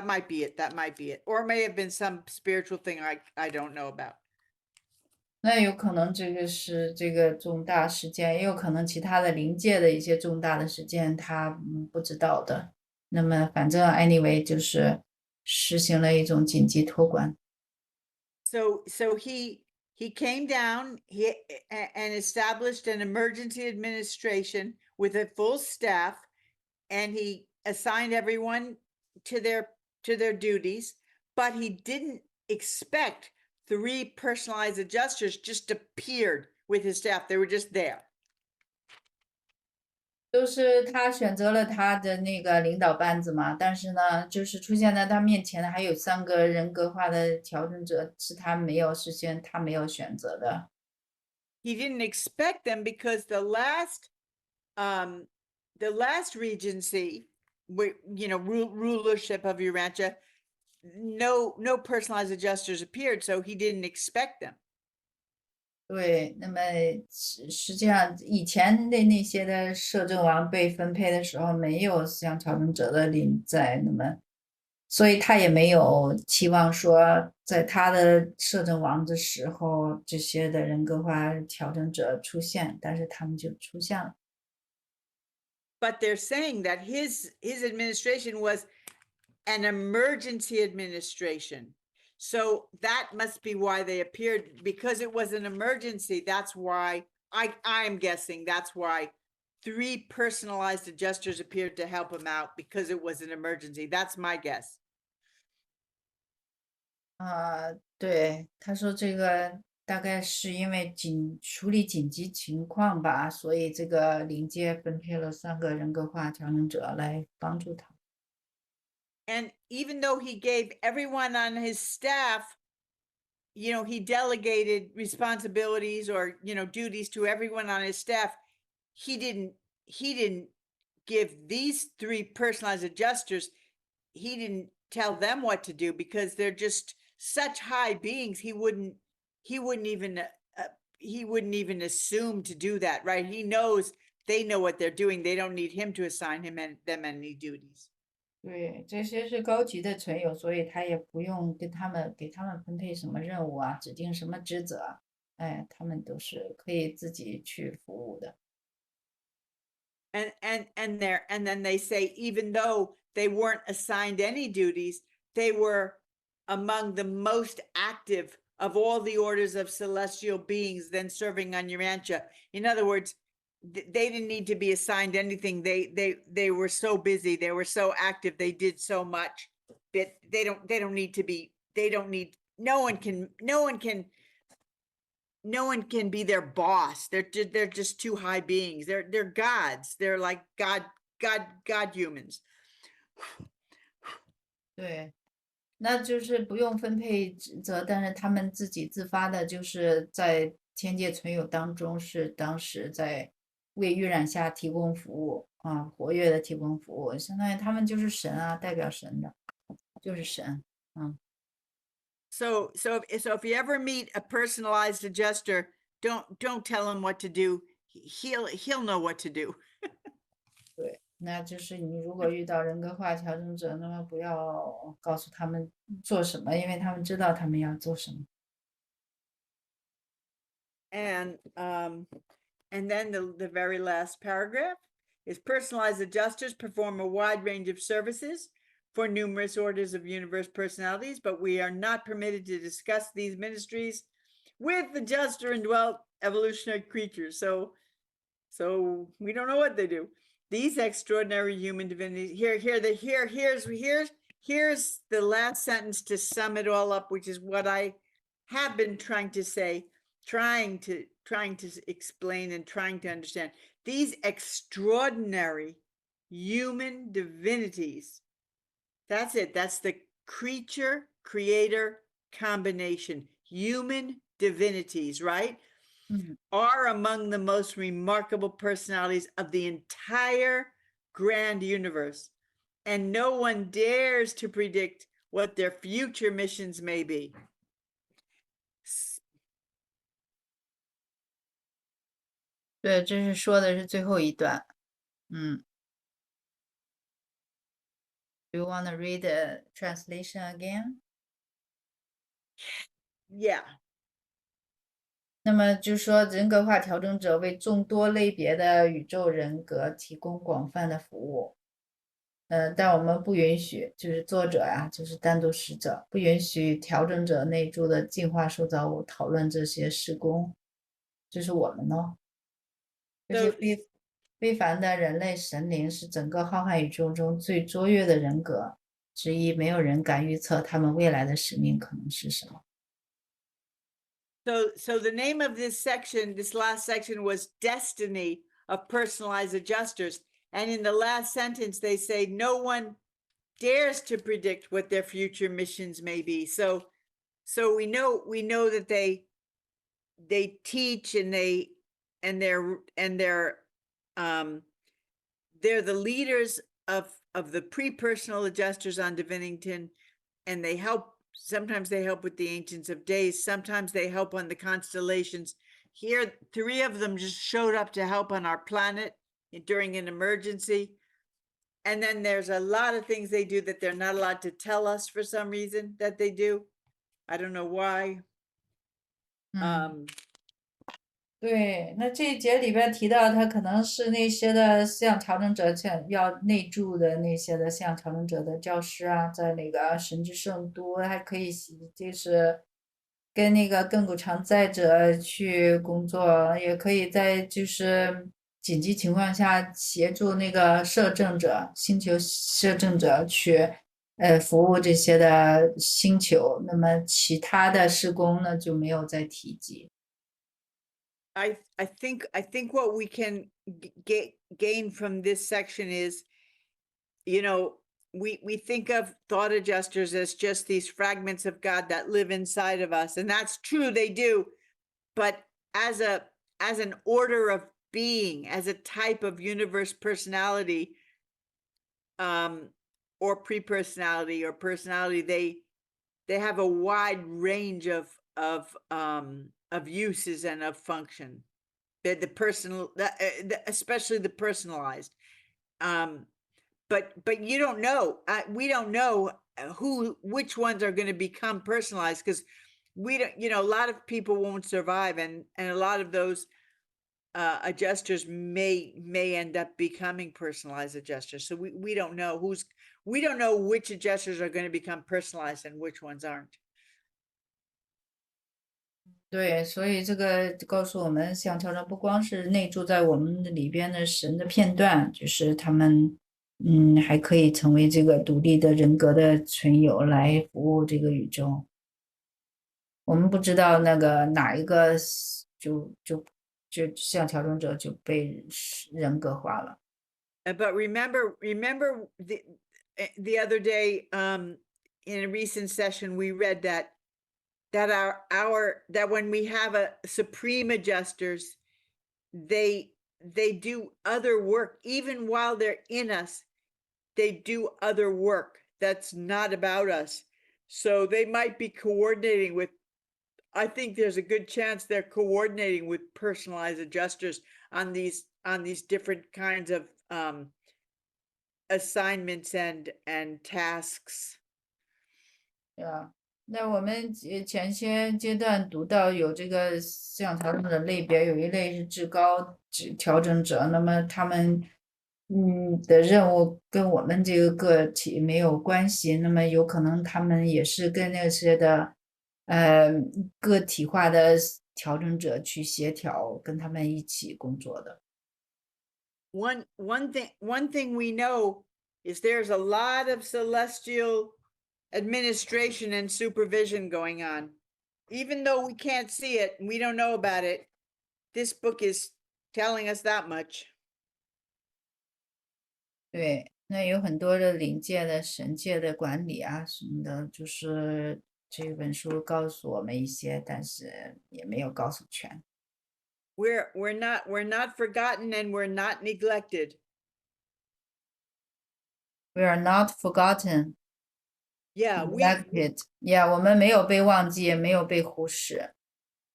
might be it, or it may have been some spiritual thing I don't know about. 那有可能这个是这个重大事件，也有可能其他的临界的一些重大的事件他不知道的。那么反正 anyway 就是实行了一种紧急托管。So he came down and established an emergency administration with a full staff, and he assigned everyone to their duties, but he didn't expect 3 personalized adjusters just appeared with his staff. They were just there. 都是他选择了他的那个领导班子嘛，但是呢，就是出现在他面前的还有3个人格化的调整者，是他没有选择的。He didn't expect them because the last the last regency, rulership of Urantia, no personalized adjusters appeared, so he didn't expect them. 对，那么实际上以前的那些的摄政王被分配的时候，没有思想调整者的灵在，那么所以他也没有期望说，在他的摄政王的时候，这些的人格化调整者出现，但是他们就出现了。But they're saying that his administration was an emergency administration. So that must be why they appeared, because it was an emergency. That's why I'm guessing that's why 3 personalized adjusters appeared to help him out, because it was an emergency. That's my guess. 对，他说这个大概是因为处理紧急情况吧，所以这个灵界分配了3个人格化调整者来帮助他。And even though he gave everyone on his staff, he delegated responsibilities or, duties to everyone on his staff, he didn't give these 3 personalized adjusters, he didn't tell them what to do, because they're just such high beings. He wouldn't even assume to do that, right? He knows they know what they're doing. They don't need him to assign them any duties. 对，这些是高级的存有，所以他也不用给他们分配什么任务啊，指定什么职责，哎，他们都是可以自己去服务的。And then they say, even though they weren't assigned any duties, they were among the most active of all the orders of celestial beings then serving on Urantia. In other words, they didn't need to be assigned anything. They were so busy. They were so active. They did so much that no one can be their boss. They're just too high beings. They're gods. They're like God humans. 对，那就是不用分配职责，但是他们自己自发的，就是在天界存有当中，是当时在为预染下提供服务啊，活跃的提供服务，相当于他们就是神啊，代表神的，就是神，嗯。So if you ever meet a personalized adjuster, don't tell him what to do. He'll know what to do. 对，那就是你如果遇到人格化调整者，那么不要告诉他们做什么，因为他们知道他们要做什么。And then the very last paragraph is personalized adjusters perform a wide range of services for numerous orders of universe personalities, but we are not permitted to discuss these ministries with adjuster and dwelt evolutionary creatures. So we don't know what they do. These extraordinary human divinities. Here's the last sentence to sum it all up, which is what I have been trying to say, trying to explain and trying to understand. These extraordinary human divinities. That's it. That's the creature creator combination. Human divinities, right? Are among the most remarkable personalities of the entire grand universe. And no one dares to predict what their future missions may be. 对，这是说的是最后一段。Do you want to read the translation again? Yeah. 那么就说人格化调整者为众多类别的宇宙人格提供广泛的服务。但我们不允许，就是作者呀，就是单独使者，不允许调整者内住的进化受造物讨论这些事工。这是我们哦。这些非凡的人类神灵是整个浩瀚宇宙中最卓越的人格之一，没有人敢预测他们未来的使命可能是什么。So the name of this section, this last section, was Destiny of Personalized Adjusters. And in the last sentence, they say no one dares to predict what their future missions may be. So we know that they teach and they're they're the leaders of the pre-personal adjusters on Divinington, and they help. Sometimes they help with the Ancients of Days. Sometimes they help on the constellations. Here, 3 of them just showed up to help on our planet during an emergency. And then there's a lot of things they do that they're not allowed to tell us for some reason that they do. I don't know why. 对，那这一节里边提到，他可能是那些的思想调整者，像要内住的那些的思想调整者的教师啊，在那个神之圣都，还可以就是跟那个亘古常在者去工作，也可以在就是紧急情况下协助那个摄政者、星球摄政者去服务这些的星球。那么其他的事工呢就没有再提及。I think what we can gain from this section is, you know, we think of thought adjusters as just these fragments of God that live inside of us, and that's true, they do. But as an order of being, as a type of universe personality, or pre-personality or personality, they have a wide range of uses and of function. The personal, especially the personalized. But you don't know. We don't know which ones are going to become personalized, because we don't. You know, a lot of people won't survive, and a lot of those adjusters may end up becoming personalized adjusters. So we don't know we don't know which adjusters are going to become personalized and which ones aren't. 对，所以这个告诉我们，想调整不光是内住在我们里边的神的片段，就是他们，还可以成为这个独立的人格的存有来服务这个宇宙。我们不知道那个哪一个就像调整者就被人格化了。But remember the other day, in a recent session, we read that that when we have a supreme adjusters, they do other work, even while they're in us. They do other work that's not about us. So they might be coordinating with, I think there's a good chance they're coordinating with personalized adjusters on these different kinds of assignments and tasks. 对啊，那我们前些阶段读到有这个思想调整者类别，有一类是至高调整者，那么他们的任务跟我们这个个体没有关系，那么有可能他们也是跟那些的个体化的调整者去协调，跟他们一起工作的。One thing we know is there's a lot of celestial administration and supervision going on. Even though we can't see it and we don't know about it, this book is telling us that much. 对，那有很多的灵界的神界的管理啊什么的，就是这本书告诉我们一些，但是也没有告诉全。We're not forgotten, and we're not neglected. We are not forgotten, Yeah, neglected. Yeah， 我们没有被忘记，也没有被忽视，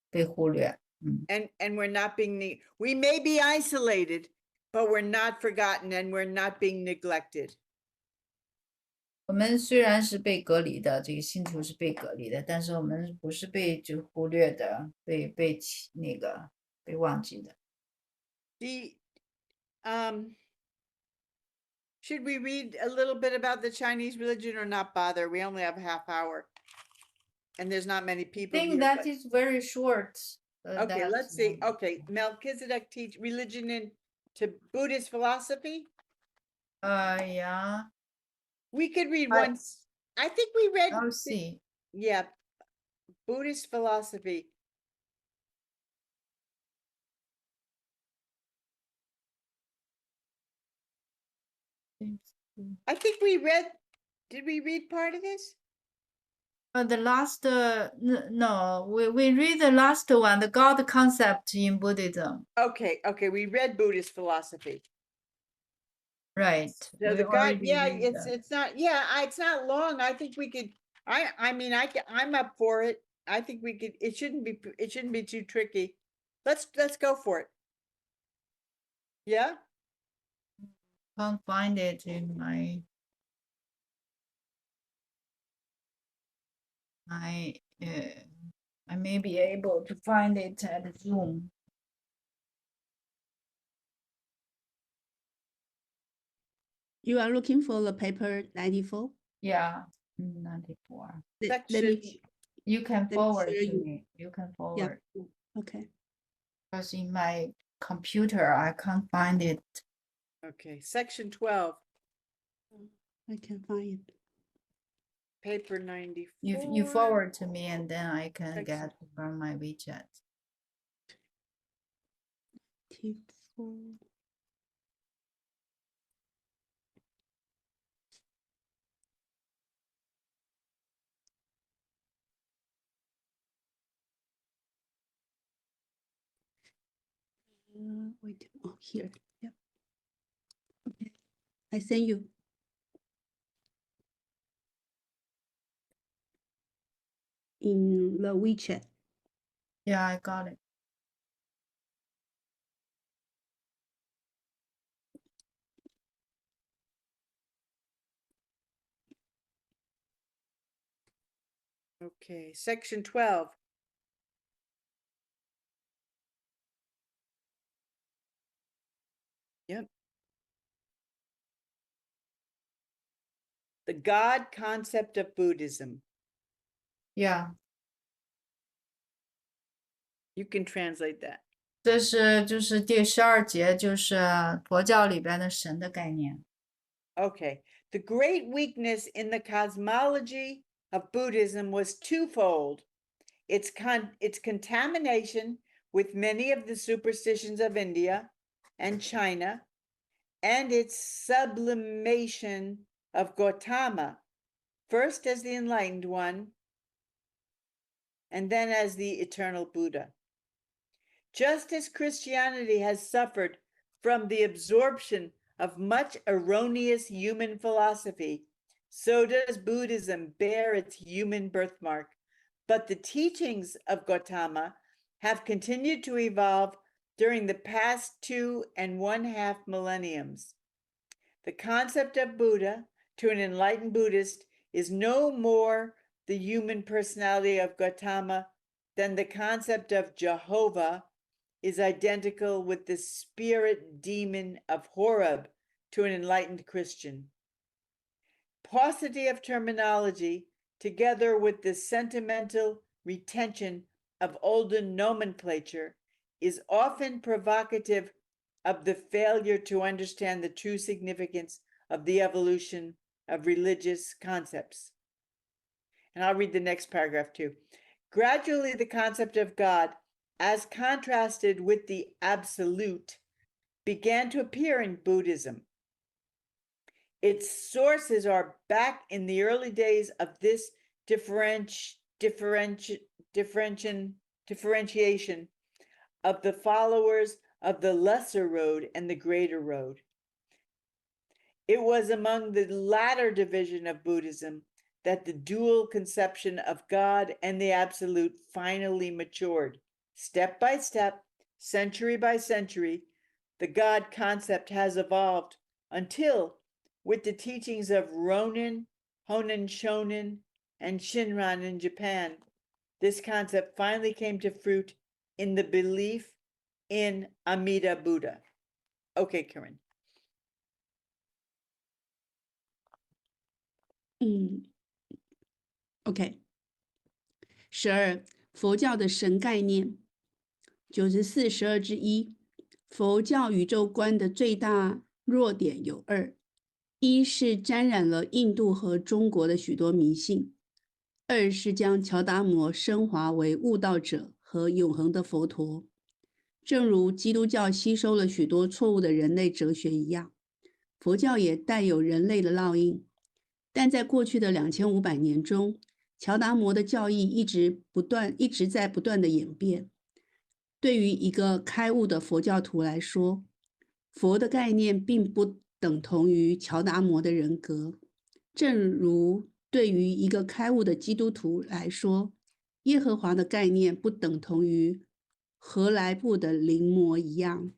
被忽略。and we're not being we may be isolated, but we're not forgotten, and we're not being neglected. 我们虽然是被隔离的，这个星球是被隔离的，但是我们不是被就忽略的，被忘记的。Should we read a little bit about the Chinese religion or not bother? We only have a half hour, and there's not many people I think here. that is very short. Okay, let's see. Okay, Melchizedek teach religion into Buddhist philosophy. Yeah. We could read once. I think we read. I'll see. Yeah, Buddhist philosophy. I think we read. Did we read part of this? The last, no, we read the last one, the God concept in Buddhism. Okay, we read Buddhist philosophy. Right. So we the God, already yeah, read it's that. it's not long. I think we could. I'm up for it. I think we could. It shouldn't be too tricky. Let's go for it. Yeah. Can't find it in my I may be able to find it at Zoom. You are looking for the paper 94? Yeah, 94. Let Section. me, You can me forward share to you. me. You can yeah, forward. okay. Because in my computer, I can't find it. Okay, section 12, I can find it. paper 94. You forward to me, and then I can Section. get from my WeChat. 94. Wait, oh, here. Yeah. Okay. I send you. In the WeChat. Yeah, I got it. Okay, section 12. Yep. The God concept of Buddhism. Yeah. You can translate that. 这是就是第12节，就是佛教里边的神的概念。Okay. The great weakness in the cosmology of Buddhism was twofold. Its contamination with many of the superstitions of India and China, and its sublimation of Gautama, first as the enlightened one, and then as the eternal Buddha. Just as Christianity has suffered from the absorption of much erroneous human philosophy, so does Buddhism bear its human birthmark. But the teachings of Gautama have continued to evolve during the past 2.5 millenniums. The concept of Buddha to an enlightened Buddhist is no more the human personality of Gautama than the concept of Jehovah is identical with the spirit demon of Horeb to an enlightened Christian. Paucity of terminology, together with the sentimental retention of olden nomenclature, is often provocative of the failure to understand the true significance of the evolution of religious concepts. And I'll read the next paragraph too. Gradually, the concept of God, as contrasted with the absolute, began to appear in Buddhism. Its sources are back in the early days of this differentiation of the followers of the lesser road and the greater road. It was among the latter division of Buddhism that the dual conception of God and the absolute finally matured. Step by step, century by century, the God concept has evolved until, with the teachings of Ronin, Honen Shonin, and Shinran in Japan, this concept finally came to fruit in the belief in Amida Buddha. Okay, Karen. OK。12佛教的神概念。9412之一，佛教宇宙观的最大弱点有2：一是沾染了印度和中国的许多迷信；二是将乔达摩升华为悟道者和永恒的佛陀。正如基督教吸收了许多错误的人类哲学一样，佛教也带有人类的烙印。但在过去的2500年中，乔达摩的教义一直在不断的演变。对于一个开悟的佛教徒来说，佛的概念并不等同于乔达摩的人格，正如对于一个开悟的基督徒来说，耶和华的概念不等同于荷莱布的临摹一样。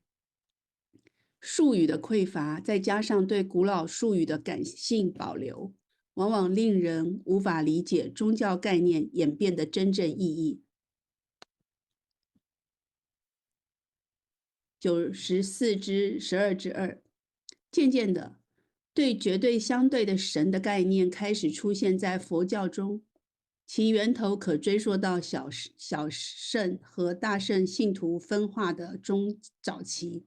术语的匮乏，再加上对古老术语的感性保留，往往令人无法理解宗教概念演变的真正意义。94/12/2，渐渐的，对绝对相对的神的概念开始出现在佛教中，其源头可追溯到小圣和大圣信徒分化的中早期。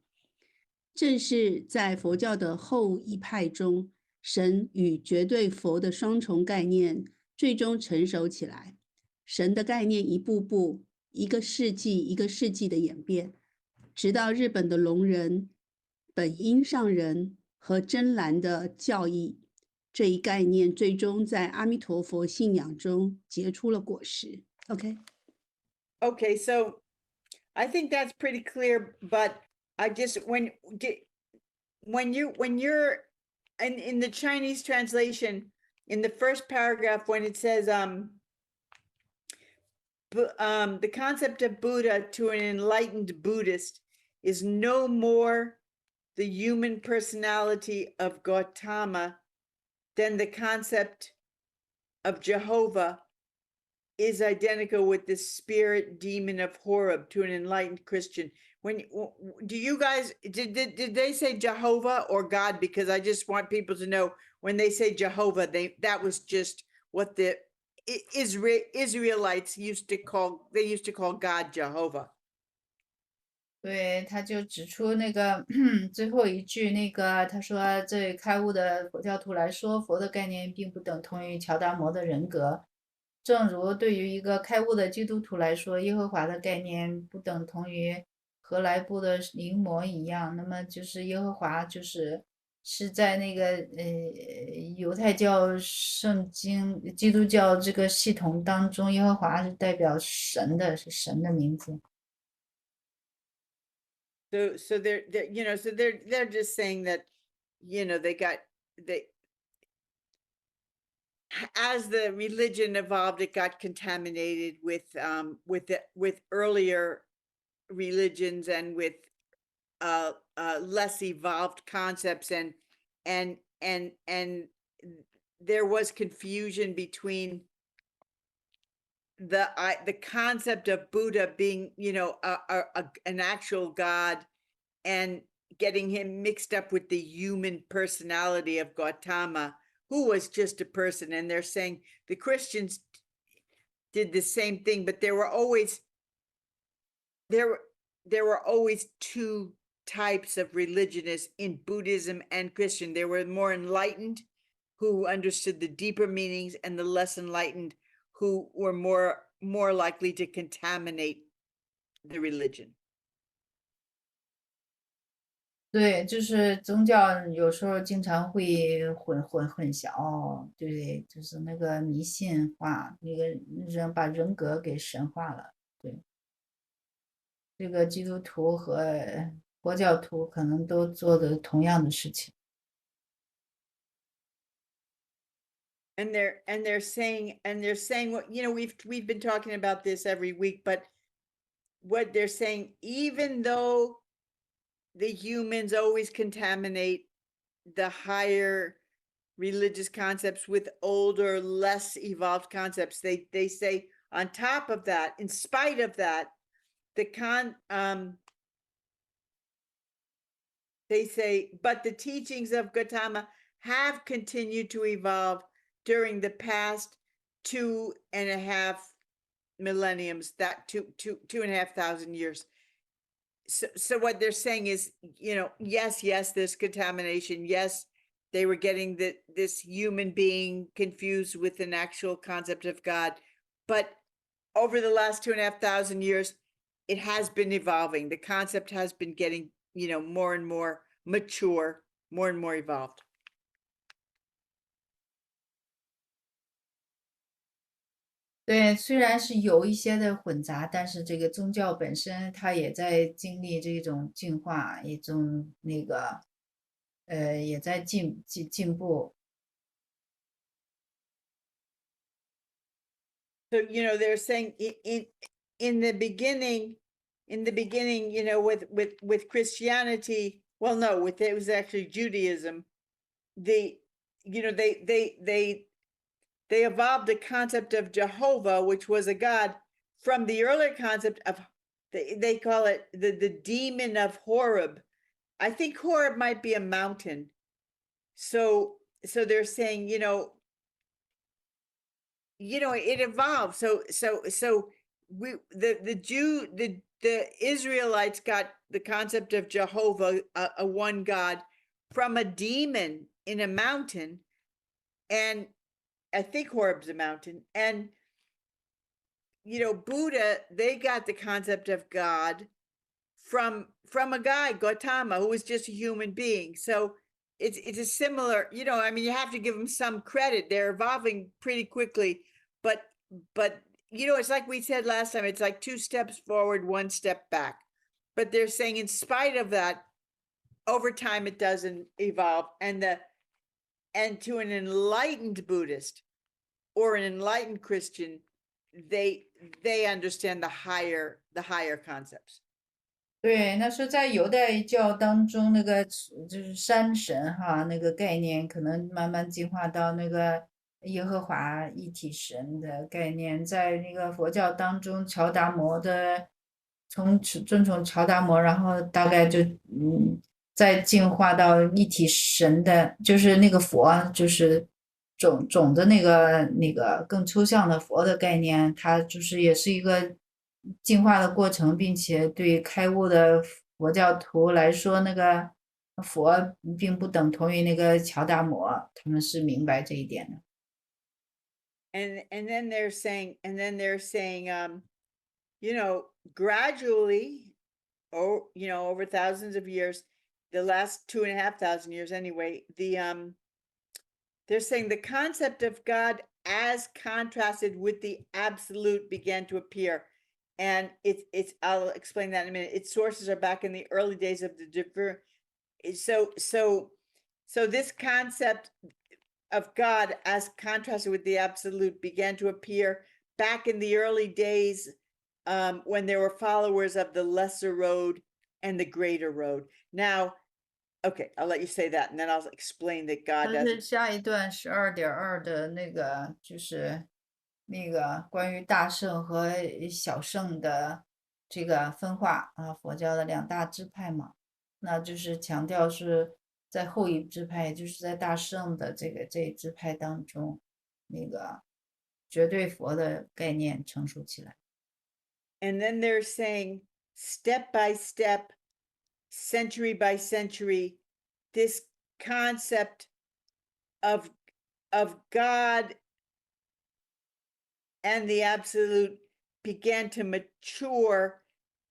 正是在佛教的后一派中，神与绝对佛的双重概念最终成熟起来。神的概念一步步、一个世纪一个世纪的演变，直到日本的龙人、本因上人和真兰的教义，这一概念最终在阿弥陀佛信仰中结出了果实。Okay, so I think that's pretty clear, but I just when you're in the Chinese translation, in the first paragraph when it says the concept of Buddha to an enlightened Buddhist is no more the human personality of Gautama than the concept of Jehovah is identical with the spirit demon of Horeb to an enlightened Christian. When do you guys did they say Jehovah or God? Because I just want people to know when they say Jehovah, that was just what the Israelites used to call God Jehovah. 对，他就指出那个最后一句，那个他说，对开悟的佛教徒来说，佛的概念并不等同于乔达摩的人格，正如对于一个开悟的基督徒来说，耶和华的概念不等同于荷莱布的临摹一样。那么就是耶和华是在那个犹太教圣经、基督教这个系统当中，耶和华是代表神的，是神的名字。So they're just saying that, as the religion evolved, it got contaminated with earlier religions and with less evolved concepts, and there was confusion between the concept of Buddha being, an actual God, and getting him mixed up with the human personality of Gautama, who was just a person. And they're saying the Christians did the same thing, but there were always two types of religionists in Buddhism and Christian. There were more enlightened who understood the deeper meanings, and the less enlightened who were more likely to contaminate the religion. 对，就是宗教有时候经常会混淆，对，就是那个迷信化，那个人把人格给神化了。对，这个基督徒和佛教徒可能都做的同样的事情。And they're saying what, we've been talking about this every week, but what they're saying, even though the humans always contaminate the higher religious concepts with older, less evolved concepts, they say on top of that, in spite of that, they say, but the teachings of Gautama have continued to evolve during the past 2.5 millenniums, that 2,500 years. So what they're saying is, yes, there's contamination. Yes, they were getting this human being confused with an actual concept of God. But over the last 2,500 years, it has been evolving. The concept has been getting, more and more mature, more and more evolved. 对，虽然是有一些的混杂，但是这个宗教本身它也在经历这种进化，一种也在进步。So, they're saying in the beginning, with Christianity, well, no, it was actually Judaism. They evolved the concept of Jehovah, which was a god, from the earlier concept of, they call it the demon of Horeb. I think Horeb might be a mountain. So they're saying, it evolved. So the Israelites got the concept of Jehovah, a one God, from a demon in a mountain, and I think Horeb's a mountain, and Buddha, they got the concept of God from a guy, Gautama, who was just a human being. So it's a similar, I mean, you have to give them some credit. They're evolving pretty quickly, but it's like we said last time, it's like 2 steps forward, 1 step back. But they're saying in spite of that, over time it doesn't evolve. And to an enlightened Buddhist or an enlightened Christian, they understand the higher concepts. 对，那说在犹太教当中，那个就是山神哈，那个概念可能慢慢进化到那个耶和华一体神的概念，在那个佛教当中，乔达摩的尊崇乔达摩，然后大概就再进化到一体神的，就是那个佛，就是总的那个更抽象的佛的概念，它就是也是一个进化的过程，并且对开悟的佛教徒来说，那个佛并不等同于那个乔达摩，他们是明白这一点的。And then they're saying, gradually, over thousands of years, the last 2,500 years anyway, they're saying the concept of God as contrasted with the absolute began to appear. And I'll explain that in a minute. Its sources are back in the early days of the so this concept of God as contrasted with the absolute began to appear back in the early days, when there were followers of the lesser road and the greater road. Now, okay, I'll let you say that, and then I'll explain that God 但是 doesn't. 下一段12.2的那个就是那个关于大圣和小圣的这个分化啊，佛教的2大支派嘛，那就是强调是在后一支派，就是在大圣的这一支派当中，那个绝对佛的概念成熟起来。And then they're saying, step by step, century by century, this concept of God and the absolute began to mature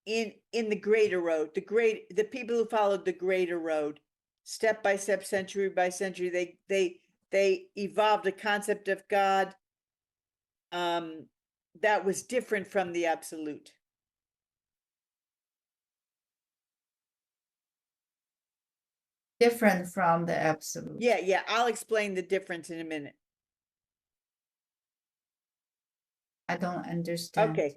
in the greater road. The people who followed the greater road, step by step, century by century, they evolved a concept of God that was different from the absolute. Different from the absolute. Yeah, I'll explain the difference in a minute. I don't understand. Okay,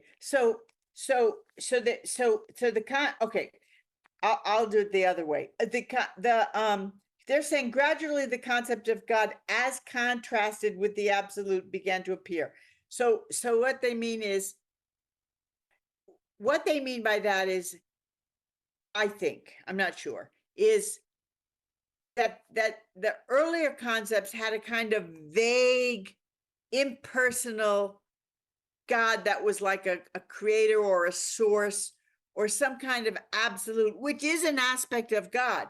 okay, I'll do it the other way. They're saying gradually the concept of God as contrasted with the absolute began to appear. So what they mean by that is, I think, I'm not sure, is that the earlier concepts had a kind of vague, impersonal God that was like a creator or a source or some kind of absolute, which is an aspect of God.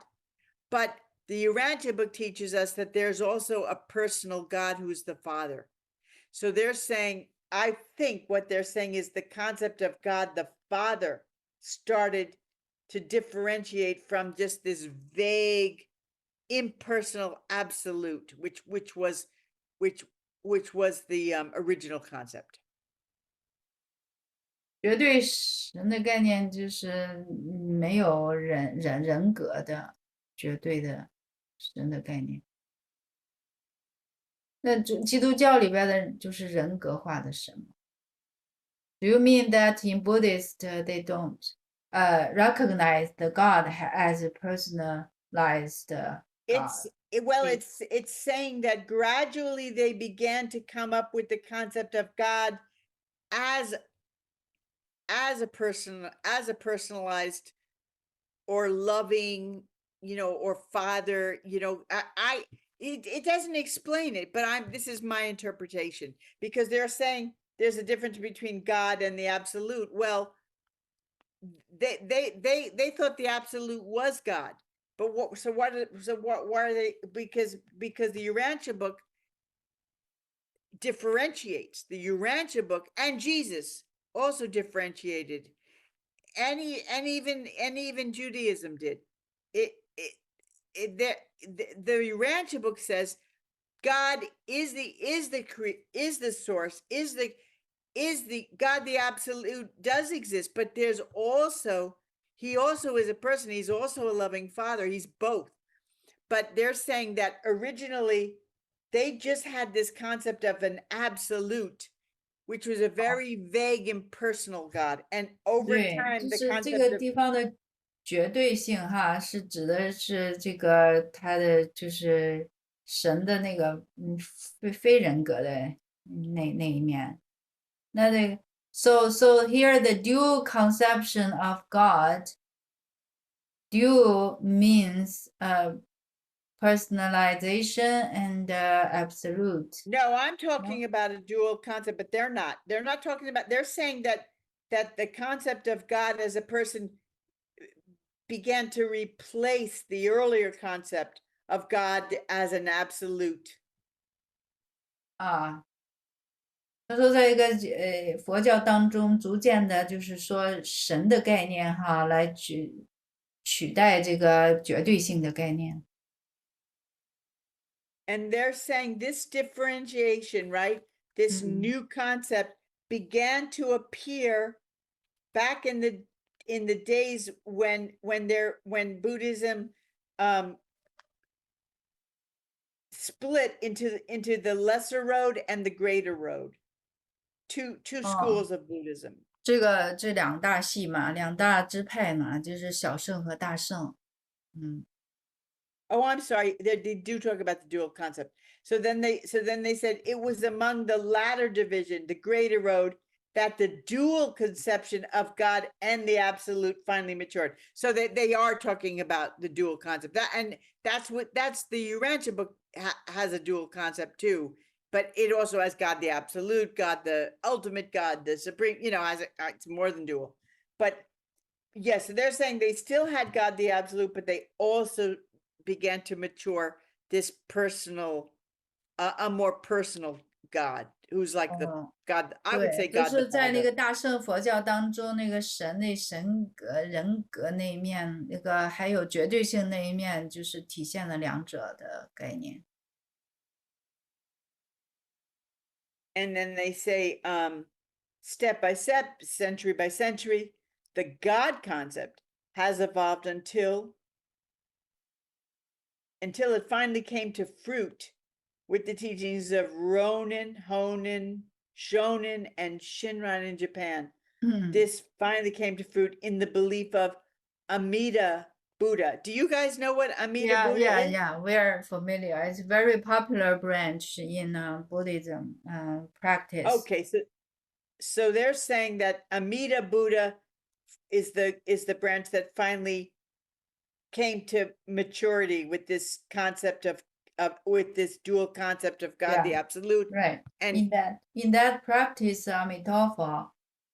But the Urantia book teaches us that there's also a personal God who's the Father. So they're saying, I think what they're saying is the concept of God the Father started to differentiate from just this vague, impersonal absolute, which was the original concept. 绝对神的概念就是没有人格的绝对的神的概念。那基督教里边的就是人格化的神吗？ Do you mean that in Buddhist they don't recognize the God as a personalized God? It's saying that gradually they began to come up with the concept of God as a personalized or loving, or father, it doesn't explain it, but this is my interpretation, because they're saying there's a difference between God and the absolute. Well, they thought the absolute was God, but why are they? Because the Urantia book differentiates. The Urantia book and Jesus also differentiated, and even Judaism did. The Urantia book says God is the source, is the God, the absolute does exist, but there's also, he also is a person, he's also a loving father, he's both. But they're saying that originally they just had this concept of an absolute, which was a very vague, impersonal God. And over 对， time, 就 the 是这 concept 个 of 地方的绝对性哈，是指的是这个它的就是神的那个非人格的那一面。那这个 so here the dual conception of God, dual means personalization and absolute. No, I'm talking about a dual concept, but they're not. They're not talking about, they're saying that the concept of God as a person began to replace the earlier concept of God as an absolute. 啊，他说，在一个佛教当中，逐渐的，就是说神的概念哈，来取代这个绝对性的概念。And they're saying this differentiation, right? This new concept began to appear back in the days when Buddhism split into the lesser road and the greater road. Two schools of Buddhism. 这两大系嘛，两大支派嘛，就是小乘和大乘。Oh, I'm sorry. They do talk about the dual concept. So then they said it was among the latter division, the greater road, that the dual conception of God and the absolute finally matured. So they are talking about the dual concept. That's the Urantia book has a dual concept too, but it also has God the absolute, God the ultimate, God the supreme. It's more than dual. But yes, they're saying they still had God the absolute, but they also began to mature this personal, a more personal God, who's like the God. I would say 对，就 God the 是在那 Father. 个大乘佛教当中，那个神的神格、人格那一面，那个还有绝对性那一面，就是体现了两者的概念。And then they say, step by step, century by century, the God concept has evolved until it finally came to fruit with the teachings of Ronin, Honin, Shonin, and Shinran in Japan. This finally came to fruit in the belief of Amida Buddha. Do you guys know what Amida Buddha is? Yeah, we're familiar. It's a very popular branch in Buddhism practice. Okay, so they're saying that Amida Buddha is the branch that finally came to maturity with this concept of with this dual concept of God, the absolute. Right. And in that practice, Amitabha,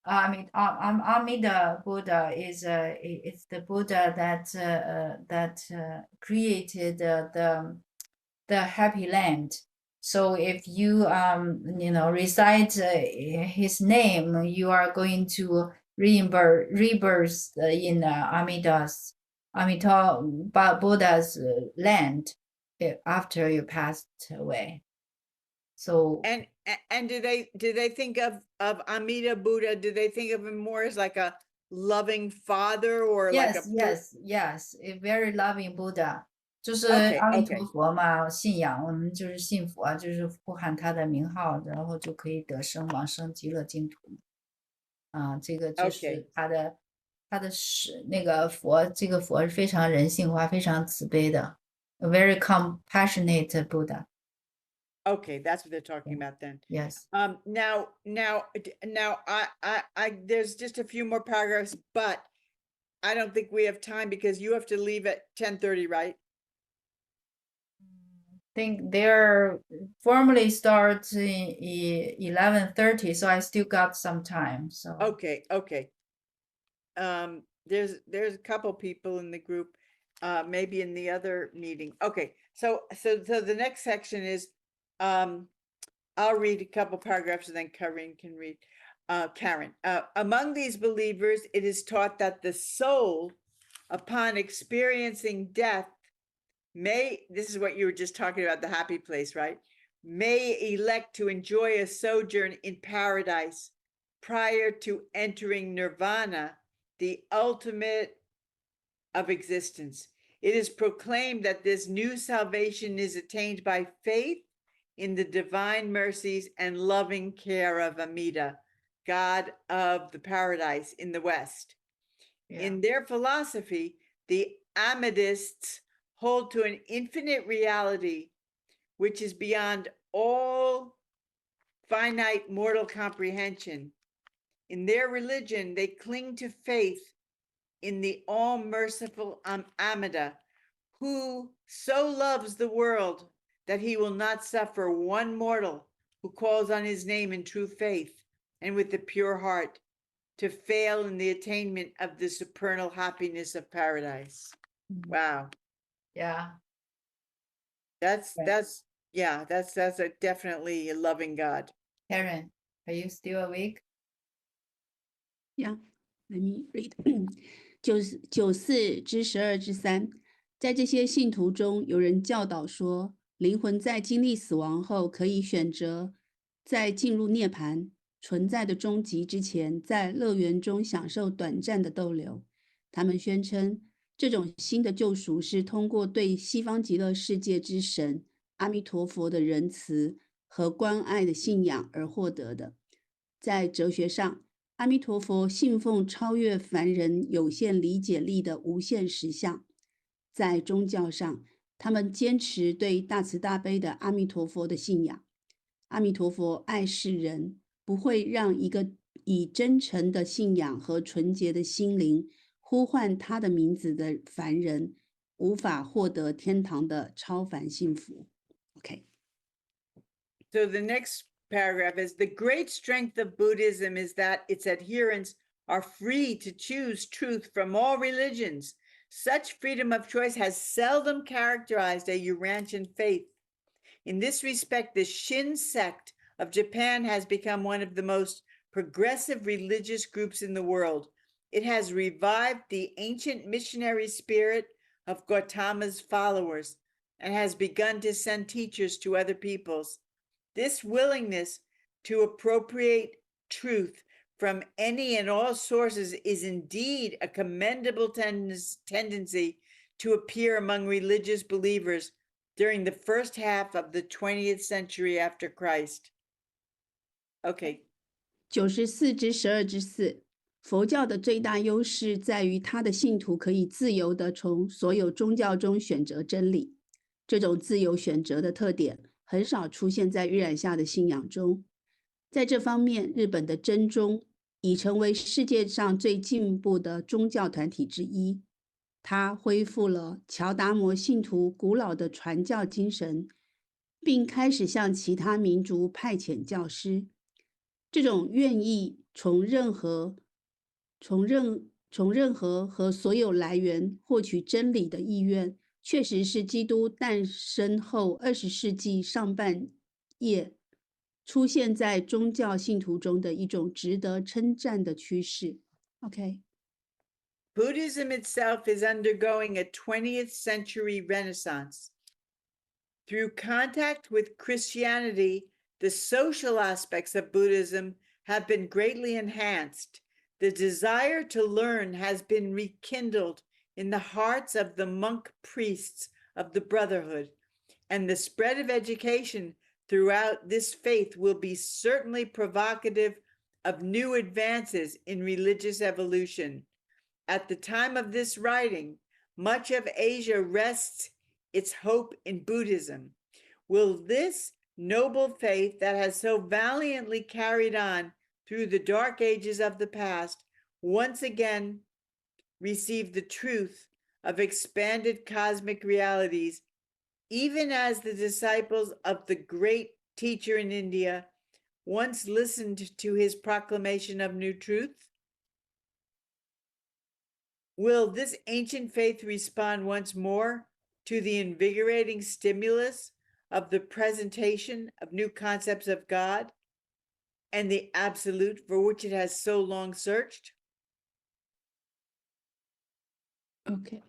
Amida Buddha is it's the Buddha that created the happy land. So if you recite his name, you are going to rebirth in Amitabha Buddha's land after you passed away. So and And do they think of Amida Buddha? Do they think of him more as like a loving father or like a Yes, a very loving Buddha， 就是Okay, 阿弥 okay. 陀佛嘛，信仰我们就是信佛啊，就是呼喊他的名号，然后就可以得生往生极乐净土。啊，这个就 Okay. 是他的那个佛，这个佛是非常人性化、非常慈悲的，a very compassionate Buddha。 Okay, that's what they're talking about then. Yes. Now, there's just a few more paragraphs, but I don't think we have time because you have to leave at 10:30, right? Think they're formally start in 11:30, so I still got some time. So Okay. There's a couple people in the group, maybe in the other meeting. Okay, so the next section is, I'll read a couple paragraphs and then Karen can read. Karen, among these believers, it is taught that the soul, upon experiencing death, this is what you were just talking about, the happy place, right? May elect to enjoy a sojourn in paradise prior to entering nirvana, the ultimate of existence. It is proclaimed that this new salvation is attained by faith in the divine mercies and loving care of Amida, God of the paradise in the West. yeah. In their philosophy, the Amidists hold to an infinite reality which is beyond all finite mortal comprehension. In their religion, they cling to faith in the all-merciful Amida, who so loves the world that he will not suffer one mortal who calls on his name in true faith and with a pure heart to fail in the attainment of the supernal happiness of paradise. Wow. Yeah. That's Right. that's a definitely a loving God. Karen, are you still awake? Yeah, let me read. 94之12之3，在这些信徒中，有人教导说，灵魂在经历死亡后，可以选择在进入涅槃存在的终极之前，在乐园中享受短暂的逗留。他们宣称，这种新的救赎是通过对西方极乐世界之神阿弥陀佛的仁慈和关爱的信仰而获得的。在哲学上，阿弥陀佛信奉超越凡人有限理解力的无限实相。在宗教上，他们坚持对大慈大悲的阿弥陀佛的信仰。阿弥陀佛爱世人，不会让一个以真诚的信仰和纯洁的心灵呼唤他的名字的凡人，无法获得天堂的超凡幸福。Okay. So the next paragraph is, the great strength of Buddhism is that its adherents are free to choose truth from all religions. Such freedom of choice has seldom characterized a Urantian faith. In this respect, the Shin sect of Japan has become one of the most progressive religious groups in the world. It has revived the ancient missionary spirit of Gautama's followers and has begun to send teachers to other peoples. This willingness to appropriate truth from any and all sources is indeed a commendable tendency to appear among religious believers during the first half of the 20th century after Christ. Okay. 94之12之4，佛教的最大优势在于它的信徒可以自由地从所有宗教中选择真理。这种自由选择的特点很少出现在预染下的信仰中。在这方面，日本的真宗已成为世界上最进步的宗教团体之一。它恢复了乔达摩信徒古老的传教精神，并开始向其他民族派遣教师。这种愿意从任何和所有来源获取真理的意愿，确实是基督诞生后20世纪上半叶出现在宗教信徒中的一种值得称赞的趋势。Okay. Buddhism itself is undergoing a 20th century renaissance. Through contact with Christianity, the social aspects of Buddhism have been greatly enhanced. The desire to learn has been rekindled in the hearts of the monk priests of the Brotherhood, and the spread of education throughout this faith will be certainly provocative of new advances in religious evolution. At the time of this writing, much of Asia rests its hope in Buddhism. Will this noble faith that has so valiantly carried on through the dark ages of the past once again receive the truth of expanded cosmic realities, even as the disciples of the great teacher in India once listened to his proclamation of new truth? Will this ancient faith respond once more to the invigorating stimulus of the presentation of new concepts of God and the absolute for which it has so long searched? OK，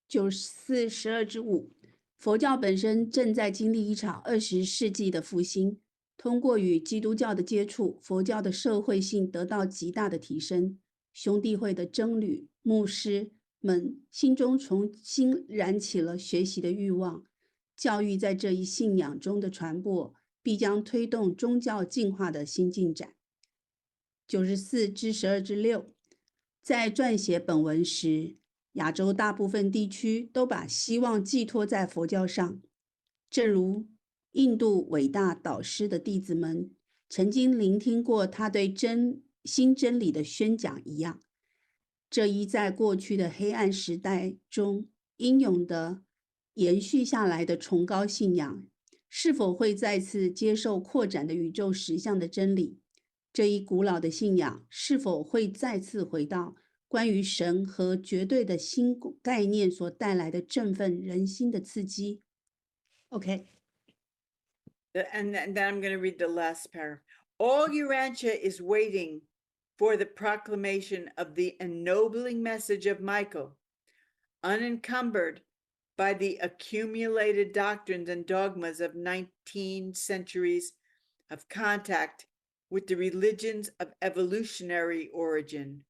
94、12之5，佛教本身正在经历一场20世纪的复兴。通过与基督教的接触，佛教的社会性得到极大的提升。兄弟会的僧侣、牧师们心中重新燃起了学习的欲望。教育在这一信仰中的传播，必将推动宗教进化的新进展。94至12至6，在撰写本文时，亚洲大部分地区都把希望寄托在佛教上，正如印度伟大导师的弟子们曾经聆听过他对新真理的宣讲一样。这一在过去的黑暗时代中英勇地延续下来的崇高信仰，是否会再次接受扩展的宇宙实相的真理？这一古老的信仰是否会再次回到关于神和绝对的新概念所带来的振奋人心的刺激 ？OK。 And then I'm going to read the last paragraph. All Urantia is waiting for the proclamation of the ennobling message of Michael, unencumbered by the accumulated doctrines and dogmas of 19 centuries of contact with the religions of evolutionary origin.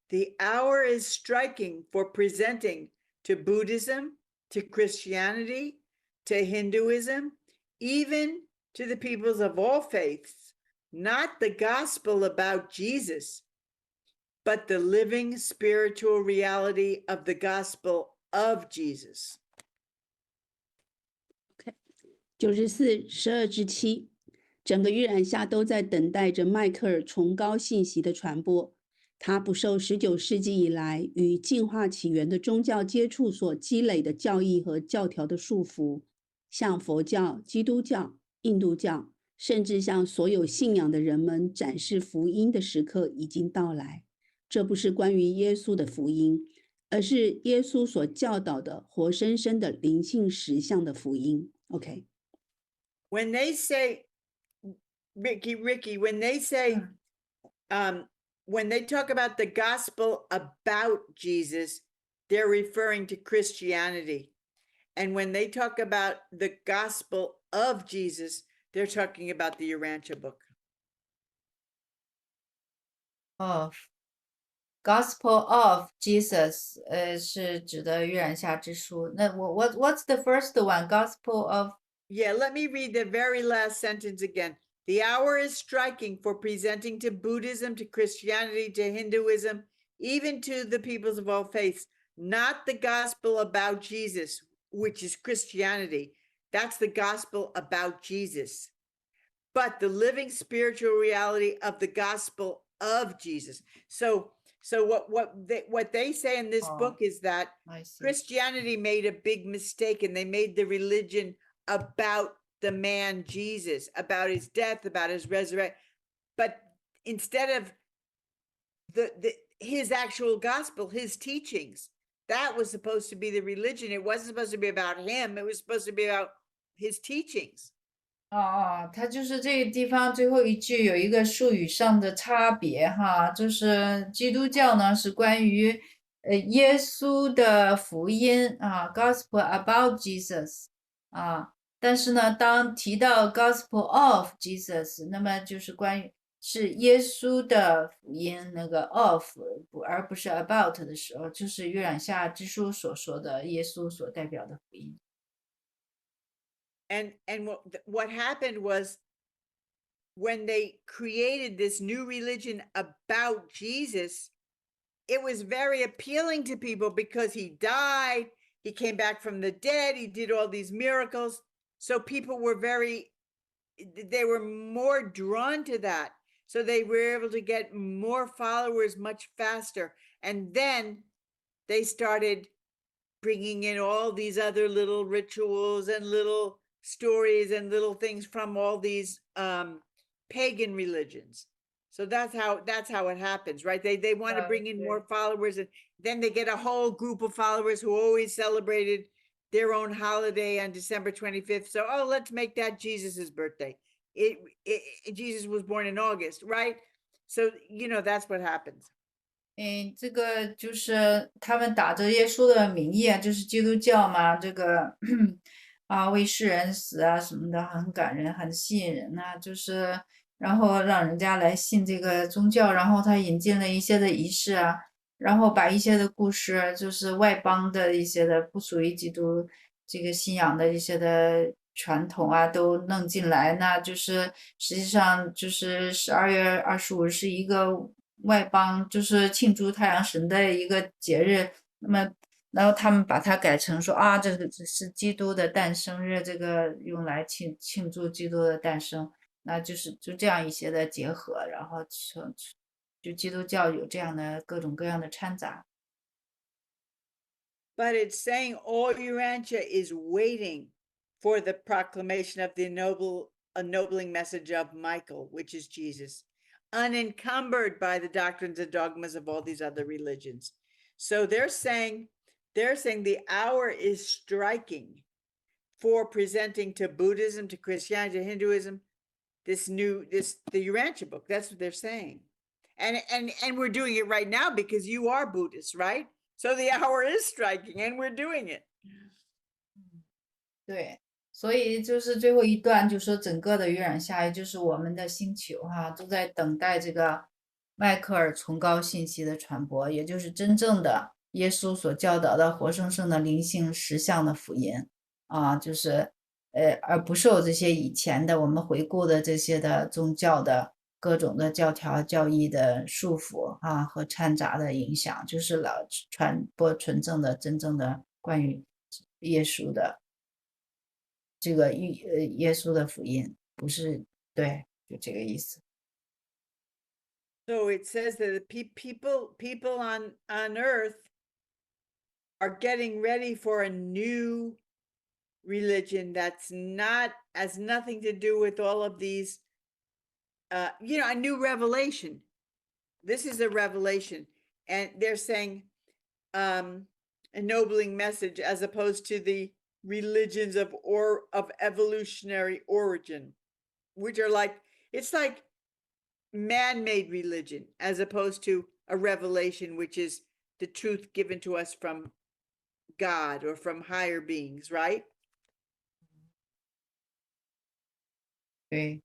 The hour is striking for presenting to Buddhism, to Christianity, to Hinduism, even to the peoples of all faiths, not the gospel about Jesus, but the living spiritual reality of the gospel of Jesus. Okay. 94、12至7，整个预览下都在等待着迈克尔崇高信息的传播。他不受19世纪以来与进化起源的宗教接触所积累的教义和教条的束缚，向佛教、基督教、印度教，甚至向所有信仰的人们展示福音的时刻已经到来。这不是关于耶稣的福音，而是耶稣所教导的活生生的灵性实相的福音。OK。 When they say, Ricky, when they say, when they talk about the gospel about Jesus, they're referring to Christianity. And when they talk about the gospel of Jesus, they're talking about the Urantia book. Gospel of Jesus 是指的预言下之书。那what's the first one? Gospel of Yeah, let me read the very last sentence again. The hour is striking for presenting to Buddhism, to Christianity, to Hinduism, even to the peoples of all faiths, not the gospel about Jesus, which is Christianity. That's the gospel about Jesus, but the living spiritual reality of the gospel of Jesus. So what they say in this book is that Christianity made a big mistake, and they made the religion about the man Jesus, about his death, about his resurrection. But instead of his actual gospel, his teachings, that was supposed to be the religion. It wasn't supposed to be about him. It was supposed to be about his teachings. 它就是这个地方最后一句有一个术语上的差别哈，就是基督教呢是关于耶稣的福音啊 ，Gospel about Jesus 啊，但是呢，当提到 Gospel of Jesus，那么就是关于是耶稣的福音那个 of，而不是 about 的时候，就是约染夏之书所说的耶稣所代表的福音。And what happened was when they created this new religion about Jesus, it was very appealing to people because he died, he came back from the dead, he did all these miracles. So people were they were more drawn to that. So they were able to get more followers much faster. And then they started bringing in all these other little rituals and little stories and little things from all these pagan religions. So that's how it happens, right? They want to bring in more followers, and then they get a whole group of followers who always celebrated their own holiday on December 25th. So, oh, let's make that Jesus's birthday. Jesus was born in August, right? So, that's what happens. 这个就是他们打着耶稣的名义啊，就是基督教嘛，这个为世人死啊什么的，很感人，很吸引人呐，就是然后让人家来信这个宗教，然后他引进了一些的仪式啊，然后把一些的故事，就是外邦的一些的不属于基督这个信仰的一些的传统啊，都弄进来，那就是实际上就是12月25日是一个外邦，就是庆祝太阳神的一个节日，那么然后他们把它改成说啊，这是基督的诞生日，这个用来庆祝基督的诞生，那就这样一些的结合，然后就基督教有这样的各种各样的掺杂。But it's saying all Urantia is waiting for the proclamation of the ennobling message of Michael, which is Jesus, unencumbered by the doctrines and dogmas of all these other religions. So they're saying the hour is striking for presenting to Buddhism, to Christianity, to Hinduism, the Urantia book. That's what they're saying. And we're doing it right now because you are Buddhist, right? So the hour is striking and we're doing it. 对，所以就是最后一段就说整个的约染夏，也就是我们的星球都在等待这个迈克尔崇高信息的传播，也就是真正的耶稣所教导的活生生的灵性实相的福音就是而不受这些以前的我们回顾的这些的宗教的各种的教条教义的束缚和掺杂的影响，就是传播纯正的真正的关于耶稣的这个耶稣的福音，不是对，就这个意思。So it says that people on earth are getting ready for a new religion that's has nothing to do with all of these a new revelation. This is a revelation, and they're saying ennobling message as opposed to the religions of evolutionary origin, which are it's like man-made religion as opposed to a revelation, which is the truth given to us from God or from higher beings, right? 对。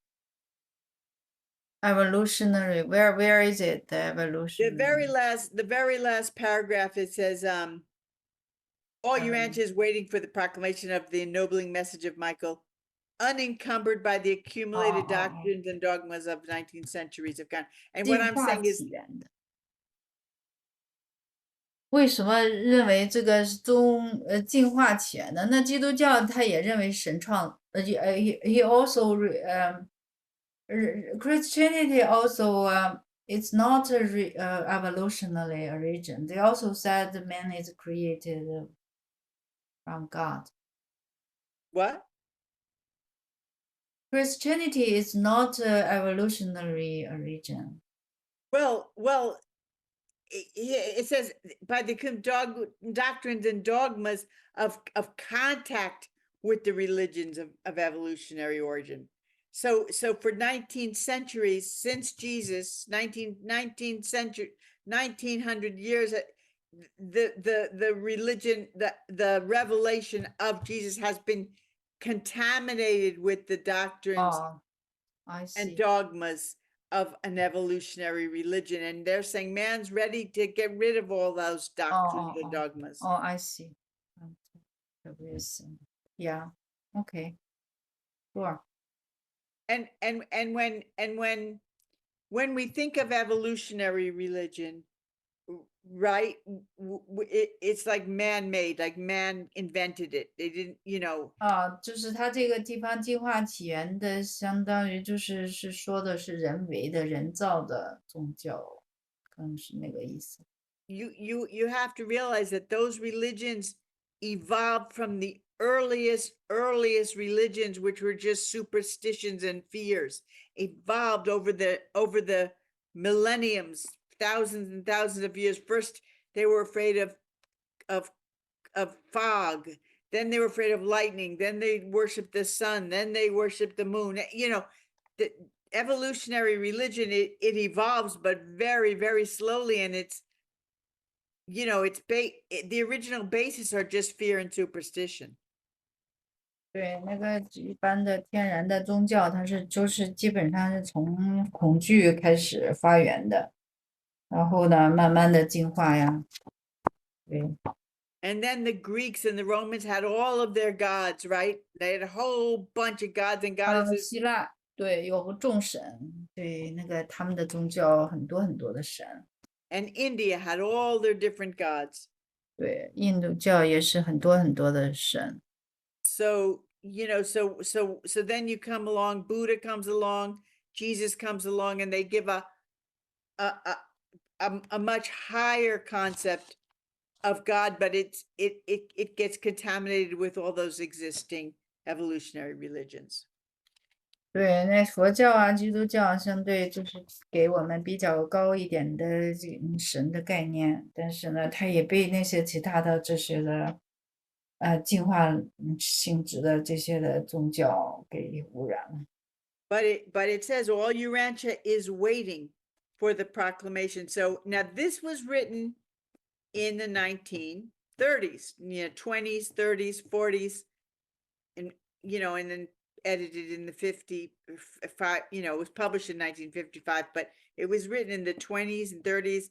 Evolutionary, where is it? The evolution. The very last paragraph, it says, all Urantia is waiting for the proclamation of the ennobling message of Michael, unencumbered by the accumulated doctrines and dogmas of 19 centuries of God. And what I'm saying is, 为什么认为这个是进化起源的？那基督教他也认为神创，he also Christianity also it's not evolutionary origin. They also said the man is created from God. What? Christianity is not evolutionary origin. Well, it says by the doctrines and dogmas of contact with the religions of evolutionary origin. So for 19 centuries since Jesus, 1900 years, the religion, the revelation of Jesus has been contaminated with the doctrines I and see. dogmas of an evolutionary religion. And they're saying man's ready to get rid of all those doctrines and dogmas. I see. Yeah. Okay. Sure. And when we think of evolutionary religion, right, it's like man-made, like man invented it. They didn't, 就是它这个地方进化起源的，相当于是说的是人为的、人造的宗教，可能是那个意思。You have to realize that those religions evolved from the earliest religions, which were just superstitions and fears, evolved over the millenniums, thousands and thousands of years. First, they were afraid of fog. Then they were afraid of lightning. Then they worshiped the sun. Then they worshiped the moon. The evolutionary religion, it evolves, but very, very slowly. And it's, the original basis are just fear and superstition. 对，那个一般的天然的宗教，它就是基本上是从恐惧开始发源的，然后呢，慢慢的进化呀。对。And then the Greeks and the Romans had all of their gods, right? They had a whole bunch of gods and goddesses. 希腊对有个众神，对那个他们的宗教很多很多的神。And India had all their different gods. 对，印度教也是很多很多的神。So, so then you come along, Buddha comes along, Jesus comes along, and they give a much higher concept of God, but it gets contaminated with all those existing evolutionary religions. 对，那佛教啊、基督教相对就是给我们比较高一点的神的概念，但是呢，它也被那些其他的这些的进化性质的这些的宗教给污染了。But it says all Urantia is waiting for the proclamation. So now this was written in the 1930s, 20s, 30s, 40s, and and then edited in the 55, it was published in 1955, but it was written in the 20s and 30s.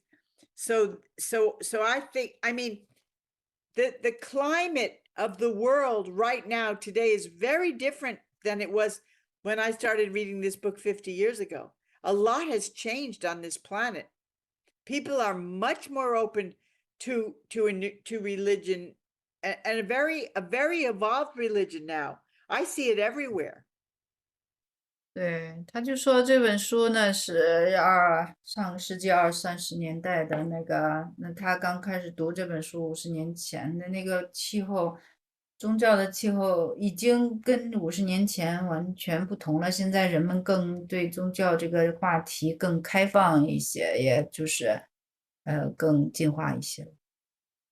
So I think, the climate of the world right now today is very different than it was when I started reading this book 50 years ago. A lot has changed on this planet. People are much more open to religion, and a very evolved religion now. I see it everywhere. 对，他就说这本书呢是上个世纪20-30年代的那个，那他刚开始读这本书50年前的那个气候，宗教的气候已经跟50年前完全不同了。现在人们更对宗教这个话题更开放一些，也就是更进化一些。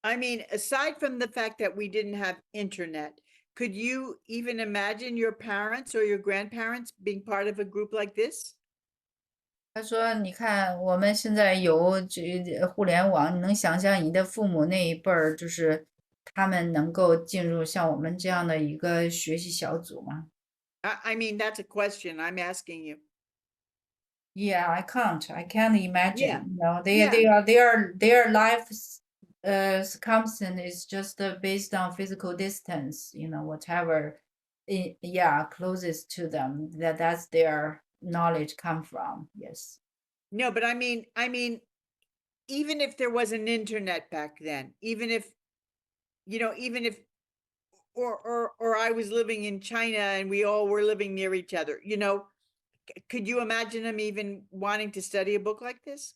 Aside from the fact that we didn't have internet, could you even imagine your parents or your grandparents being part of a group like this? 他说：“你看，我们现在有互联网，你能想象你的父母那一辈儿，就是他们能够进入像我们这样的一个学习小组吗？” That's a question I'm asking you. Yeah, I can't imagine. Yeah. Their life circumstance is just based on physical distance. Whatever, closest to them. That's their knowledge come from. Yes. No, but even if there was an internet back then, even if or I was living in China and we all were living near each other, could you imagine them even wanting to study a book like this?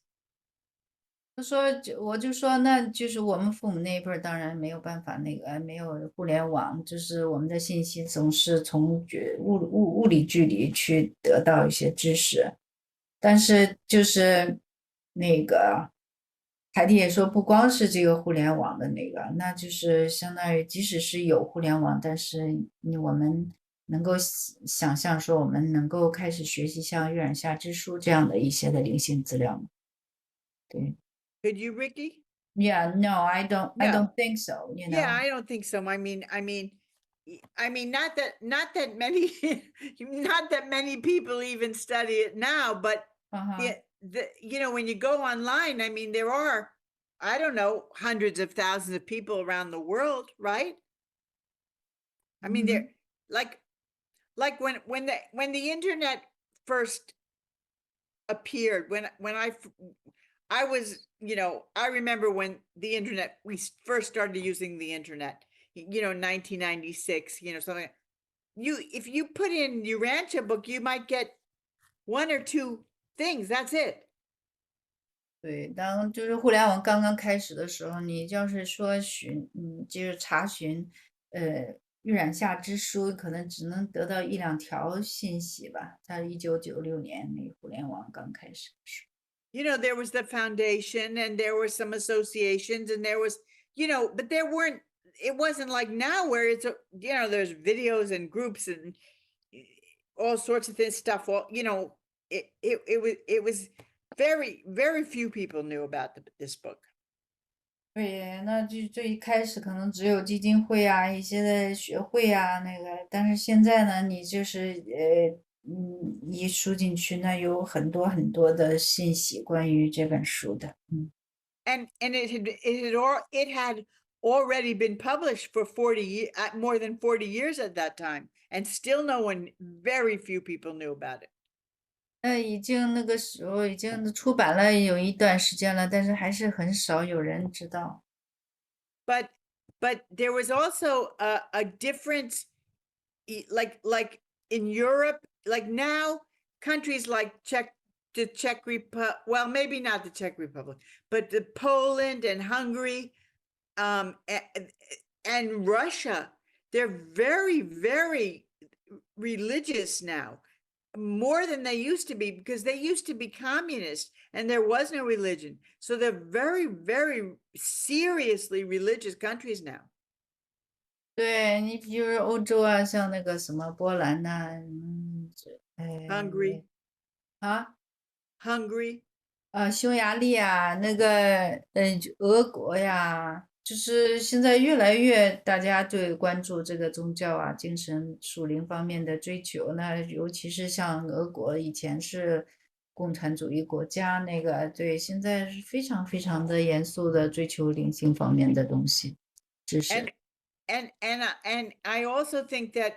我就说，那就是我们父母那一辈儿，当然没有办法，没有互联网，就是我们的信息总是从物理距离去得到一些知识，但是就是那个海蒂也说，不光是这个互联网的那就是相当于即使是有互联网，但是我们能够想象说，我们能够开始学习像《月染下之书》这样的一些的灵性资料吗？对。Could you, Ricky? Yeah, no, I don't think so. Yeah, I don't think so. I mean, not that many, not that many people even study it now, but when you go online, I mean, there are, I don't know, hundreds of thousands of people around the world, right? I mean, they're like when the internet first appeared, when I was, I remember when the internet, we first started using the internet, 1996, something. If you put in Urantia book, you might get one or two things. That's it. 对，当就是互联网刚刚开始的时候，你要是说就是查询，预览下之书，可能只能得到1、2条信息吧。在1996年那互联网刚开始的时候。There was the foundation and there were some associations and there was, but it wasn't like now where it's, there's videos and groups and all sorts of this stuff. It was very, very few people knew about this book. 对，那就最一开始可能只有基金会啊，一些的学会啊，但是现在呢，你就是一输进去，那有很多很多的信息关于这本书的，And it had already been published for 40 more than 40 years at that time, and still very few people knew about it. 已经那个时候已经出版了有一段时间了，但是还是很少有人知道。But there was also a difference, like in Europe, like now countries like the Czech Republic, well, maybe not the Czech Republic, but the Poland and Hungary, and Russia, they're very, very religious now, more than they used to be, because they used to be communist and there was no religion. So they're very, very seriously religious countries now. 对，你比如欧洲啊，像那个什么波兰呐、Hungary, Hungary 匈牙利啊，俄国呀，就是现在越来越大家对关注这个宗教啊、精神属灵方面的追求，那尤其是像俄国以前是共产主义国家，对，现在是非常非常的严肃的追求灵性方面的东西知识。And I also think that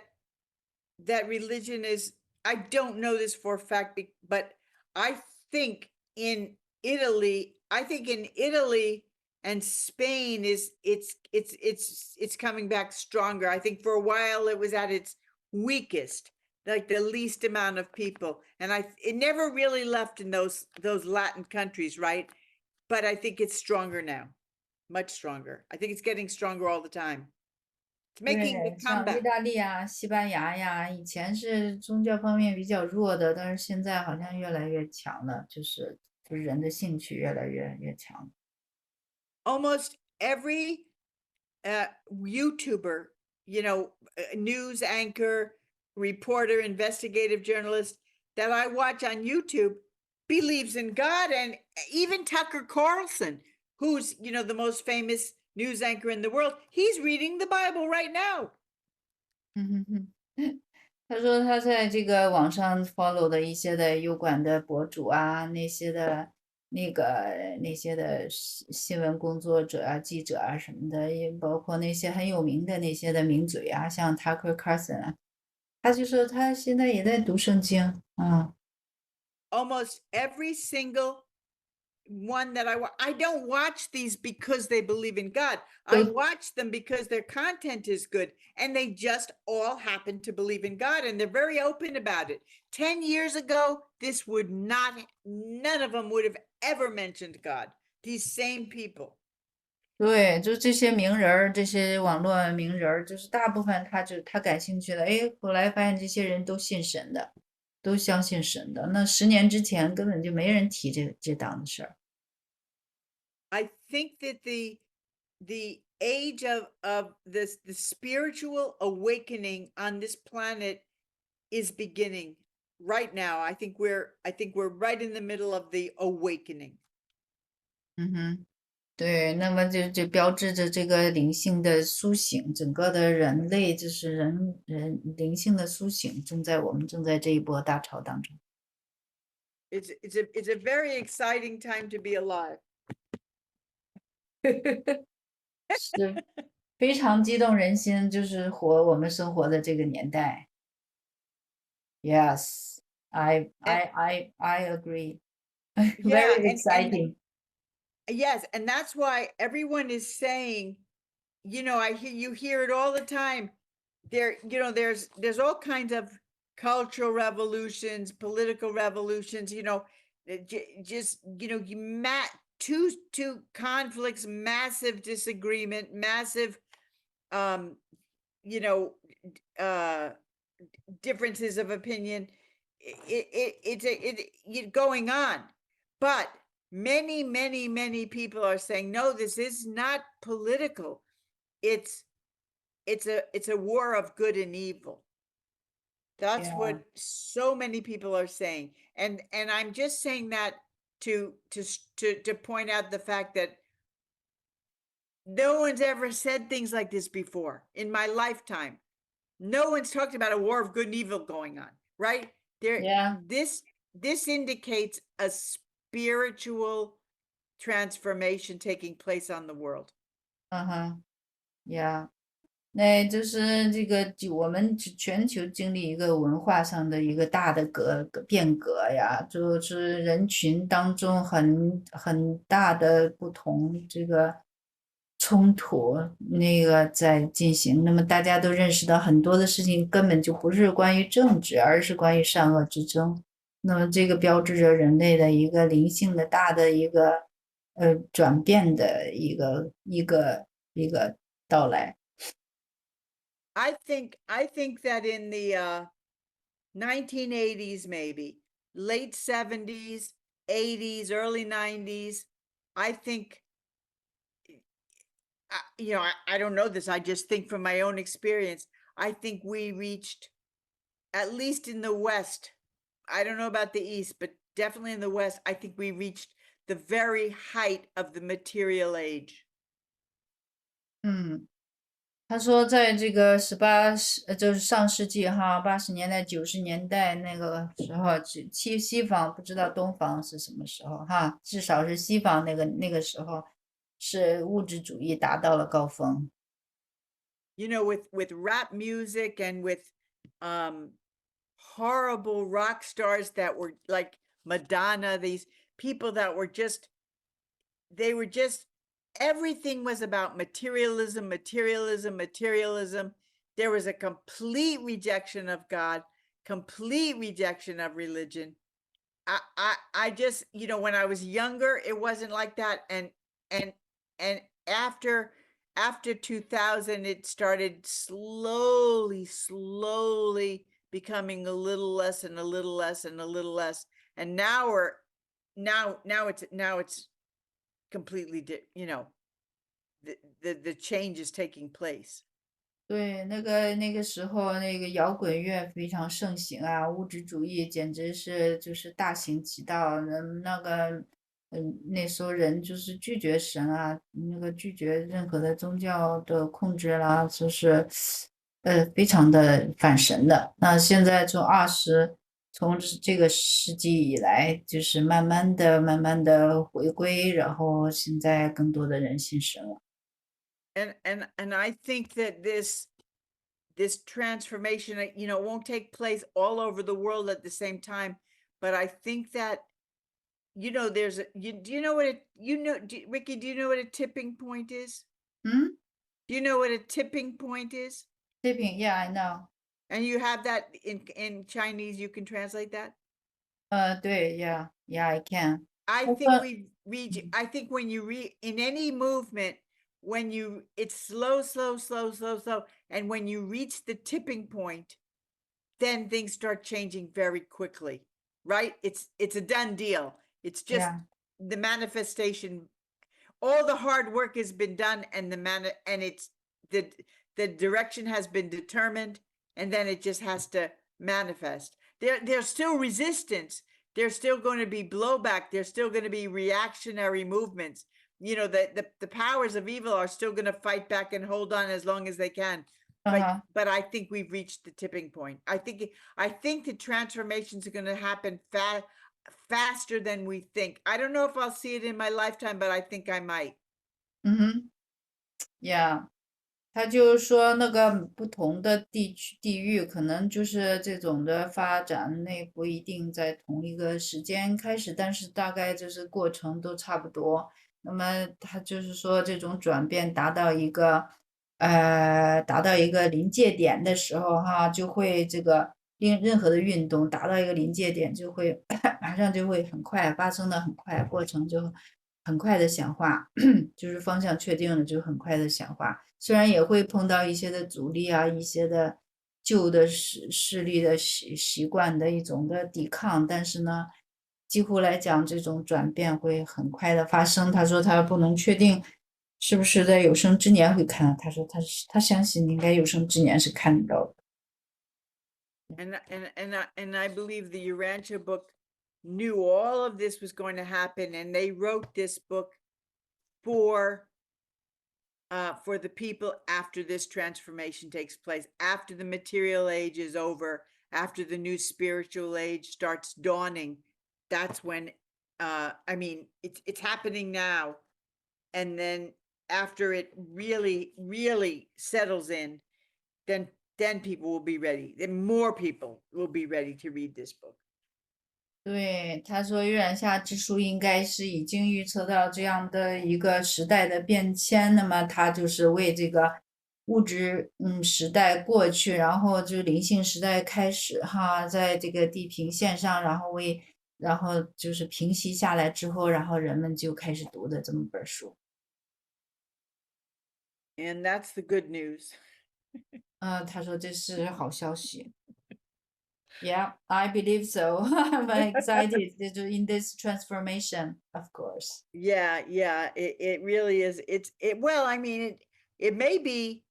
religion is, I don't know this for a fact, but I think in Italy and Spain it's coming back stronger. I think for a while it was at its weakest, like the least amount of people, and it never really left in those Latin countries, right? But I think it's stronger now, much stronger. I think it's getting stronger all the time. It's making the 对，像意 comeback. 大利啊、西班牙呀，以前是宗教方面比较弱的，但是现在好像越来越强了，就是人的兴趣越来越强。Almost every YouTuber, news anchor, reporter, investigative journalist that I watch on YouTube believes in God, and even Tucker Carlson, who's, the most famous news anchor in the world, he's reading the Bible right now. 他说他在这个网上 follow 的一些的油管的博主啊，那些的新闻工作者啊、记者啊什么的，也包括那些很有名的那些的名嘴啊，像 Tucker Carlson 啊，他就说他现在也在读圣经啊。Almost every single one that I don't watch these because they believe in God. I watch them because their content is good, and they just all happen to believe in God, and they're very open about it. 10 years ago, none of them would have ever mentioned God. These same people. 对，就这些名人儿，这些网络名人儿，就是大部分他感兴趣的，哎，后来发现这些人都信神的，都相信神的。那10年之前根本就没人提这档子事儿。I think that the age of the spiritual awakening on this planet is beginning right now. I think we're right in the middle of the awakening. 对，那么就标志着这个灵性的苏醒，整个的人类就是人灵性的苏醒，我们正在这一波大潮当中。It's a very exciting time to be alive. 是非常激动人心，就是我们生活的这个年代。Yes, I agree. Yeah, Very and exciting. yes, and that's why everyone is saying, you hear it all the time. There's all kinds of cultural revolutions, political revolutions, just two conflicts, massive disagreement, massive you know differences of opinion. It's going on, but many people are saying, no, this is not political. It's a war of good and evil. That's Yeah. what so many people are saying. And I'm just saying that to point out the fact that no one's ever said things like this before in my lifetime. No one's talked about a war of good and evil going on, right? Yeah. This indicates a spiritual transformation taking place on the world. Yeah. 那就是这个，我们全球经历一个文化上的一个大的变革呀，就是人群当中很大的不同，这个冲突那个在进行。那么大家都认识到很多的事情根本就不是关于政治，而是关于善恶之争。那么这个标志着人类的一个灵性的大的一个转变的一个到来。I think that in the 1980s, maybe late 70s, 80s, early 90s, I think, I don't know this. I just think from my own experience, I think we reached, at least in the West, I don't know about the East, but definitely in the West, I think we reached the very height of the material age. 他说，在这个就是上世纪哈，80年代、90年代那个时候，西方不知道东方是什么时候哈，至少是西方那个时候，是物质主义达到了高峰。With rap music and with horrible rock stars that were like Madonna, these people that were just, everything was about materialism. There was a complete rejection of God, complete rejection of religion. I just, when I was younger, it wasn't like that. And after 2000, it started slowly becoming a little less and a little less and a little less. And now it's completely, the change is taking place. 对，那个时候，那个摇滚乐非常盛行啊，物质主义简直就是大行其道。那时候人就是拒绝神啊，那个拒绝任何的宗教的控制啦，就是非常的反神的。那现在从这个世纪以来，就是慢慢的回归，然后现在更多的人信神了。And I think that this transformation, won't take place all over the world at the same time, but I think that, Ricky, do you know what a tipping point is? Do you know what a tipping point is? Tipping, yeah, I know. And you have that in Chinese, you can translate that? 对 yeah, I can. I think when you read in any movement, it's slow, and when you reach the tipping point, then things start changing very quickly, right? It's a done deal. It's just the manifestation. All the hard work has been done, and it's the direction has been determined, and then it just has to manifest. There's still resistance. There's still going to be blowback. There's still going to be reactionary movements, the powers of evil are still going to fight back and hold on as long as they can. But I think we've reached the tipping point. I think the transformations are going to happen faster than we think. I don't know if I'll see it in my lifetime, but I think I might. Yeah. 他就是说，那个不同的地域，可能就是这种的发展，那不一定在同一个时间开始，但是大概就是过程都差不多。那么他就是说，这种转变达到一个临界点的时候，哈，就会这个任何的运动达到一个临界点，就会马上就会很快发生的很快，过程就很快的显化，就是方向确定了就很快的显化。虽然也会碰到一些的阻力啊，一些的旧的势力的习惯的一种的抵抗，但是呢，几乎来讲，这种转变会很快的发生。他说他不能确定是不是在有生之年会看到，他说他相信应该有生之年是看得到的。And I believe the Urantia book knew all of this was going to happen, and they wrote this book for the people after this transformation takes place, after the material age is over, after the new spiritual age starts dawning. That's when it's happening now, and then after it really settles in, then people will be ready. Then more people will be ready to read this book. 对，他说《月染下之书》应该是已经预测到这样的一个时代的变迁，那么他就是为这个物质时代过去，然后就灵性时代开始哈，在这个地平线上，然后就是平息下来之后，然后人们就开始读的这么本书。And that's the good news. 他说这是好消息。Yeah, I believe so. I'm excited in this transformation, of course. Yeah, it really is. Well, I mean, it may be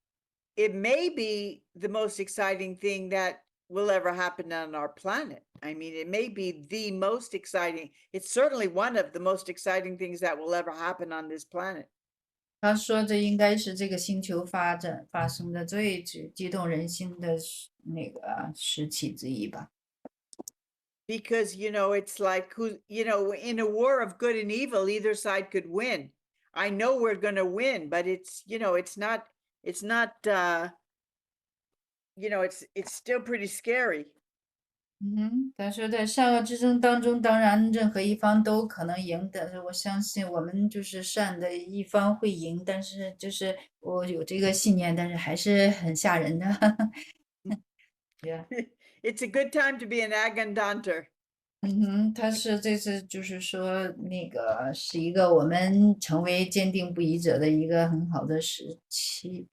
the most exciting thing that will ever happen on our planet. I mean, it may be the most exciting. It's certainly one of the most exciting things that will ever happen on this planet. 他说这应该是这个星球发生的最激动人心的那个时期之一吧。Because, it's like in a war of good and evil, either side could win. I know we're going to win, but it's not, it's still pretty scary. 他说在善恶之争当中，当然任何一方都可能赢，但是我相信我们就是善的一方会赢，但是就是我有这个信念，但是还是很吓人的。Yeah. It's a good time to be an Agandanter. 他是这次就是说那个是一个我们成为坚定不移者的一个很好的时期。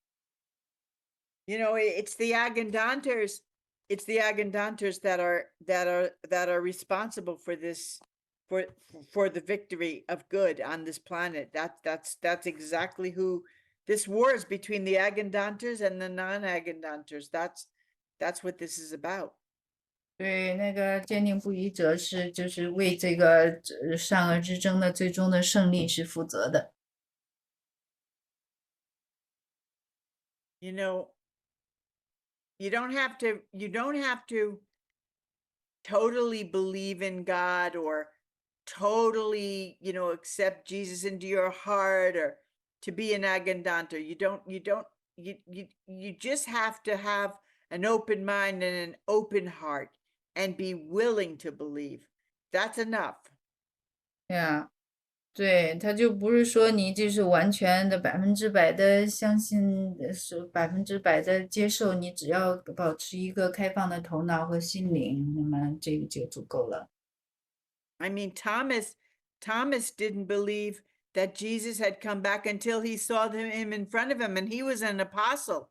It's the Agandanters. It's the Agandanters that are responsible for this, for the victory of good on this planet. That's exactly who this war is, between the Agandanters and the non-Agandanters. That's what this is about. 对，那个坚定不移者就是为这个善恶之争的最终的胜利是负责的。You don't have to totally believe in God, or totally, accept Jesus into your heart, or to be an Agandanter. You just have to have an open mind and an open heart, and be willing to believe. That's enough. Yeah. 对，他就不是说你就是完全的100%的相信，是100%的接受，你只要保持一个开放的头脑和心灵，那么这个就足够了。I mean, Thomas didn't believe that Jesus had come back until he saw him in front of him, and he was an apostle.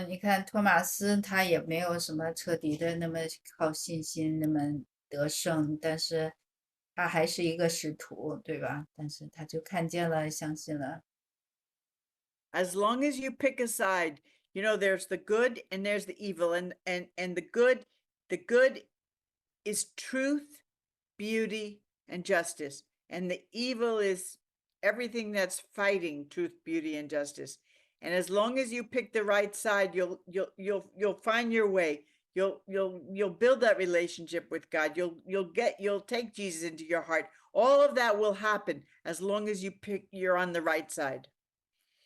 你看托马斯他也没有什么彻底的那么靠信心那么得胜，但是他还是一个使徒，对吧？但是他就看见了，相信了。As long as you pick a side, there's the good and there's the evil, and the good is truth, beauty, and justice, and the evil is everything that's fighting truth, beauty, and justice. And as long as you pick the right side, you'll find your way. You'll build that relationship with God. You'll take Jesus into your heart. All of that will happen as long as you're on the right side.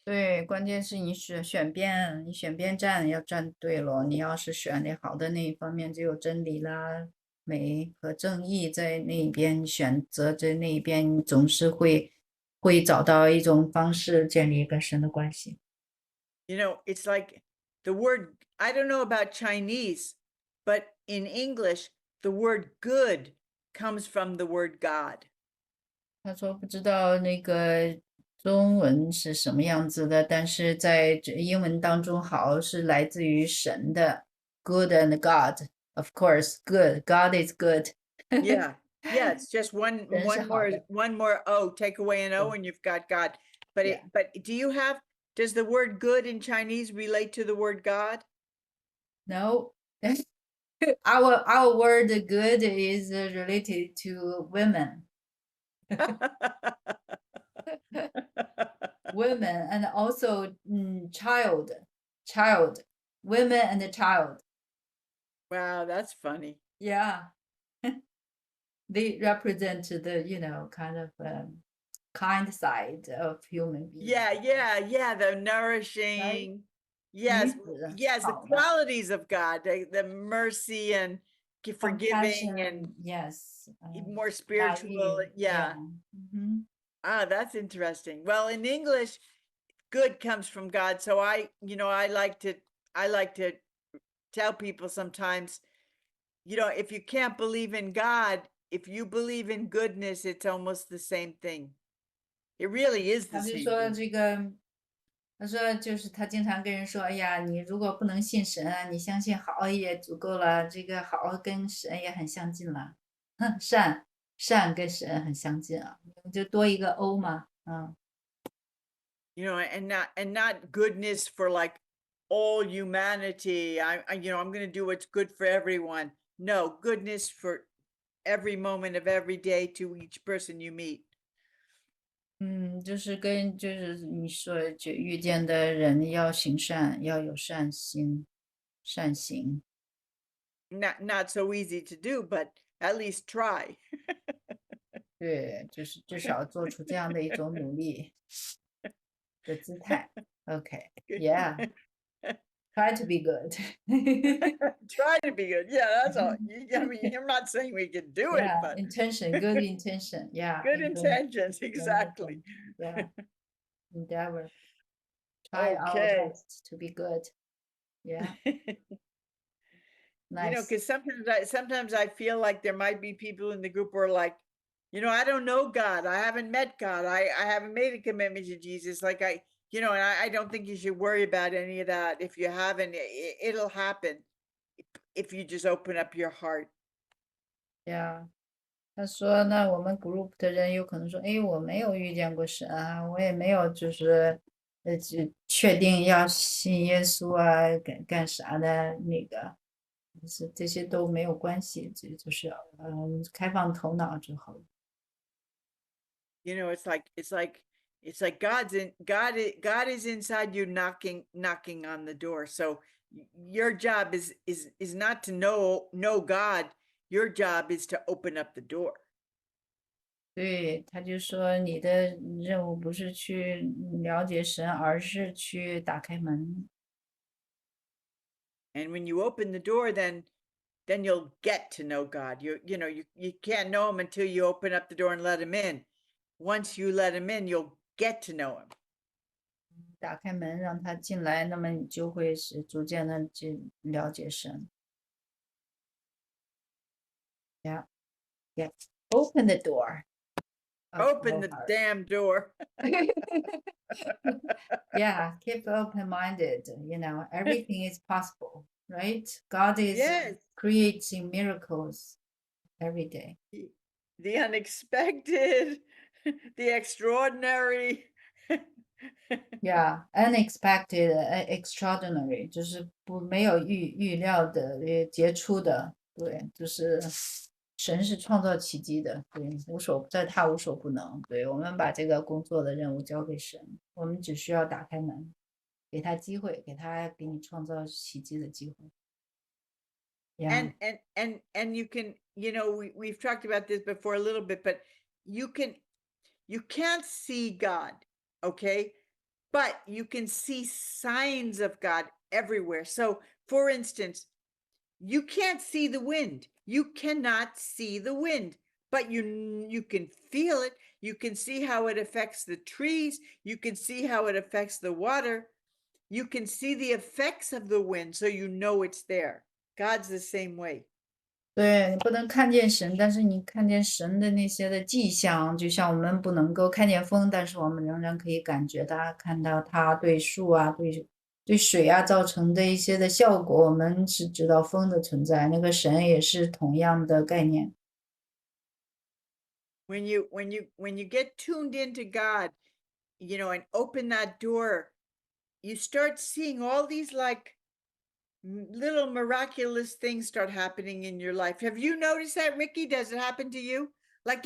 对，关键是你选边站要站对了。你要是选的好的那一方面，就有真理啦、美和正义在那一边，你选择在那一边，你总是会找到一种方式建立跟神的关系。You know, it's like the word, I don't know about Chinese, but in English, the word good comes from the word God. 他说不知道那个中文是什么样子的，但是在英文当中好是来自于神的 good and God, of course, good. God is good. Yeah. Yeah, it's just one 人是好的。 more O, take away an O Yeah. and you've got God. But Yeah. but does the word good in Chinese relate to the word God? No, our word good is related to women, women, and also child, women and child. Wow, that's funny. Yeah, they represent the kind of kind side of human being. Yeah, the nourishing. Yes, 女子 yes, the 好的 qualities of God, the mercy and forgiving and compassion, yes, more spiritual. loving, Yeah. Mhm. Ah, that's interesting. Well, in English, good comes from God. So I like to tell people sometimes, if you can't believe in God, if you believe in goodness, it's almost the same thing. It really is the 他就 same 说 thing. 这个，他说就是他经常跟人说，哎呀，你如果不能信神啊，你相信好也足够了，这个好跟神也很相近了，善跟神很相近啊，就多一个 O 嘛，And not goodness for like all humanity. I'm going to do what's good for everyone. No, goodness for every moment of every day to each person you meet. 就是你说就遇见的人要行善，要有善心、善行。Not so easy to do, but at least try. 对，就是至少做出这样的一种努力的姿态。Okay, yeah, try to be good. Try to be good. Yeah, that's all. I mean, you're not saying we can do it, Yeah, but intention, good intention. Yeah, good intentions, exactly. Yeah, endeavor. Try our Okay. best to be good. Yeah, You know, nice. because sometimes I feel like there might be people in the group who are like, I don't know God. I haven't met God. I haven't made a commitment to Jesus. Like and I don't think you should worry about any of that. If you haven't, it'll happen if you just open up your heart. Yeah. 他说：“那我们 group 的人有可能说，哎，我没有遇见过神啊，我也没有就确定要信耶稣啊，干啥的那个，这些都没有关系，就是开放头脑就好了。It's like God is inside you knocking on the door. So your job is not to know God. Your job is to open up the door. 对，他就说你的任务不是去了解神，而是去打开门。And when you open the door, then you'll get to know God. You can't know him until you open up the door and let him in. Once you let him in, you'll get to know him. 打开门让他进来，那么你就会是逐渐的去了解神。Yeah, yeah. Open the door. Open the damn door. Yeah, keep open-minded. Everything is possible, right? God is Yes. creating miracles every day. The unexpected, the extraordinary. Yeah, unexpected, extraordinary，就是没有预料的，杰出的，对，就是神是创造奇迹的，对，在他无所不能。对，我们把这个工作的任务交给神，我们只需要打开门，给他机会，给你创造奇迹的机会。Yeah. And you can, we've talked about this before a little bit, but you can't see God, okay? But you can see signs of God everywhere. So, for instance, you can't see the wind. You cannot see the wind, but you can feel it. You can see how it affects the trees. You can see how it affects the water. You can see the effects of the wind, so you know it's there. God's the same way. 对，你不能看见神，但是你看见神的那些的迹象，就像我们不能够看见风，但是我们仍然可以感觉到、看到它对树啊、对水啊造成的一些的效果。我们是知道风的存在，那个神也是同样的概念。When you get tuned into God, and open that door, you start seeing all these like little miraculous things start happening in your life. Have you noticed that, Ricky? Does it happen to you? Like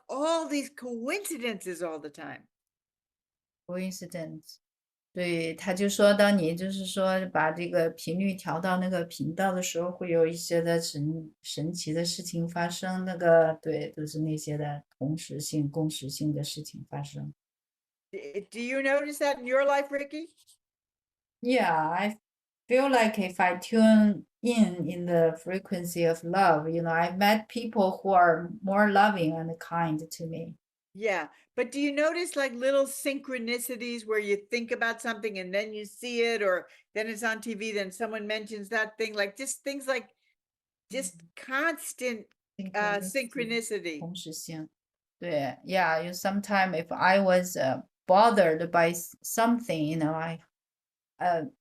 all these coincidences all the time. Coincidence，对，他就说，当你就是说把这个频率调到那个频道的时候，会有一些的神奇的事情发生。那个对，都是那些的同时性、共识性的事情发生。Do you notice that in your life, Ricky? Yeah, I feel like if I tune in the frequency of love, I've met people who are more loving and kind to me. Yeah, but do you notice like little synchronicities where you think about something and then you see it, or then it's on TV, then someone mentions that thing, like just things like just constant synchronicity. 同时性。对，Yeah, sometime if I was bothered by something,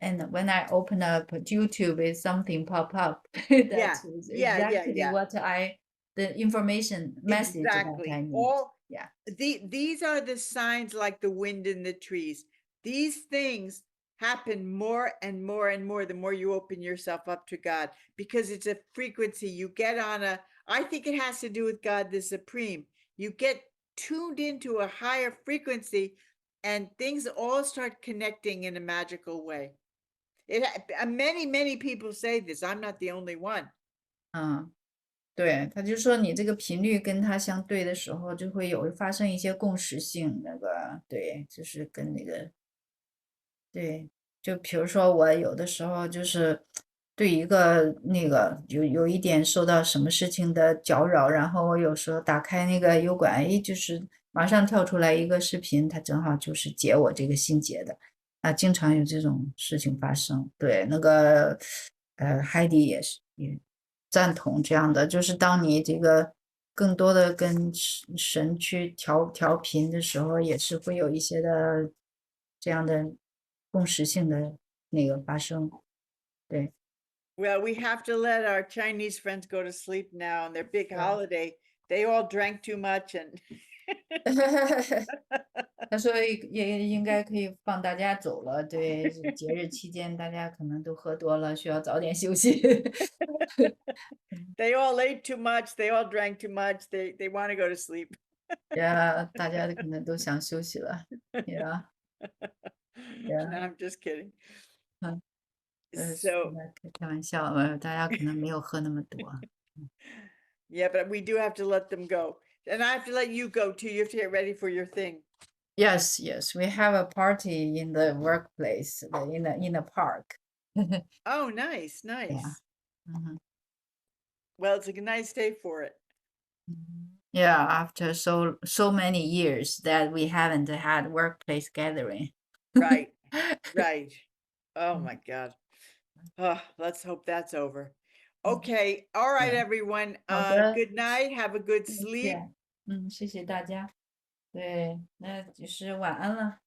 and when I open up YouTube, something pop up. Yeah, That's yeah, exactly what the information message that exactly. I need. All Yeah. these are the signs like the wind in the trees. These things happen more and more and more the more you open yourself up to God, because it's a frequency you get on I think it has to do with God the Supreme. You get tuned into a higher frequency and things all start connecting in a magical way. Many people say this. I'm not the only one. 对，他就说你这个频率跟它相对的时候，就会发生一些共识性。对，就是跟对，就比如说我有的时候就是对一个有一点受到什么事情的搅扰，然后我有时候打开那个油管，就是马上跳出来一个视频，它正好就是解我这个心结的。经常有这种事情发生。对，海底也赞同这样的，就是当你这个更多的跟神去调频的时候，也是会有一些的这样的共识性的发生。对。Well, we have to let our Chinese friends go to sleep now on their big holiday. They all drank too much and 他说也应该可以放大家走了。对，节日期间大家可能都喝多了，需要早点休息。they all ate too much. They all drank too much. They want to go to sleep. 大家可能都想休息了。Yeah. No, I'm just kidding. So 开玩笑，大家可能没有喝那么多。yeah, but we do have to let them go. And I have to let you go too. You have to get ready for your thing. Yes, we have a party in the workplace, in the park. Oh, nice. Mhm. Well, it's a nice day for it. Yeah, after so many years that we haven't had workplace gathering. Right. Oh my God. Let's hope that's over. Okay. All right, everyone. Good night. Have a good sleep. 谢谢大家。对，那就是晚安了。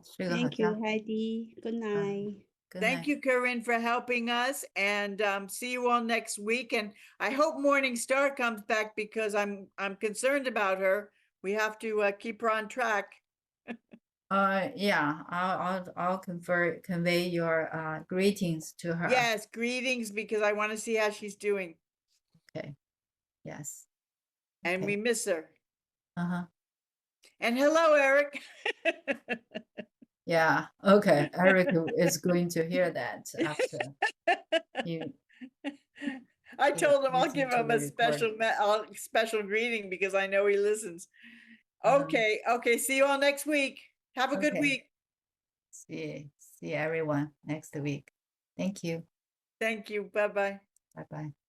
睡个好 Thank 觉。 you, Heidi. Good night. Thank you, Corinne, for helping us, and see you all next week. And I hope Morning Star comes back, because I'm concerned about her. We have to keep her on track. Yeah, I'll convey your greetings to her. Yes, greetings, because I want to see how she's doing. Okay. Yes. and Okay. we miss her. Uh-huh. And hello, Eric. Yeah. Okay. Eric is going to hear that after you. I told him I'll listen give to him the a special recording. special greeting because I know he listens. Uh-huh. Okay. See you all next week. Have a good Okay. week. See everyone next week. Thank you. Thank you. Bye-bye. Bye-bye.